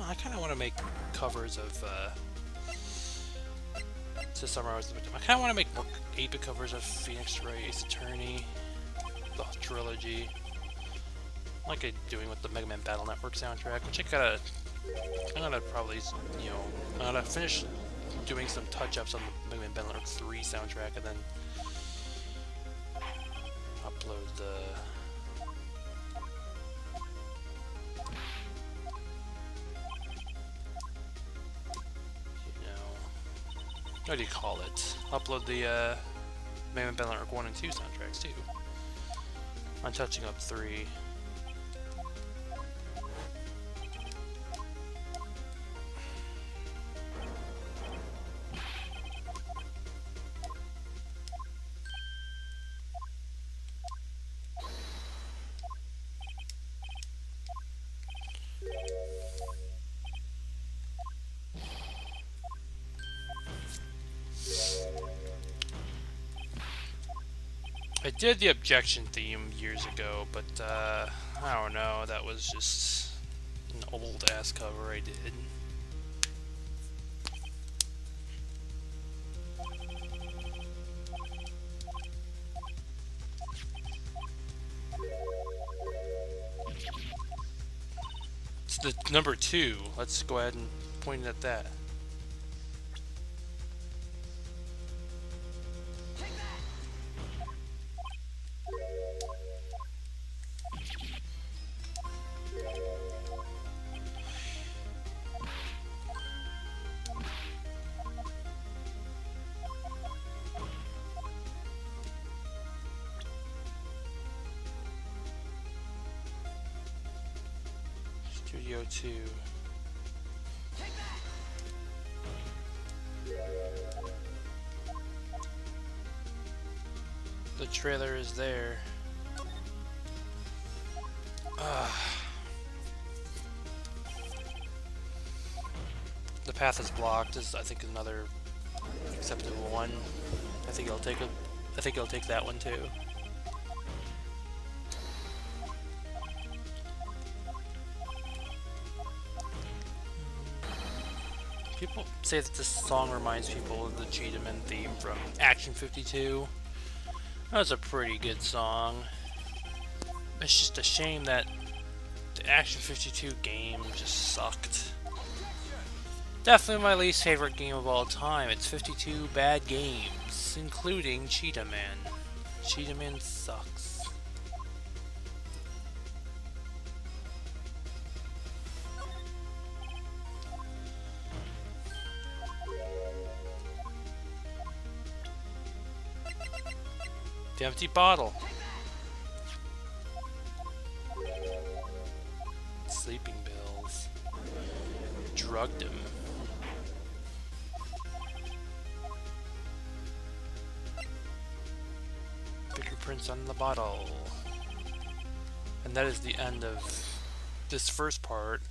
I kind of want to make covers of Steel Samurai was the victim. I kind of want to make more 8-bit covers of Phoenix Wright, Ace Attorney, the trilogy, like I'm doing with the Mega Man Battle Network soundtrack, which I'm gonna probably, you know, I'm gonna finish doing some touch-ups on the Mega Man Battle Network 3 soundtrack and then upload the... you know, what do you call it? Upload the Mega Man Battle Network 1 and 2 soundtracks too. I'm touching up 3. I did the objection theme years ago, but I don't know, that was just an old ass cover I did. It's the number 2. Let's go ahead and point at that. Studio 2. The trailer is there. The path is blocked is, I think, another acceptable one. I think I'll take that one too. People say that this song reminds people of the Cheetahman theme from Action 52. That was a pretty good song. It's just a shame that the Action 52 game just sucked. Definitely my least favorite game of all time. It's 52 bad games, including Cheetahman. Cheetahman sucks. The empty bottle. Sleeping pills. Drugged him. Fingerprints on the bottle. And that is the end of this first part.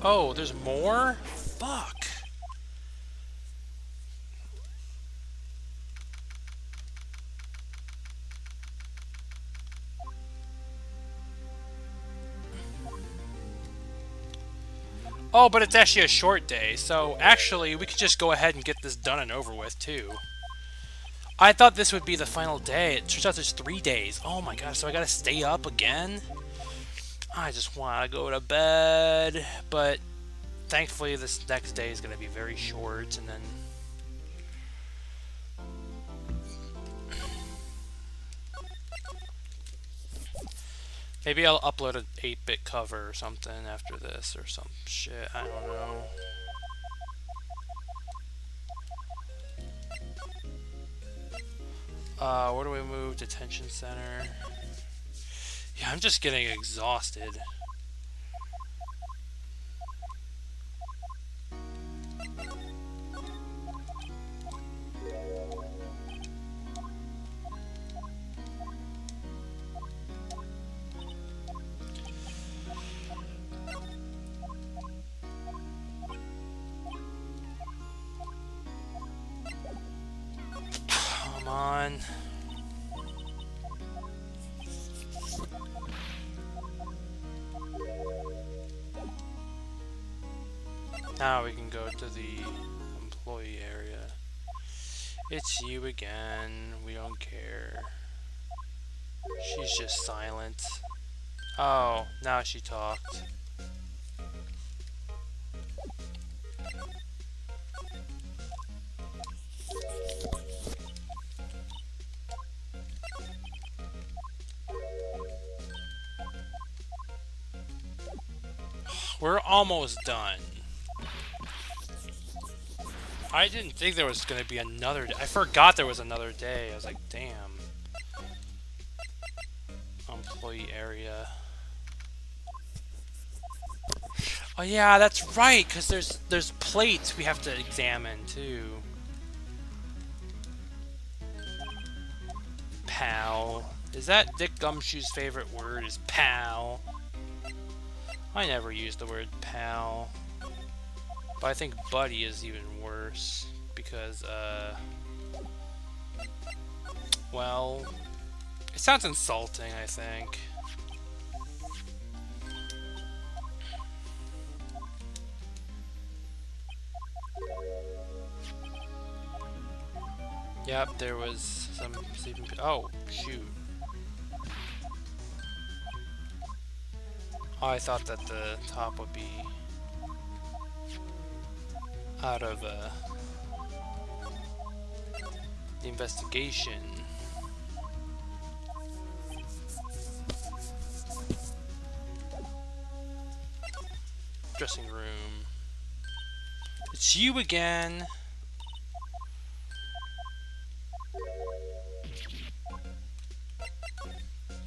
Oh, there's more? Fuck. Oh, but it's actually a short day, so actually we could just go ahead and get this done and over with, too. I thought this would be the final day. It turns out there's 3 days. Oh my god, so I gotta stay up again? I just want to go to bed, but thankfully this next day is going to be very short, and then maybe I'll upload an 8-bit cover or something after this, or some shit, I don't know. Where do we move? Detention center. Yeah, I'm just getting exhausted. Come on. Now we can go to the employee area. It's you again. We don't care. She's just silent. Oh, now she talked. We're almost done. I didn't think there was going to be another day. I forgot there was another day. I was like, damn. Employee area. Oh yeah, that's right, because there's plates we have to examine too. Pal. Is that Dick Gumshoe's favorite word? Is pal? I never use the word pal. But I think buddy is even worse, because, well, it sounds insulting, I think. Yep, there was some sleeping. Oh, shoot. Oh, I thought that the top would be out of the investigation. Dressing room. It's you again.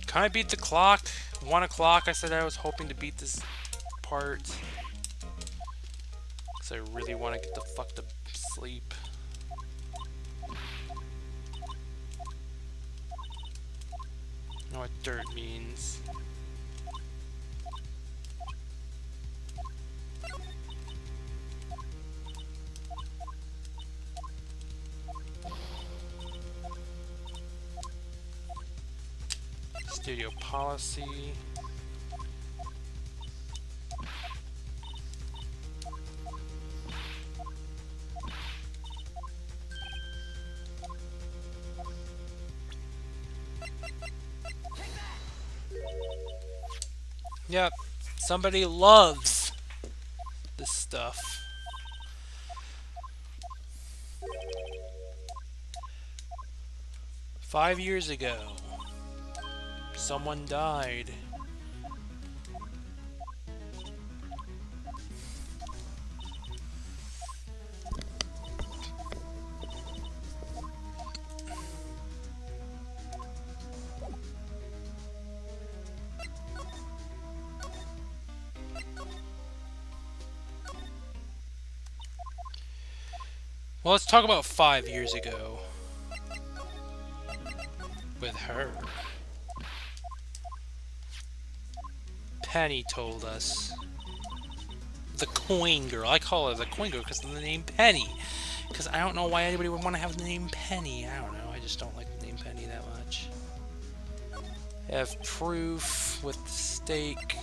Can I beat the clock? 1 o'clock. I said I was hoping to beat this part. Because I really want to get the fuck to sleep. Know what dirt means. Studio policy. Yep, somebody loves this stuff. Five years ago, someone died. Well, let's talk about 5 years ago with her. Penny told us. The coin girl. I call her the coin girl because of the name Penny. Because I don't know why anybody would want to have the name Penny. I don't know. I just don't like the name Penny that much. I have proof with the stake.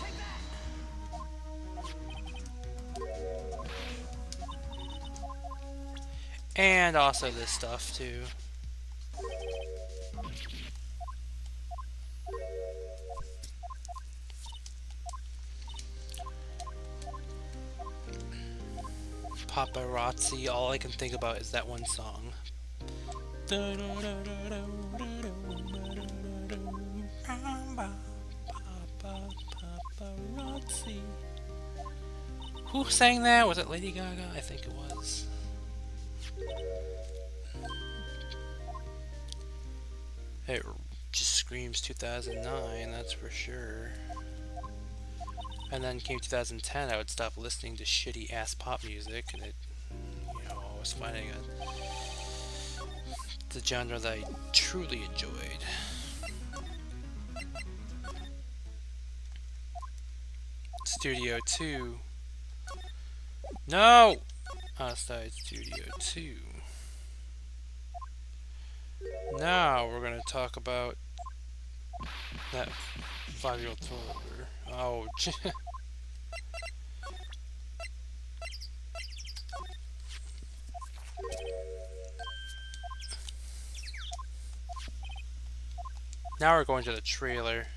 And also this stuff too. Paparazzi, all I can think about is that one song. Paparazzi. Who sang that? Was it Lady Gaga? I think it was. It just screams 2009, that's for sure. And then came 2010, I would stop listening to shitty ass pop music, and it, you know, I was finding the genre that I truly enjoyed. Studio 2. No! Outside Studio 2. Now we're gonna talk about that 5-year-old toddler. Oh, now we're going to the trailer.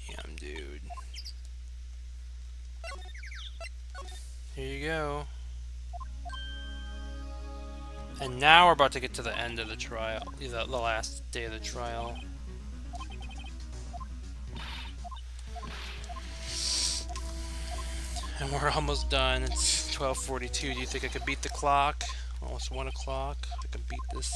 Damn, dude. Here you go. And now we're about to get to the end of the trial, the last day of the trial. And we're almost done. It's 12:42. Do you think I could beat the clock? Almost 1 o'clock. I can beat this.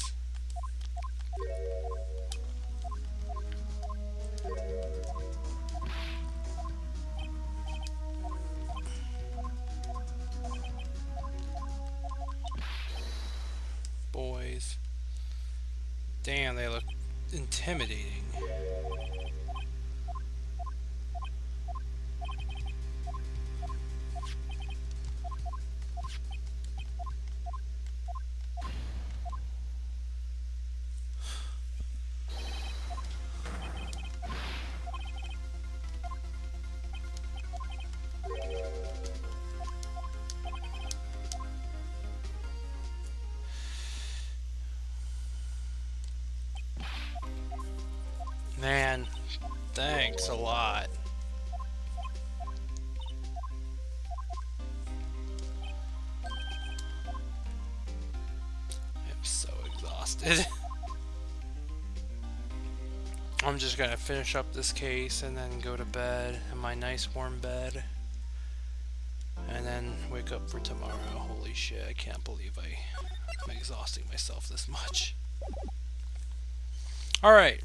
Boys. Damn, they look intimidating. Thanks a lot. I'm so exhausted. I'm just gonna finish up this case and then go to bed in my nice warm bed. And then wake up for tomorrow. Holy shit, I can't believe I'm exhausting myself this much. Alright.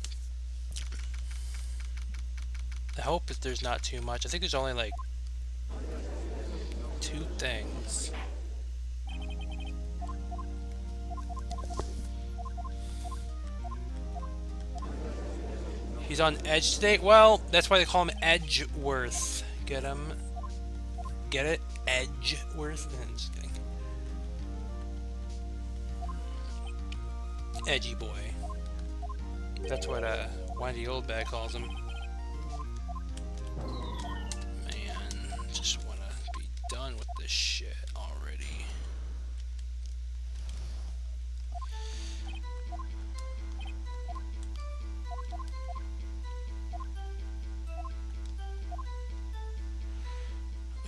I hope that there's not too much. I think there's only like 2 things. He's on edge today? Well, that's why they call him Edgeworth. Get him? Get it? Edgeworth? Just kidding. Edgy boy. That's what Windy Oldbag calls him. Man, just wanna be done with this shit already.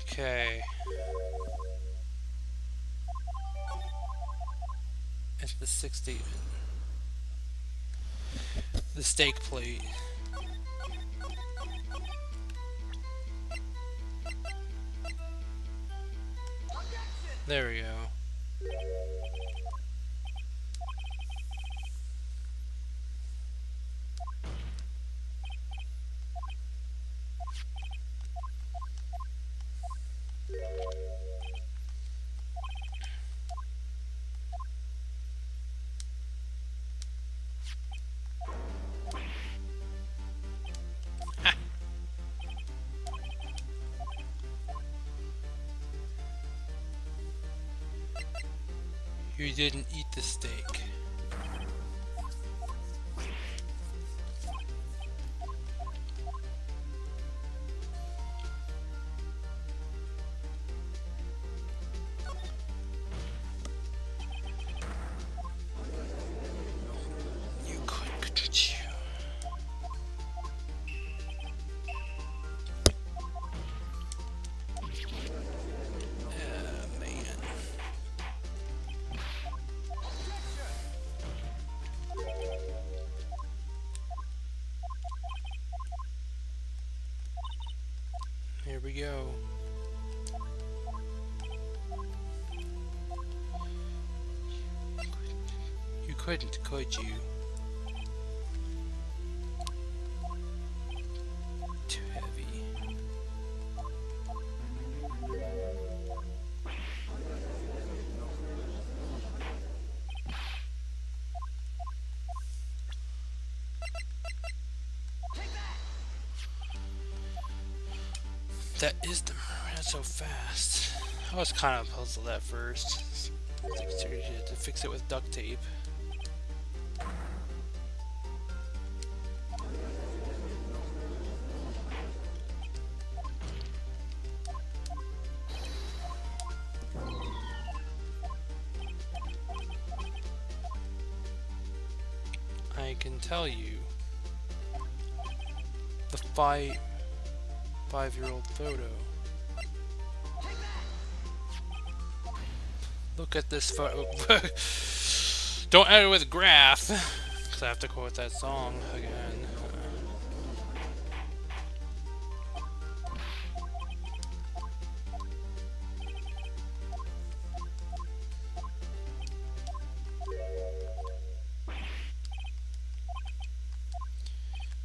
Okay. It's the 60. The steak plate. There we go. You didn't eat the steak. You couldn't you? Here we go. You couldn't, could you? Too heavy. That is the ran so fast. I was kind of puzzled at first. Like, seriously, you had to fix it with duct tape. I can tell you the five-year-old photo. Look at this photo. Don't edit with graph, because I have to quote that song again.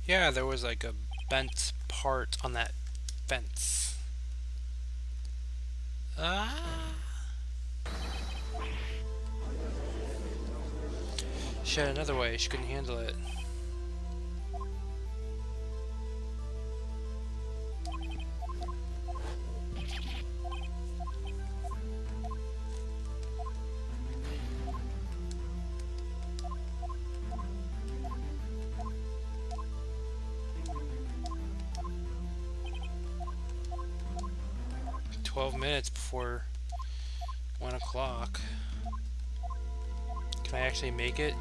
Yeah, there was like a bent part on that fence. She had another way, she couldn't handle it. Minutes before 1 o'clock. Can I actually make it?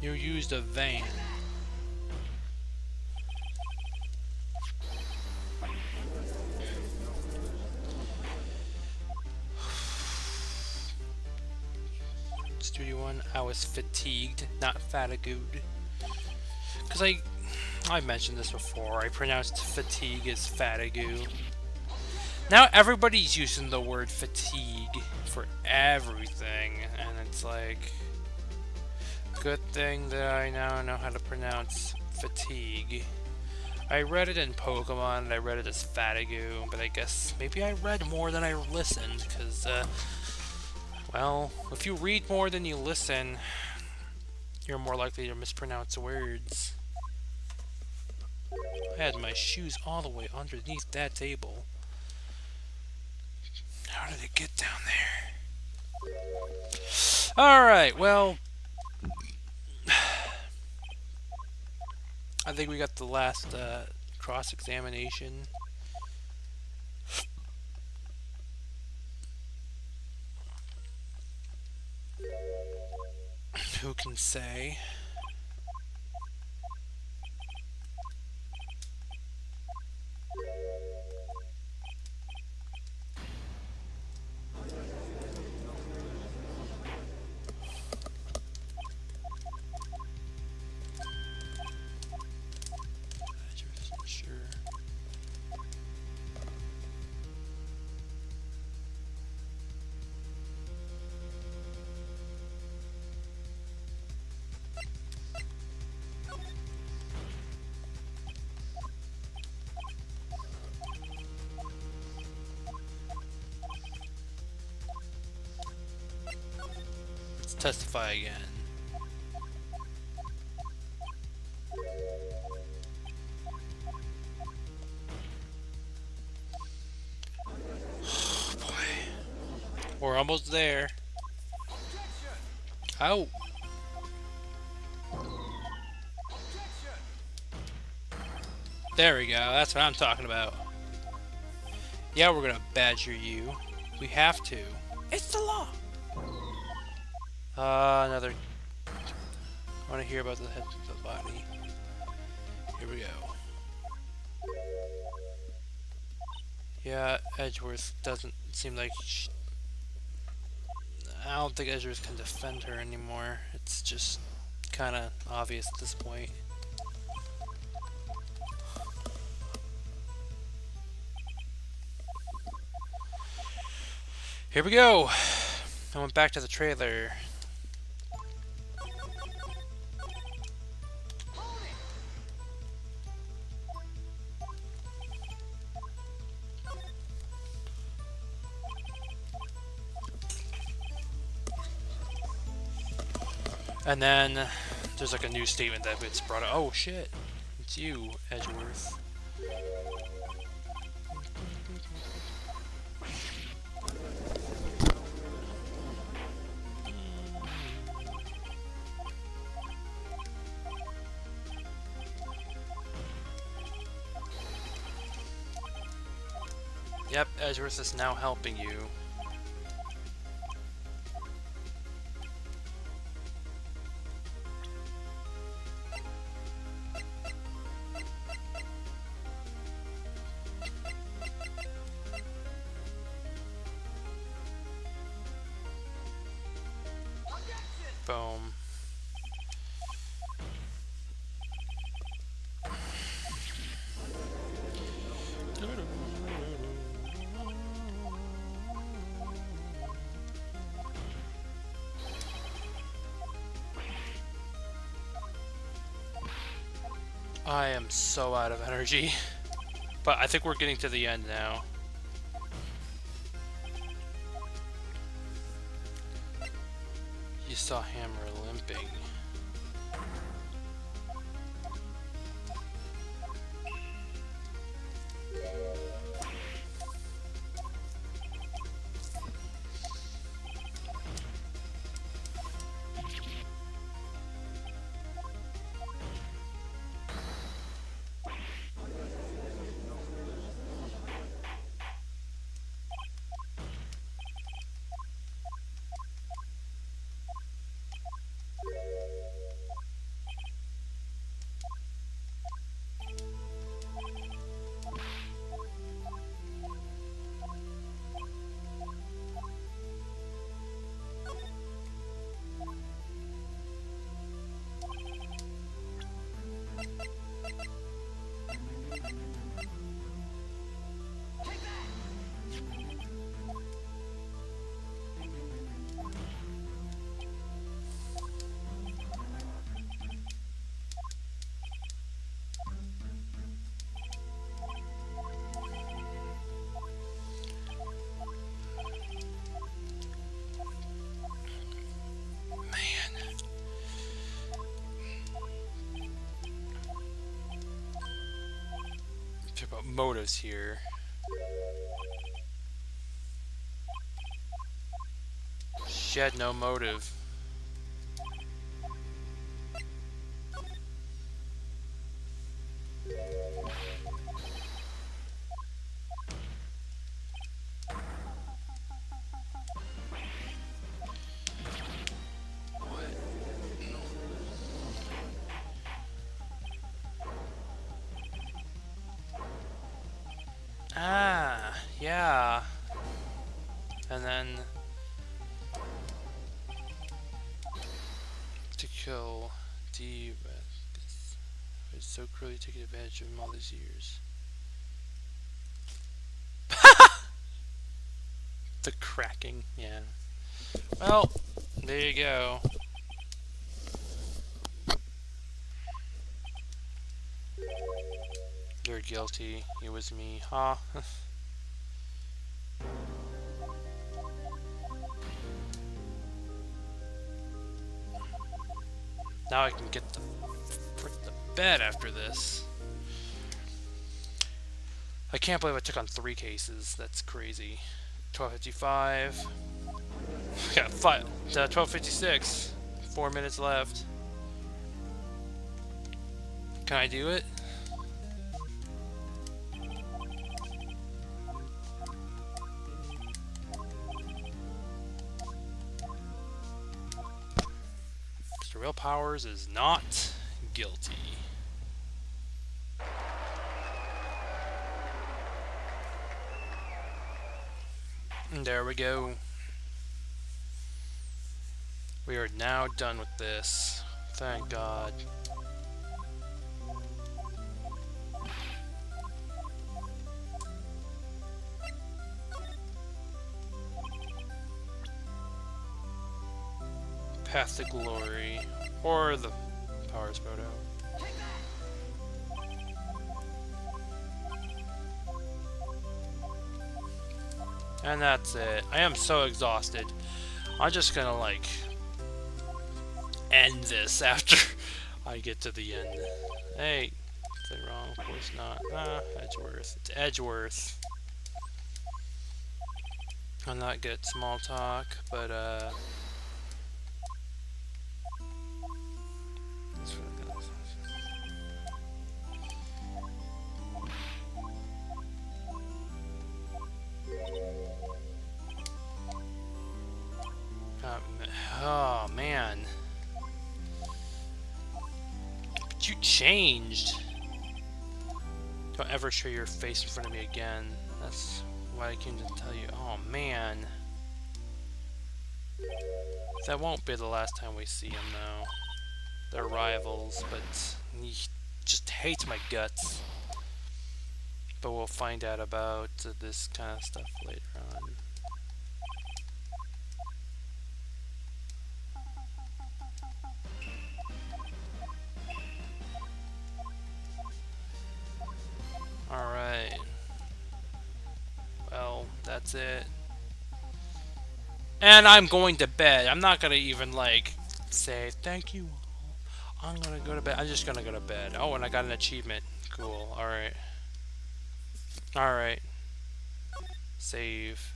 You used a vein. Studio One, I was fatigued, not fatigued. Because I mentioned this before, I pronounced fatigue as fatigue. Now everybody's using the word fatigue for everything, and it's like, good thing that I now know how to pronounce fatigue. I read it in Pokemon, and I read it as fatigue, but I guess maybe I read more than I listened, because, well, if you read more than you listen, you're more likely to mispronounce words. I had my shoes all the way underneath that table. How did it get down there? Alright, well, I think we got the last cross-examination. Who can say? Sure. Let's testify again. Oh boy. We're almost there. Oh. There we go. That's what I'm talking about. Yeah, we're gonna badger you. We have to. It's the law. Another. I want to hear about the head of the body. Here we go. Yeah, Edgeworth doesn't seem like I don't think Edgeworth can defend her anymore. It's just kind of obvious at this point. Here we go. I went back to the trailer. And then there's like a new statement that gets brought up. Oh shit, it's you, Edgeworth. Yep, Edgeworth is now helping you. Boom. I am so out of energy. But I think we're getting to the end now. You saw Hammer limping. motives here. She had no motive. Ah, yeah. And then to kill D. It's so cruelly taking advantage of him all these years. The cracking, yeah. Well, there you go. You're guilty. It was me, huh? Now I can get the frick the bed after this. I can't believe I took on 3 cases. That's crazy. 12:55. Yeah, 12:56. 4 minutes left. Can I do it? Mr. Real Powers is not guilty. And there we go. We are now done with this. Thank God. Path to Glory. Or the Powers photo. And that's it. I am so exhausted. I'm just gonna like end this after I get to the end. Hey, is it wrong? Of course not. Edgeworth. It's Edgeworth. I'm not good at small talk, but oh man. But you changed. Don't ever show your face in front of me again. That's what I came to tell you. Oh man. That won't be the last time we see him though. They're rivals, but he just hates my guts. But we'll find out about this kind of stuff later on. Alright. Well, that's it. And I'm going to bed. I'm not gonna even like say thank you all. I'm gonna go to bed. I'm just gonna go to bed. Oh, and I got an achievement. Cool. Alright. Alright. Save.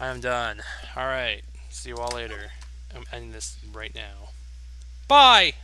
I am done. Alright. See you all later. I'm ending this right now. Bye!